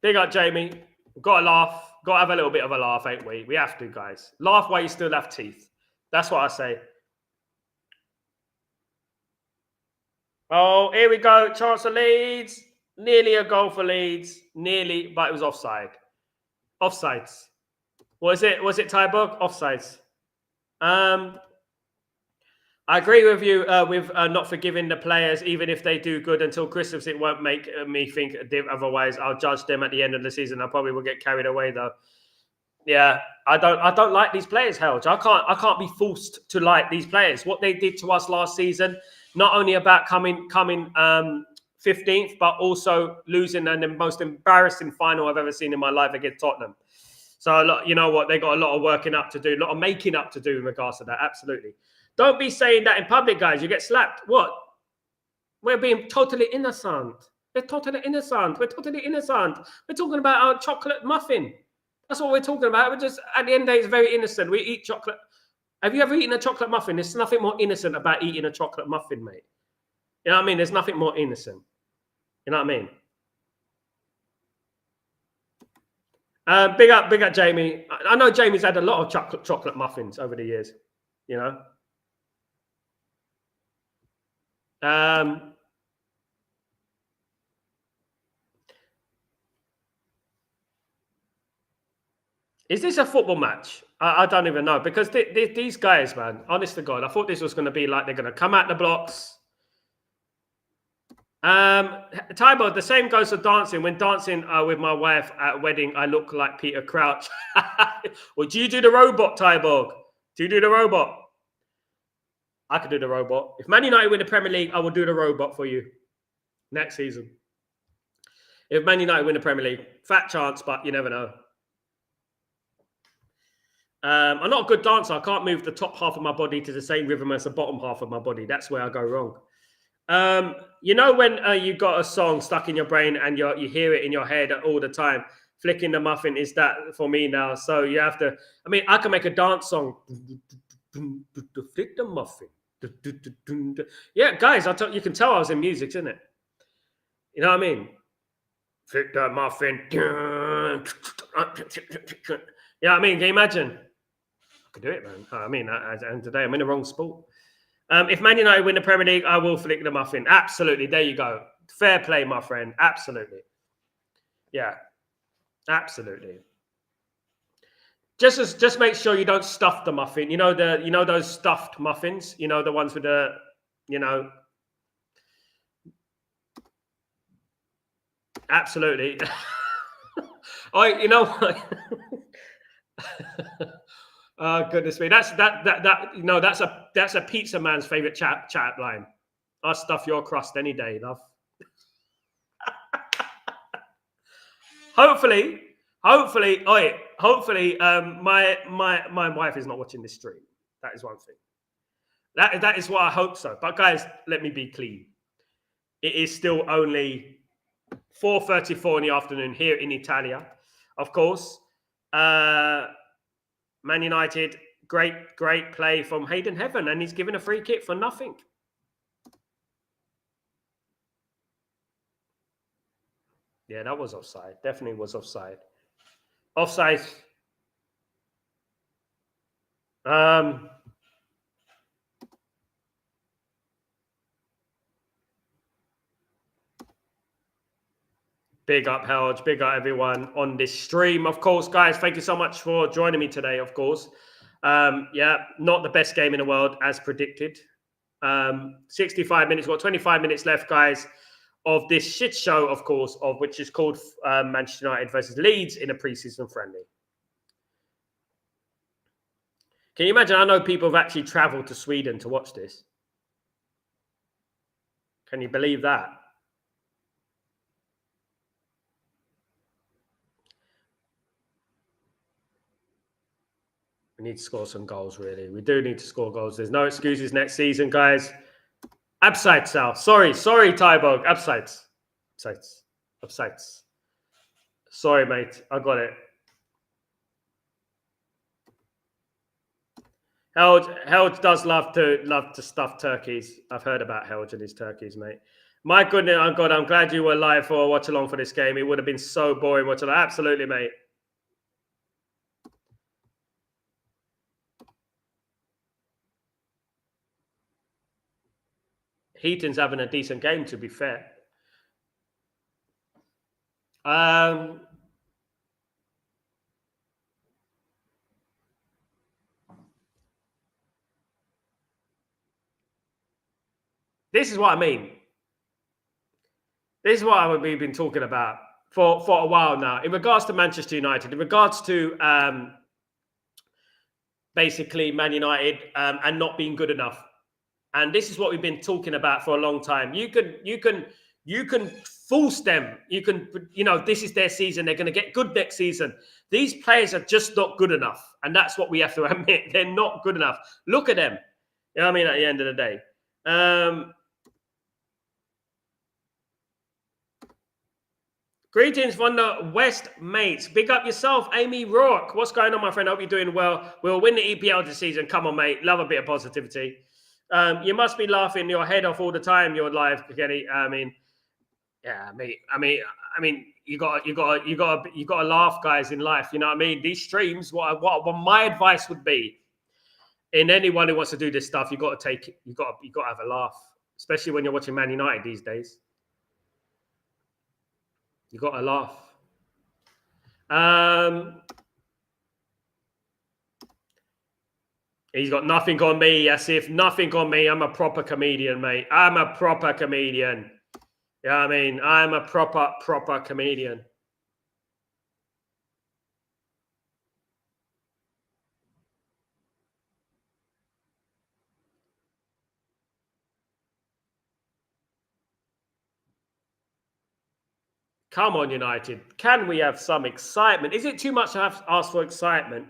Big up, Jamie. We've got to laugh. Got to have a little bit of a laugh, ain't we? We have to, guys. Laugh while you still have teeth. That's what I say. Oh, here we go. Chance for Leeds. Nearly a goal for Leeds. Nearly, but it was offside. Offsides. Was it Tyberg? Offsides. I agree with you with not forgiving the players, even if they do good until Christmas. It won't make me think otherwise. I'll judge them at the end of the season. I probably will get carried away though. Yeah, I don't like these players, Helge. I can't be forced to like these players. What they did to us last season, not only about coming 15th, but also losing in the most embarrassing final I've ever seen in my life against Tottenham. So you know what, they got a lot of working up to do, a lot of making up to do in regards to that. Absolutely. Don't be saying that in public, guys. You get slapped. What? We're being totally innocent. We're totally innocent. We're totally innocent. We're talking about our chocolate muffin. That's what we're talking about. We're just, at the end of the day, it's very innocent. We eat chocolate. Have you ever eaten a chocolate muffin? There's nothing more innocent about eating a chocolate muffin, mate. You know what I mean? There's nothing more innocent. You know what I mean? Big up, Jamie. I know Jamie's had a lot of chocolate muffins over the years. You know. Is this a football match? I don't even know, because these guys, man, honest to God, I thought this was going to be like they're going to come out the blocks. Tybo, the same goes for dancing. When dancing with my wife at a wedding, I look like Peter Crouch. Well, do you do the robot, Tyborg? Do you do the robot? I could do the robot. If Man United win the Premier League, I will do the robot for you next season. If Man United win the Premier League, fat chance, but you never know. I'm not a good dancer. I can't move the top half of my body to the same rhythm as the bottom half of my body. That's where I go wrong. You know when you got a song stuck in your brain and you hear it in your head all the time? Flicking the muffin is that for me now. So you have to, I mean, I can make a dance song. Flick the muffin. Yeah, guys, you can tell I was in music, isn't it? You know what I mean? Flick the muffin. You know what I mean? Can you imagine? I could do it, man. I mean, and today I'm in the wrong sport. If Man United win the Premier League, I will flick the muffin. Absolutely. There you go. Fair play, my friend. Absolutely. Yeah. Absolutely. Just make sure you don't stuff the muffin. You know those stuffed muffins. You know the ones with the, you know. Absolutely. Oh, you know what? Oh, goodness me. That's a pizza man's favorite chat line. I'll stuff your crust any day, love. Hopefully, my wife is not watching this stream. That is one thing. That is what I hope so. But guys, let me be clean. It is still only 4:34 in the afternoon here in Italia. Of course, Man United, great play from Hayden Heaven, and he's given a free kick for nothing. Yeah, that was offside. Definitely was offside. Offside. Big up, Helge. Big up, everyone on this stream. Of course, guys, thank you so much for joining me today, of course. Yeah, not the best game in the world, as predicted. 65 minutes, got 25 minutes left, guys, of this shit show, of course, of which is called Manchester United versus Leeds in a pre-season friendly. Can you imagine? I know people have actually travelled to Sweden to watch this. Can you believe that? We need to score some goals, really. We do need to score goals. There's no excuses next season, guys. Abseits, Sal. Sorry, Tybog. Abseits. Sorry, mate. I got it. Helge does love to stuff turkeys. I've heard about Helge and his turkeys, mate. My goodness, oh God, I'm glad you were live for a watch along for this game. It would have been so boring watch along. Absolutely, mate. Heaton's having a decent game, to be fair. This is what I mean. This is what we've been talking about for a while now. In regards to Manchester United, in regards to basically Man United and not being good enough. And this is what we've been talking about for a long time. You can force them. This is their season. They're going to get good next season. These players are just not good enough. And that's what we have to admit. They're not good enough. Look at them. You know what I mean? At the end of the day. Greetings from the West, mates. Big up yourself, Amy Rourke. What's going on, my friend? Hope you're doing well. We'll win the EPL this season. Come on, mate. Love a bit of positivity. You must be laughing your head off all the time. You're live, Kenny. I mean, you got to laugh, guys, in life. You know what I mean? These streams. What my advice would be, in anyone who wants to do this stuff, you got to have a laugh, especially when you're watching Man United these days. You got to laugh. He's got nothing on me. As if nothing on me. I'm a proper comedian, mate. I'm a proper comedian. You know what I mean? I'm a proper comedian. Come on, United. Can we have some excitement? Is it too much to ask for excitement?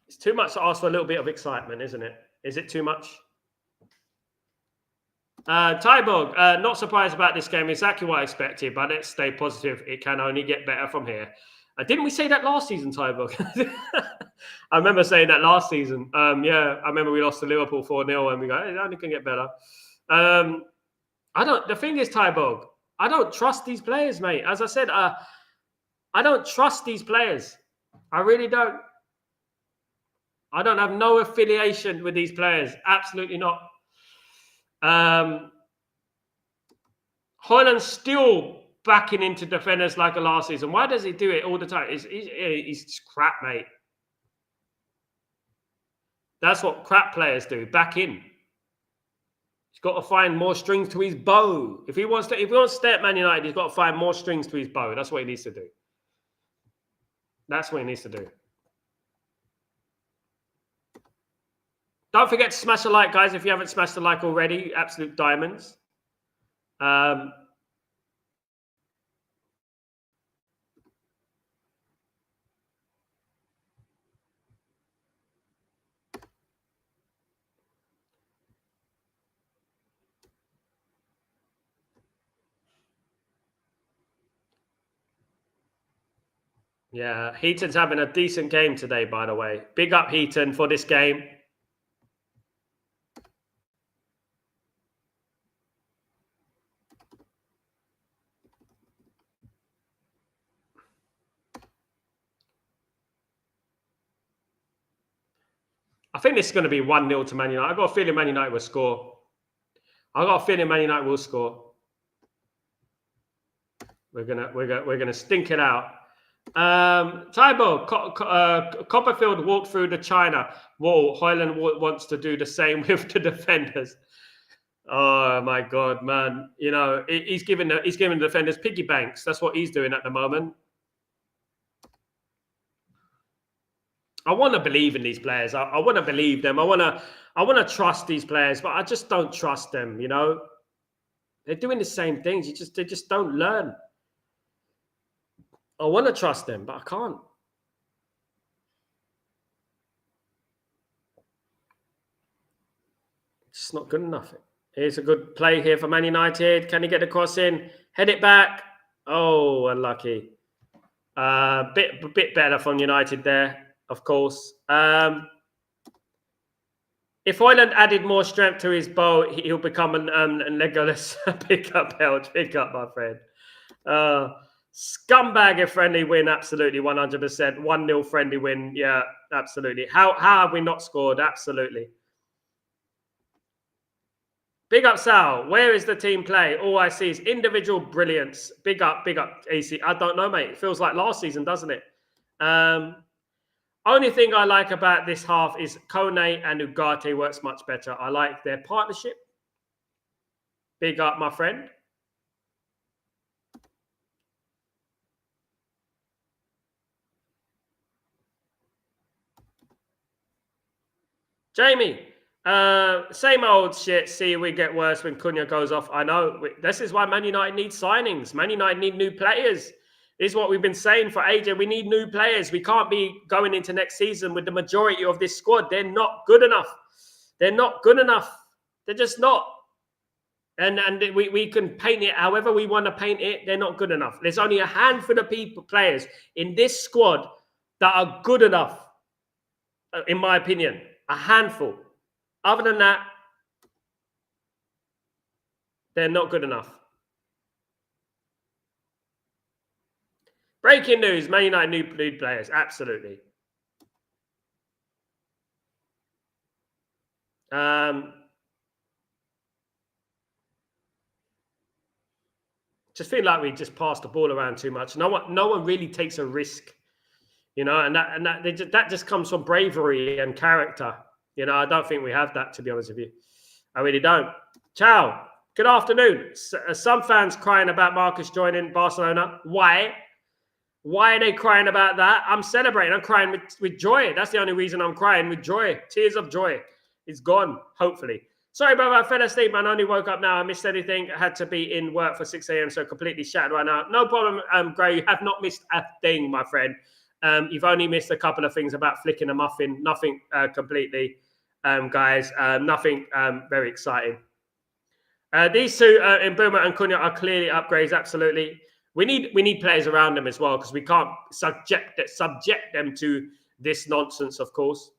It's too much to ask for a little bit of excitement, isn't it? Is it too much? Tybog, not surprised about this game. Exactly what I expected, but let's stay positive. It can only get better from here. Didn't we say that last season, Tybog? I remember saying that last season. Yeah, I remember we lost to Liverpool 4-0 and we go, hey, it only can get better. The thing is, Tybog, I don't trust these players, mate. As I said, I don't trust these players. I really don't. I don't have no affiliation with these players. Absolutely not. Haaland's still backing into defenders like a last season. Why does he do it all the time? He's crap, mate. That's what crap players do. Back in. He's got to find more strings to his bow. If he wants to stay at Man United, he's got to find more strings to his bow. That's what he needs to do. That's what he needs to do. Don't forget to smash a like, guys, if you haven't smashed a like already. Absolute diamonds. Yeah, Heaton's having a decent game today, by the way. Big up Heaton for this game. I think this is going to be 1-0 to Man United. I've got a feeling Man United will score. I've got a feeling Man United will score. We're gonna stink it out. Tybo, Copperfield walked through the China wall. Hoyland wants to do the same with the defenders. Oh my God, man! You know he's giving the defenders piggy banks. That's what he's doing at the moment. I want to believe in these players. I want to believe them. I want to trust these players, but I just don't trust them. You know, They're doing the same things. They just don't learn. I want to trust them, but I can't. It's not good enough. Here's a good play here for Man United. Can he get the cross in? Head it back. Oh, unlucky. Bit better from United there, of course. If Hoyland added more strength to his bow, he'll become an Legolas. Pick up, Helge. Pick up, my friend. Scumbag, a friendly win. Absolutely, 100%. 1-0 friendly win. Yeah, absolutely. How have we not scored? Absolutely. Big up, Sal. Where is the team play? All I see is individual brilliance. Big up, AC. I don't know, mate. It feels like last season, doesn't it? Only thing I like about this half is Kone and Ugarte works much better. I like their partnership. Big up, my friend. Jamie, same old shit. See, we get worse when Cunha goes off. I know. This is why Man United needs signings. Man United need new players. This is what we've been saying for ages. We need new players. We can't be going into next season with the majority of this squad. They're not good enough. They're not good enough. They're just not. And we can paint it however we want to paint it. They're not good enough. There's only a handful of players in this squad that are good enough, in my opinion. A handful. Other than that, they're not good enough. Breaking news, Man United new players. Absolutely. Just feel like we just pass the ball around too much. No one really takes a risk, you know, and that just comes from bravery and character. You know, I don't think we have that, to be honest with you. I really don't. Ciao. Good afternoon. Some fans crying about Marcus joining Barcelona. Why? Why are they crying about that? I'm celebrating. I'm crying with joy. That's the only reason I'm crying, with joy. Tears of joy. It's gone, hopefully. Sorry, brother. I fell asleep, man. I only woke up now. I missed anything. I had to be in work for 6 a.m., so completely shattered right now. No problem, Gray. You have not missed a thing, my friend. You've only missed a couple of things about flicking a muffin. Nothing completely, guys. Nothing very exciting. These two, in Boomer and Cunha, are clearly upgrades, absolutely. We need players around them as well, because we can't subject them to this nonsense, of course.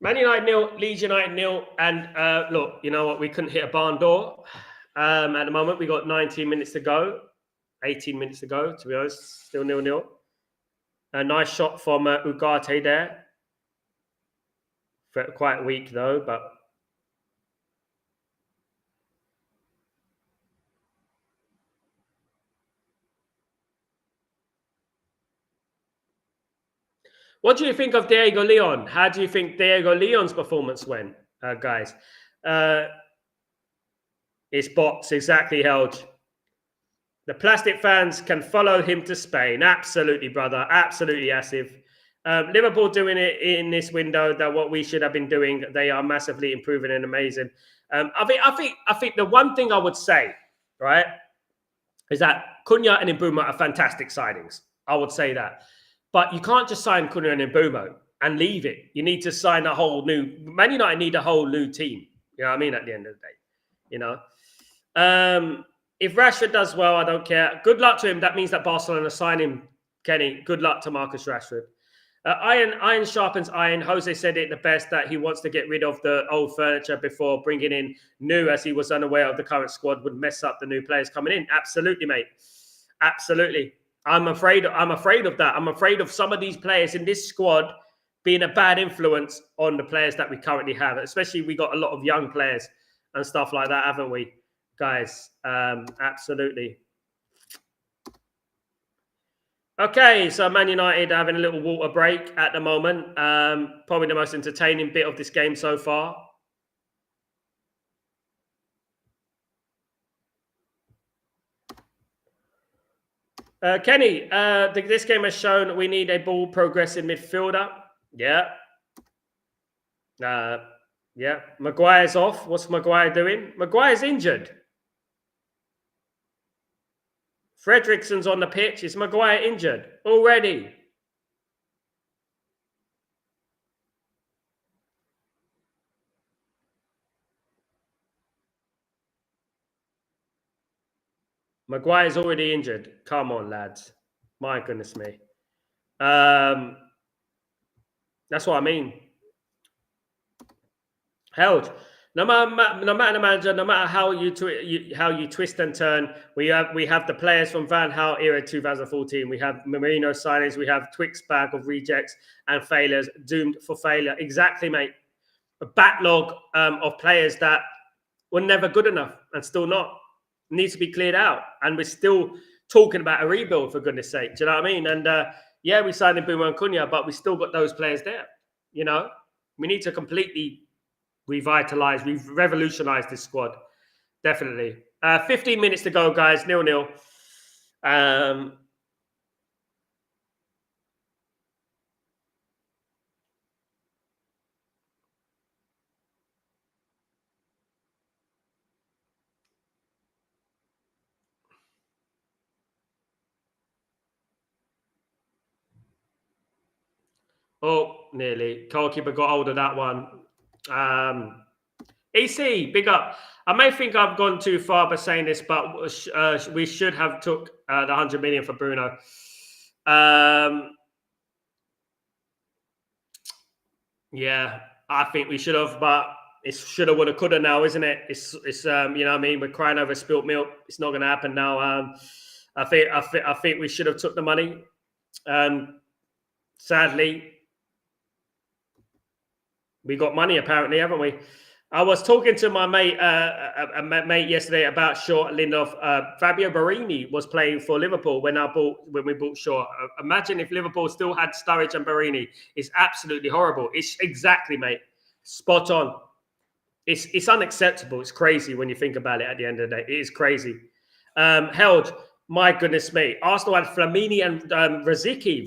Man United 0, Leeds United 0, and look, you know what? We couldn't hit a barn door. At the moment, we got 19 minutes to go, 18 minutes to go. To be honest, still 0-0. A nice shot from Ugarte there. Quite weak though, but. What do you think of Diego Leon? How do you think Diego Leon's performance went, guys? It's bots, exactly, Helge. The plastic fans can follow him to Spain. Absolutely, brother. Absolutely, Asif. Liverpool doing it in this window, that what we should have been doing. They are massively improving and amazing. I think the one thing I would say, right, is that Cunha and Mbeumo are fantastic signings. I would say that. But you can't just sign Cunha and Mbeumo and leave it. You need to sign a whole new... Man United need a whole new team. You know what I mean? At the end of the day. You know? If Rashford does well, I don't care. Good luck to him. That means that Barcelona sign him, Kenny. Good luck to Marcus Rashford. Iron sharpens iron. Jose said it the best, that he wants to get rid of the old furniture before bringing in new, as he was unaware of the current squad would mess up the new players coming in. Absolutely, mate. Absolutely. I'm afraid of that. I'm afraid of some of these players in this squad being a bad influence on the players that we currently have. Especially, we got a lot of young players and stuff like that, haven't we, guys? Absolutely. Okay, so Man United are having a little water break at the moment. Probably the most entertaining bit of this game so far. Kenny, this game has shown we need a ball progressive midfielder. Yeah. Yeah, Maguire's off. What's Maguire doing? Maguire's injured. Fredrickson's on the pitch. Is Maguire injured already? Maguire's already injured. Come on, lads. My goodness me. That's what I mean. Held. No matter the manager, no matter how you twist and turn, we have the players from Van Gaal era 2014. We have Marino signings. We have Twix bag of rejects and failures doomed for failure. Exactly, mate. A backlog of players that were never good enough and still not. Needs to be cleared out. And we're still talking about a rebuild, for goodness sake. Do you know what I mean? And yeah, we signed in Boomer and Cunha, but we still got those players there. You know, we need to completely revitalize, we've revolutionized this squad. Definitely. 15 minutes to go, guys. 0-0. Oh, nearly. Goalkeeper got hold of that one. EC, big up. I may think I've gone too far by saying this, but we should have took the 100 million for Bruno. Yeah, I think we should have, but it's shoulda, woulda, coulda now, isn't it? It's you know what I mean? We're crying over spilt milk. It's not going to happen now. I think we should have took the money. Sadly, we got money apparently, haven't we? I was talking to my mate, mate yesterday about Shaw Lindelof. Fabio Barini was playing for Liverpool when we bought Shaw. Imagine if Liverpool still had Sturridge and Barini. It's absolutely horrible. It's exactly, mate. Spot on. It's unacceptable. It's crazy when you think about it. At the end of the day, it is crazy. Held. My goodness me. Arsenal had Flamini and Rosicki,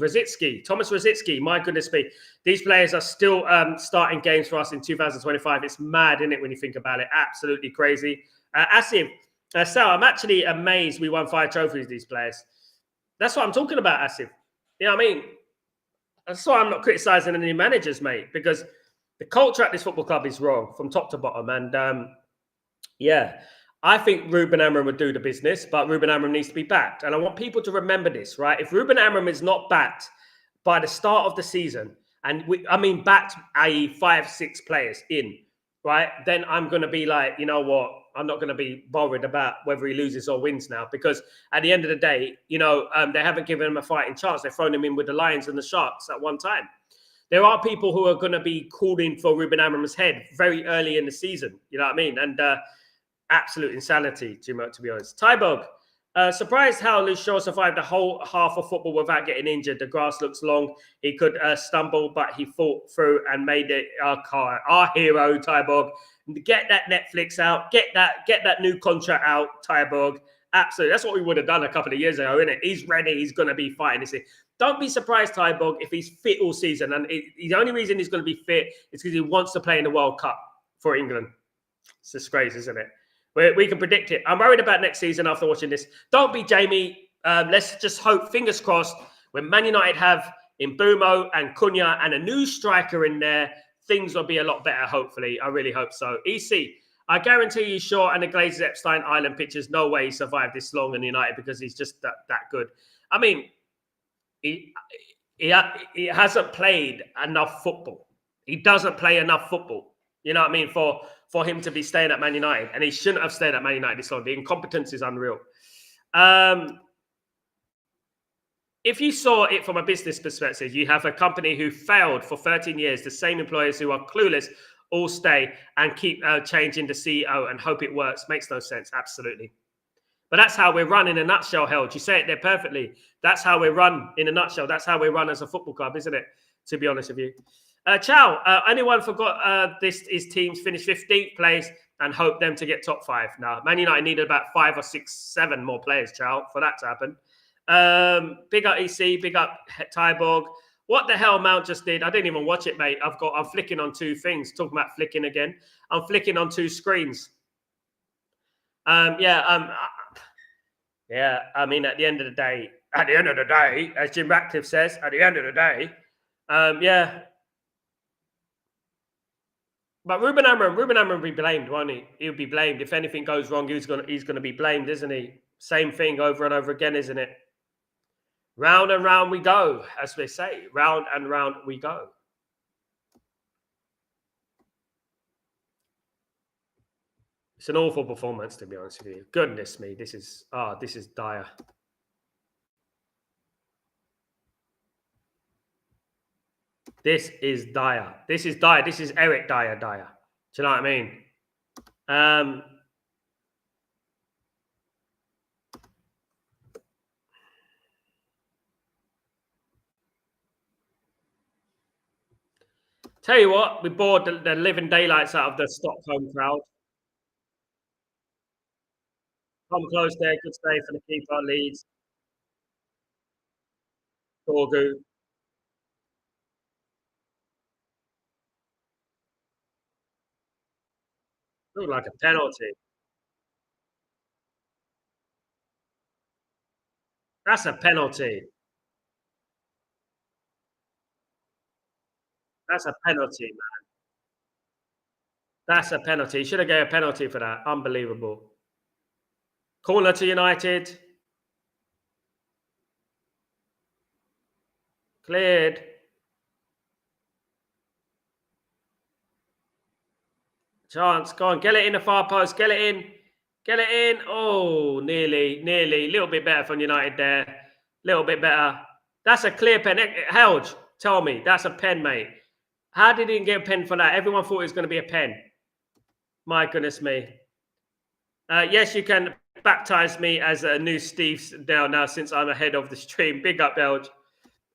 Thomas Rosicki. My goodness me. These players are still starting games for us in 2025. It's mad, isn't it, when you think about it? Absolutely crazy. Asif, Sal, I'm actually amazed we won 5 trophies, these players. That's what I'm talking about, Asif. You know what I mean? That's why I'm not criticising any managers, mate, because the culture at this football club is wrong from top to bottom. And yeah, I think Ruben Amorim would do the business, but Ruben Amorim needs to be backed. And I want people to remember this, right? If Ruben Amorim is not backed by the start of the season, and I mean backed, i.e. 5-6 players in, right? Then I'm going to be like, you know what? I'm not going to be bothered about whether he loses or wins now, because at the end of the day, you know, they haven't given him a fighting chance. They've thrown him in with the Lions and the Sharks at one time. There are people who are going to be calling for Ruben Amorim's head very early in the season. You know what I mean? And absolute insanity, to be honest. Tybog, surprised how Luke Shaw survived the whole half of football without getting injured. The grass looks long. He could stumble, but he fought through and made it our hero, Tybog. Get that Netflix out. Get that new contract out, Tybog. Absolutely. That's what we would have done a couple of years ago, isn't it? He's ready. He's going to be fighting this thing. Don't be surprised, Tybog, if he's fit all season. And the only reason he's going to be fit is because he wants to play in the World Cup for England. It's disgrace, isn't it? We can predict it. I'm worried about next season after watching this. Don't be Jamie. Let's just hope, fingers crossed, when Man United have Mbeumo and Cunha and a new striker in there, things will be a lot better, hopefully. I really hope so. EC, I guarantee you, Shaw and the Glazers Epstein Island pitchers, no way he survived this long in United because he's just that good. I mean, he hasn't played enough football. He doesn't play enough football. You know what I mean? For him to be staying at Man United. And he shouldn't have stayed at Man United this long. The incompetence is unreal. If you saw it from a business perspective, you have a company who failed for 13 years. The same employers who are clueless all stay and keep changing the CEO and hope it works. Makes no sense. Absolutely. But that's how we're run in a nutshell, Held. You say it there perfectly. That's how we're run in a nutshell. That's how we run as a football club, isn't it? To be honest with you. Chow, anyone forgot his teams finished 15th place and hope them to get top 5? No, Man United needed about 5 or 6, 7 more players, Chow, for that to happen. Big up EC, big up Tybog. What the hell Mount just did? I didn't even watch it, mate. I'm flicking on two things. Talking about flicking again. I'm flicking on two screens. Yeah. Yeah. I mean, at the end of the day, as Jim Ratcliffe says, at the end of the day, yeah. But Ruben Amorim will be blamed, won't he? He'll be blamed if anything goes wrong. He's gonna be blamed, isn't he? Same thing over and over again, isn't it? Round and round we go, as they say. Round and round we go. It's an awful performance, to be honest with you. Goodness me, this is dire. This is dire. This is dire. This is Eric Dyer. Do you know what I mean? Tell you what, we bored the living daylights out of the Stockholm crowd. Come close there, good save for the keeper, Leeds. Torgu. Looked like a penalty. That's a penalty. That's a penalty, man. That's a penalty. Should have gave a penalty for that. Unbelievable. Corner to United. Cleared. Chance. Go on. Get it in the far post. Get it in. Get it in. Oh, nearly. A little bit better from United there. A little bit better. That's a clear pen. Helge, tell me. That's a pen, mate. How did he get a pen for that? Everyone thought it was going to be a pen. My goodness me. Yes, you can baptize me as a new Steve now since I'm ahead of the stream. Big up, Helge.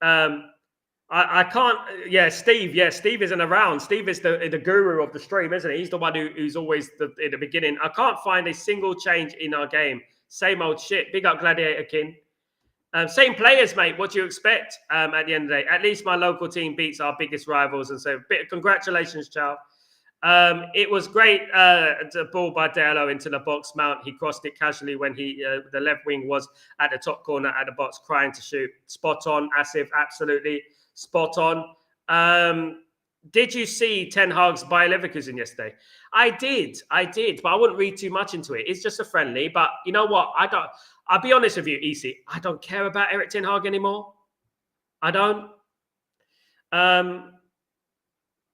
I can't. Yeah, Steve. Yeah, Steve isn't around. Steve is the guru of the stream, isn't he? He's the one who's always in the beginning. I can't find a single change in our game. Same old shit. Big up, Gladiator King. Same players, mate. What do you expect? At the end of the day, at least my local team beats our biggest rivals, and so congratulations, Chow. It was great. The ball by Diallo into the box. Mount, he crossed it casually when the left wing was at the top corner at the box, crying to shoot. Spot on, Asif. Absolutely spot on. Did you see Ten Hag's Bayer Leverkusen yesterday? I did, but I wouldn't read too much into it. It's just a friendly. But you know what? I'll be honest with you, EC. I don't care about Eric Ten Hag anymore. I don't.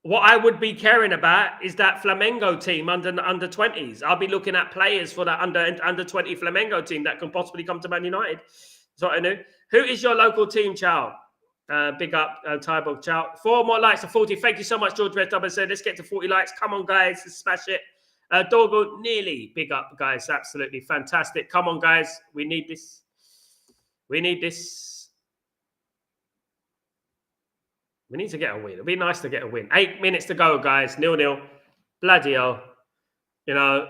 What I would be caring about is that Flamengo team under 20s. I'll be looking at players for that under 20 Flamengo team that can possibly come to Man United. That's what I knew. Who is your local team, Chow? Big up, Tybo, Chow. 4 more likes to 40. Thank you so much, George Red Double said. Let's get to 40 likes. Come on, guys. Let's smash it. Dorgo, nearly. Big up, guys. Absolutely fantastic. Come on, guys. We need this. We need this. We need to get a win. It'd be nice to get a win. 8 minutes to go, guys. 0-0. Bloody hell. You know.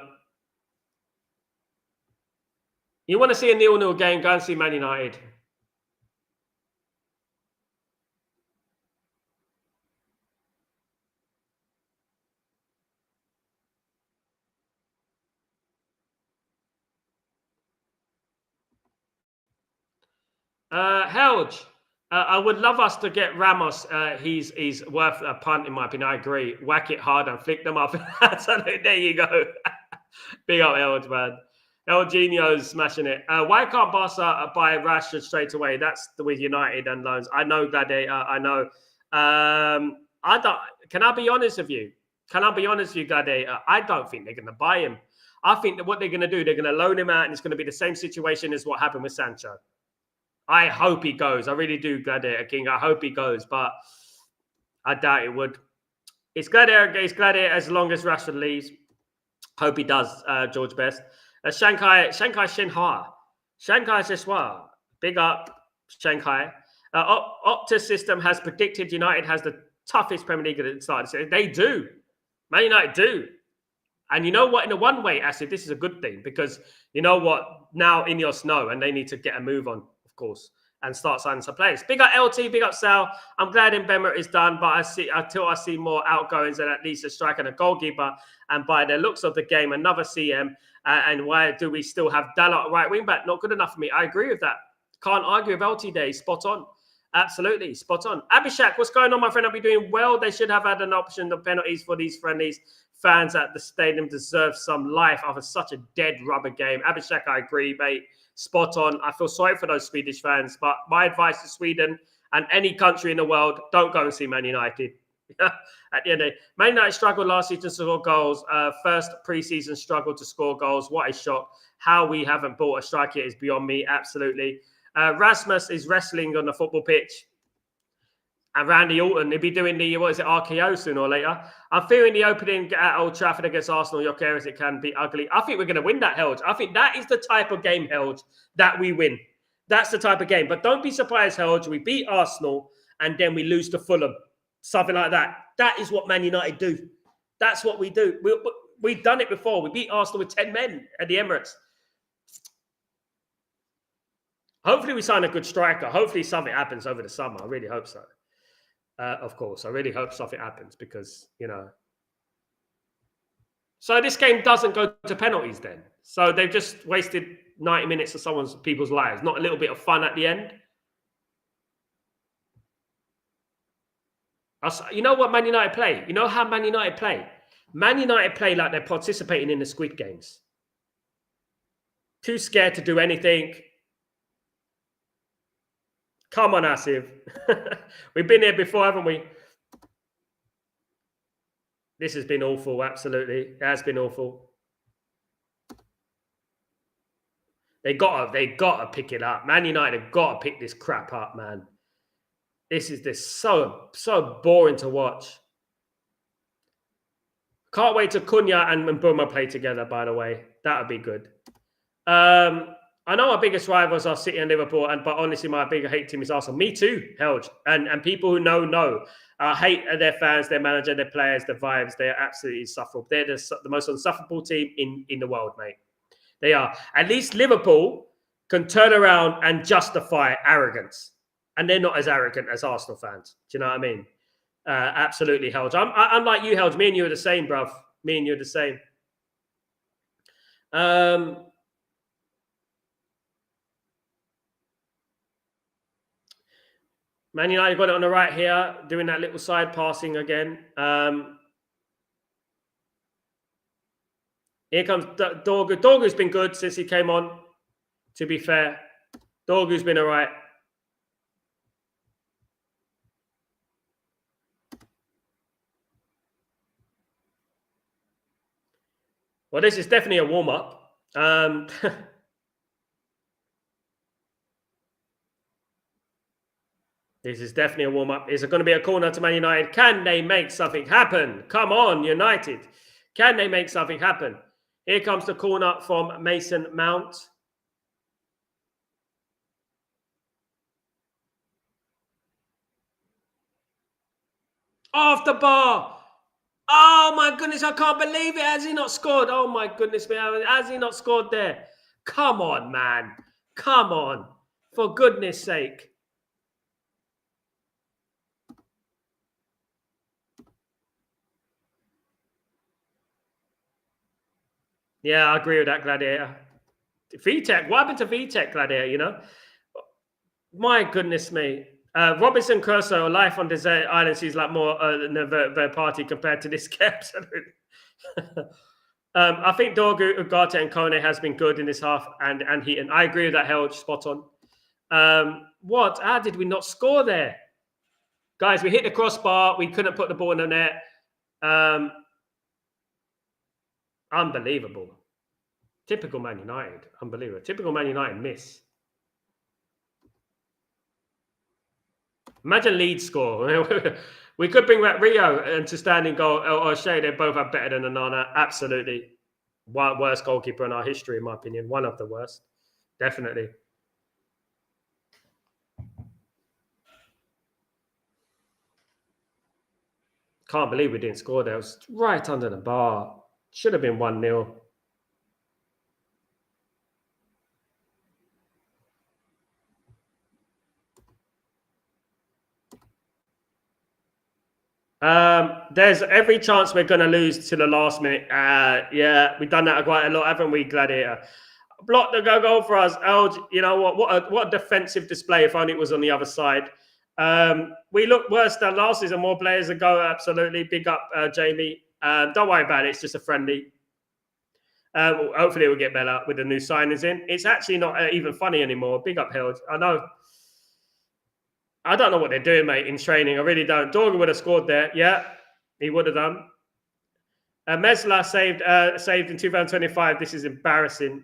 You want to see a 0-0 game, go and see Man United. Helge, I would love us to get Ramos. He's worth a punt, in my opinion. I agree. Whack it hard and flick them up. So there you go. Big up, Helge, man. Elginio's smashing it. Why can't Barca buy Rashford straight away? That's with United and loans. I know, Gladiator. I know. I don't. Can I be honest with you? Gladiator? I don't think they're going to buy him. I think that what they're going to do, they're going to loan him out, and it's going to be the same situation as what happened with Sancho. I hope he goes. I really do, Gladiator King. I hope he goes, but I doubt it would. It's Gladiator as long as Rashford leaves. Hope he does, George Best. Shanghai Shenhua. Shanghai Sheshua. Big up, Shanghai. Opta system has predicted United has the toughest Premier League at the start. They do. Man United do. And you know what? In a one way, Asif, this is a good thing because you know what? Now Ineos know and they need to get a move on, of course. and start signing some players. Big up LT, big up Sal. I'm glad Mbemba is done, but until I see more outgoings and at least a striker and a goalkeeper, and by the looks of the game, another CM. And why do we still have Dalot right wing back? Not good enough for me. I agree with that. Can't argue with LT Day. Spot on. Absolutely. Spot on. Abhishek, what's going on, my friend? I'll be doing well. They should have had an option of penalties for these friendlies. Fans at the stadium deserve some life after such a dead rubber game. Abhishek, I agree, mate. Spot on. I feel sorry for those Swedish fans, but my advice to Sweden and any country in the world, don't go and see Man United. At the end of the day, Man United struggled last season to score goals. First pre-season struggle to score goals. What a shock. How we haven't bought a striker is beyond me. Absolutely. Rasmus is wrestling on the football pitch. And Randy Orton, he'll be doing the, RKO sooner or later. I'm fearing the opening at Old Trafford against Arsenal, Jokeris, it can be ugly. I think we're going to win that, Helge. I think that is the type of game, Helge, that we win. That's the type of game. But don't be surprised, Helge, we beat Arsenal and then we lose to Fulham. Something like that. That is what Man United do. That's what we do. We've done it before. We beat Arsenal with 10 men at the Emirates. Hopefully we sign a good striker. Hopefully something happens over the summer. I really hope so. Of course, I really hope something happens because, So this game doesn't go to penalties then. So they've just wasted 90 minutes of people's lives. Not a little bit of fun at the end. You know what Man United play? You know how Man United play? Man United play like they're participating in the Squid Games. Too scared to do anything. Come on, Asif. We've been here before, haven't we? This has been awful, absolutely. It has been awful. They gotta pick it up. Man United have got to pick this crap up, man. This is so boring to watch. Can't wait till Cunha and Mbuma play together, by the way. That would be good. I know our biggest rivals are City and Liverpool, but honestly, my bigger hate team is Arsenal. Me too, Helge. And people who know. I hate their fans, their manager, their players, their vibes. They are absolutely insufferable. They're the most insufferable team in the world, mate. They are. At least Liverpool can turn around and justify arrogance. And they're not as arrogant as Arsenal fans. Do you know what I mean? Absolutely, Helge. I'm like you, Helge. Me and you are the same, bruv. Me and you are the same. Man United got it on the right here, doing that little side passing again. Here comes Dorgu. Dorgu's been good since he came on, to be fair. Dorgu's been all right. Well, this is definitely a warm-up. This is definitely a warm-up. Is it going to be a corner to Man United? Can they make something happen? Come on, United. Can they make something happen? Here comes the corner from Mason Mount. Off the bar. Oh, my goodness. I can't believe it. Has he not scored? Oh, my goodness. Has he not scored there? Come on, man. Come on. For goodness sake. Yeah, I agree with that, Gladiator. VTech, what happened to VTech, Gladiator, My goodness me. Robinson Crusoe, Life on Desert Island seems like more than a party compared to this game. I think Dorgu, Ugarte and Kone has been good in this half and Heaton. I agree with that, Helge, spot on. What? How did we not score there? Guys, we hit the crossbar. We couldn't put the ball in the net. Unbelievable. Typical Man United. Unbelievable. Typical Man United miss. Imagine Leeds score. We could bring back Rio into standing goal or Shea. They both are better than Onana. Absolutely. Worst goalkeeper in our history, in my opinion. One of the worst. Definitely. Can't believe we didn't score there. It was right under the bar. Should have been 1-0. There's every chance we're going to lose to the last minute. Yeah, we've done that quite a lot, haven't we, Gladiator? Block the goal for us. Oh, you know what? What a defensive display! If only it was on the other side. We look worse than last season. More players to go. Absolutely. Big up, Jamie. Don't worry about it. It's just a friendly. Hopefully, it will get better with the new signings in. It's actually not even funny anymore. Big up, Held. I know. I don't know what they're doing, mate, in training. I really don't. Dorgan would have scored there. Yeah, he would have done. Mesla saved in 2025. This is embarrassing.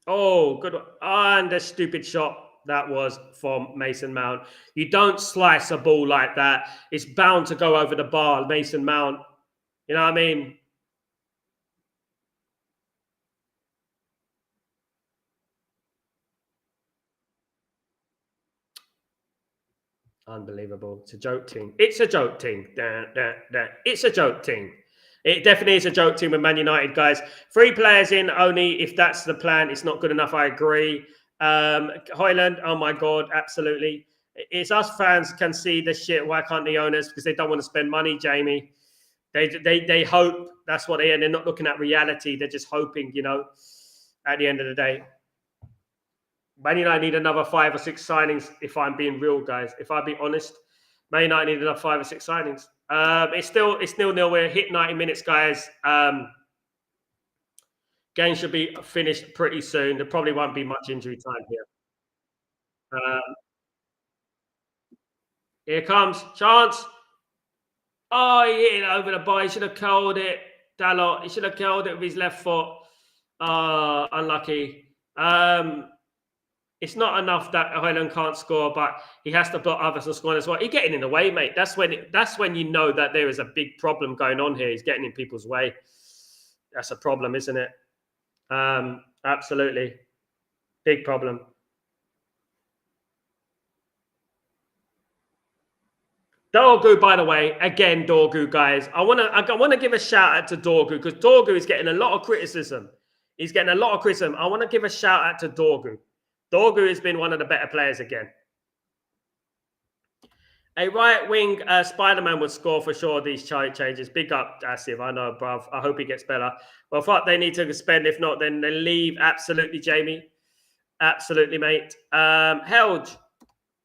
Oh, good one. And a stupid shot that was from Mason Mount. You don't slice a ball like that. It's bound to go over the bar, Mason Mount. You know what I mean? Unbelievable. It's a joke team. It's a joke team. It's a joke team. It definitely is a joke team with Man United, guys. 3 players in only if that's the plan. It's not good enough. I agree. Hoyland, oh my God, absolutely. It's us fans can see the shit. Why can't the owners? Because they don't want to spend money, Jamie. They hope. That's what they are. They're not looking at reality. They're just hoping, you know, at the end of the day. Man United need another 5 or 6 signings. If I'm being real, guys, if I be honest, Man United need another 5 or 6 signings. It's 0-0. We're hit 90 minutes, guys. Game should be finished pretty soon. There probably won't be much injury time here. Here comes chance. Oh, he hit it over the bar. He should have curled it. Dalot. He should have curled it with his left foot. Unlucky. It's not enough that Hoyland can't score, but he has to put others on scoring as well. He's getting in the way, mate. That's when you know that there is a big problem going on here. He's getting in people's way. That's a problem, isn't it? Absolutely. Big problem. Dorgu, by the way, again, Dorgu, guys. I want to give a shout out to Dorgu because Dorgu is getting a lot of criticism. He's getting a lot of criticism. I want to give a shout out to Dorgu. Dorgu has been one of the better players again. A right wing Spider-Man would score for sure. These changes. Big up, Asif. I know, bruv. I hope he gets better. Well, fuck, they need to spend. If not, then they leave. Absolutely, Jamie. Absolutely, mate. Held.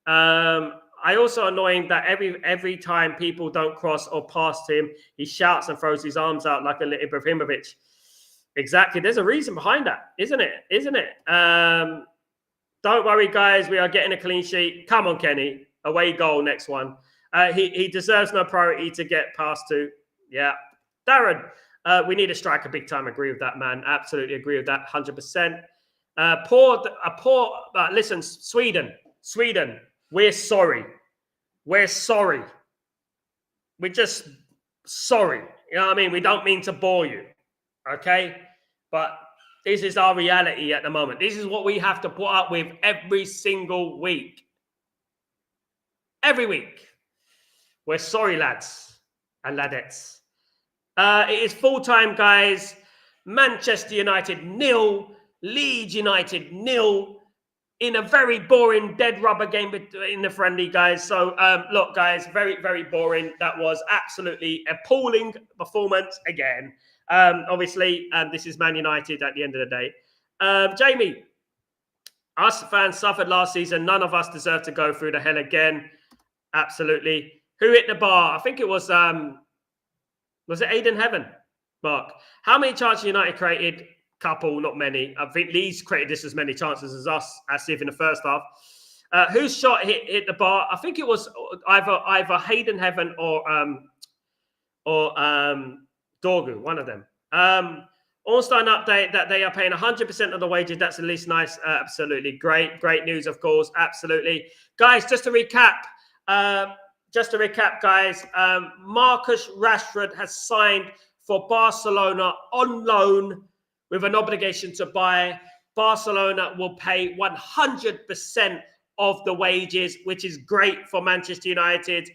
I also annoying that every time people don't cross or pass him, he shouts and throws his arms out like a little Ibrahimovic. Exactly. There's a reason behind that, isn't it? Isn't it? Don't worry, guys. We are getting a clean sheet. Come on, Kenny. Away goal, next one. He deserves no priority to get past to. Yeah. Darren, we need a striker big time. Agree with that, man. Absolutely agree with that. 100%. Listen, Sweden, we're sorry. We're sorry. We're just sorry. You know what I mean? We don't mean to bore you. Okay? But this is our reality at the moment. This is what we have to put up with every single week. Every week. We're sorry, lads and ladettes. It is full-time, guys. Manchester United 0. Leeds United 0. In a very boring dead rubber game in the friendly, guys. So, look, guys, very, very boring. That was absolutely appalling performance again. Obviously, this is Man United at the end of the day. Jamie, us fans suffered last season. None of us deserve to go through the hell again. Absolutely. Who hit the bar? I think it was it Aiden Heaven? Mark. How many chances United created? Couple, not many. I think Leeds created just as many chances as us, as if in the first half. Whose shot hit the bar? I think it was either Hayden Heaven or Dorgu, one of them. Ornstein update that they are paying 100% of the wages. That's at least nice. Absolutely great news, of course. Absolutely, guys. Just to recap, guys. Marcus Rashford has signed for Barcelona on loan, with an obligation to buy. Barcelona will pay 100% of the wages, which is great for Manchester United.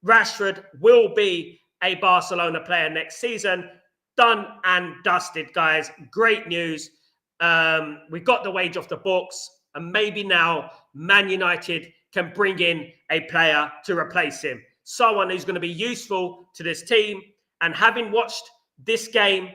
Rashford will be a Barcelona player next season. Done and dusted, guys. Great news. We got the wage off the books, and maybe now Man United can bring in a player to replace him. Someone who's going to be useful to this team. And having watched this game,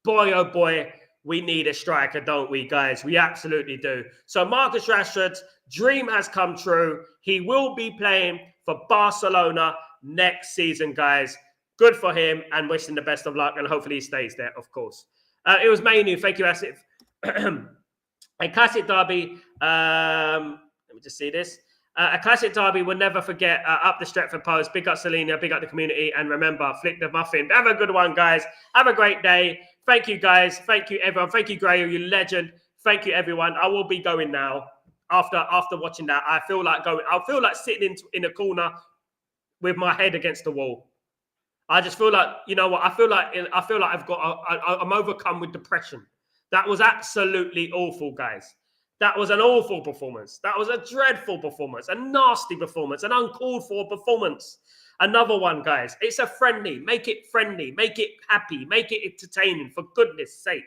boy, oh boy, we need a striker, don't we, guys? We absolutely do. So Marcus Rashford's dream has come true. He will be playing for Barcelona next season, guys. Good for him, and wishing the best of luck, and hopefully he stays there, of course. It was Manu. Thank you, Asif. A classic derby. Let me just see this. A classic derby we'll never forget. Up the Stretford Post. Big up Selena. Big up the community. And remember, flick the muffin. Have a good one, guys. Have a great day. Thank you, guys. Thank you, everyone. Thank you, Grayo, you legend. Thank you, everyone. I will be going now. After watching that, I feel like going. I feel like sitting in a corner with my head against the wall. I just feel like, you know what? I feel like I'm overcome with depression. That was absolutely awful, guys. That was an awful performance. That was a dreadful performance, a nasty performance, an uncalled for performance. Another one, guys. It's a friendly. Make it friendly. Make it happy. Make it entertaining, for goodness sake.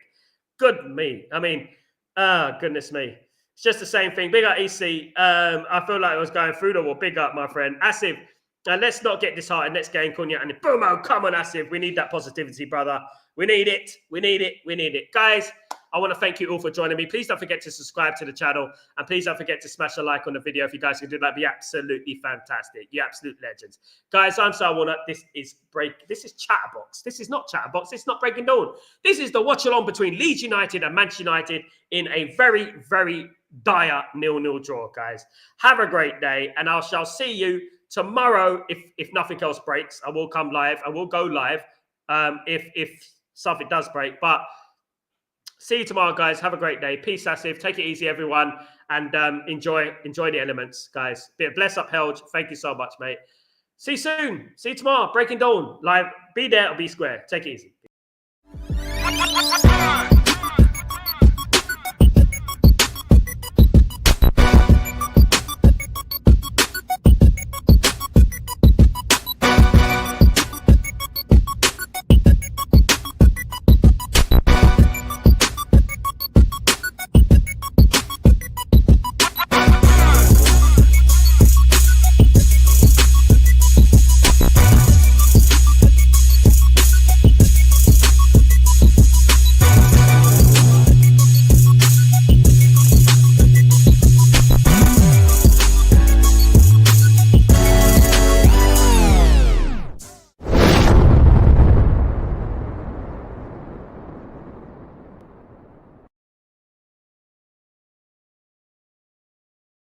Good me. I mean, goodness me. It's just the same thing. Big up, EC. I feel like I was going through the wall. Big up, my friend. Asif, let's not get disheartened. Let's get in Cunha. And boom, oh, come on, Asif. We need that positivity, brother. We need it. We need it. We need it. Guys, I want to thank you all for joining me. Please don't forget to subscribe to the channel. And please don't forget to smash a like on the video. If you guys can do that, be absolutely fantastic. You absolute legends. Guys, I'm Sir Walnut. This is Chatterbox. This is not Chatterbox. It's not Breaking Dawn. This is the watch-along between Leeds United and Manchester United in a very, very dire 0-0 draw, guys. Have a great day. And I shall see you tomorrow. If nothing else breaks, I will come live. I will go live if something does break. But see you tomorrow, guys. Have a great day. Peace, Asif. Take it easy, everyone. And enjoy the elements, guys. Be blessed, upheld. Thank you so much, mate. See you soon. See you tomorrow. Breaking Dawn. Live. Be there or be square. Take it easy.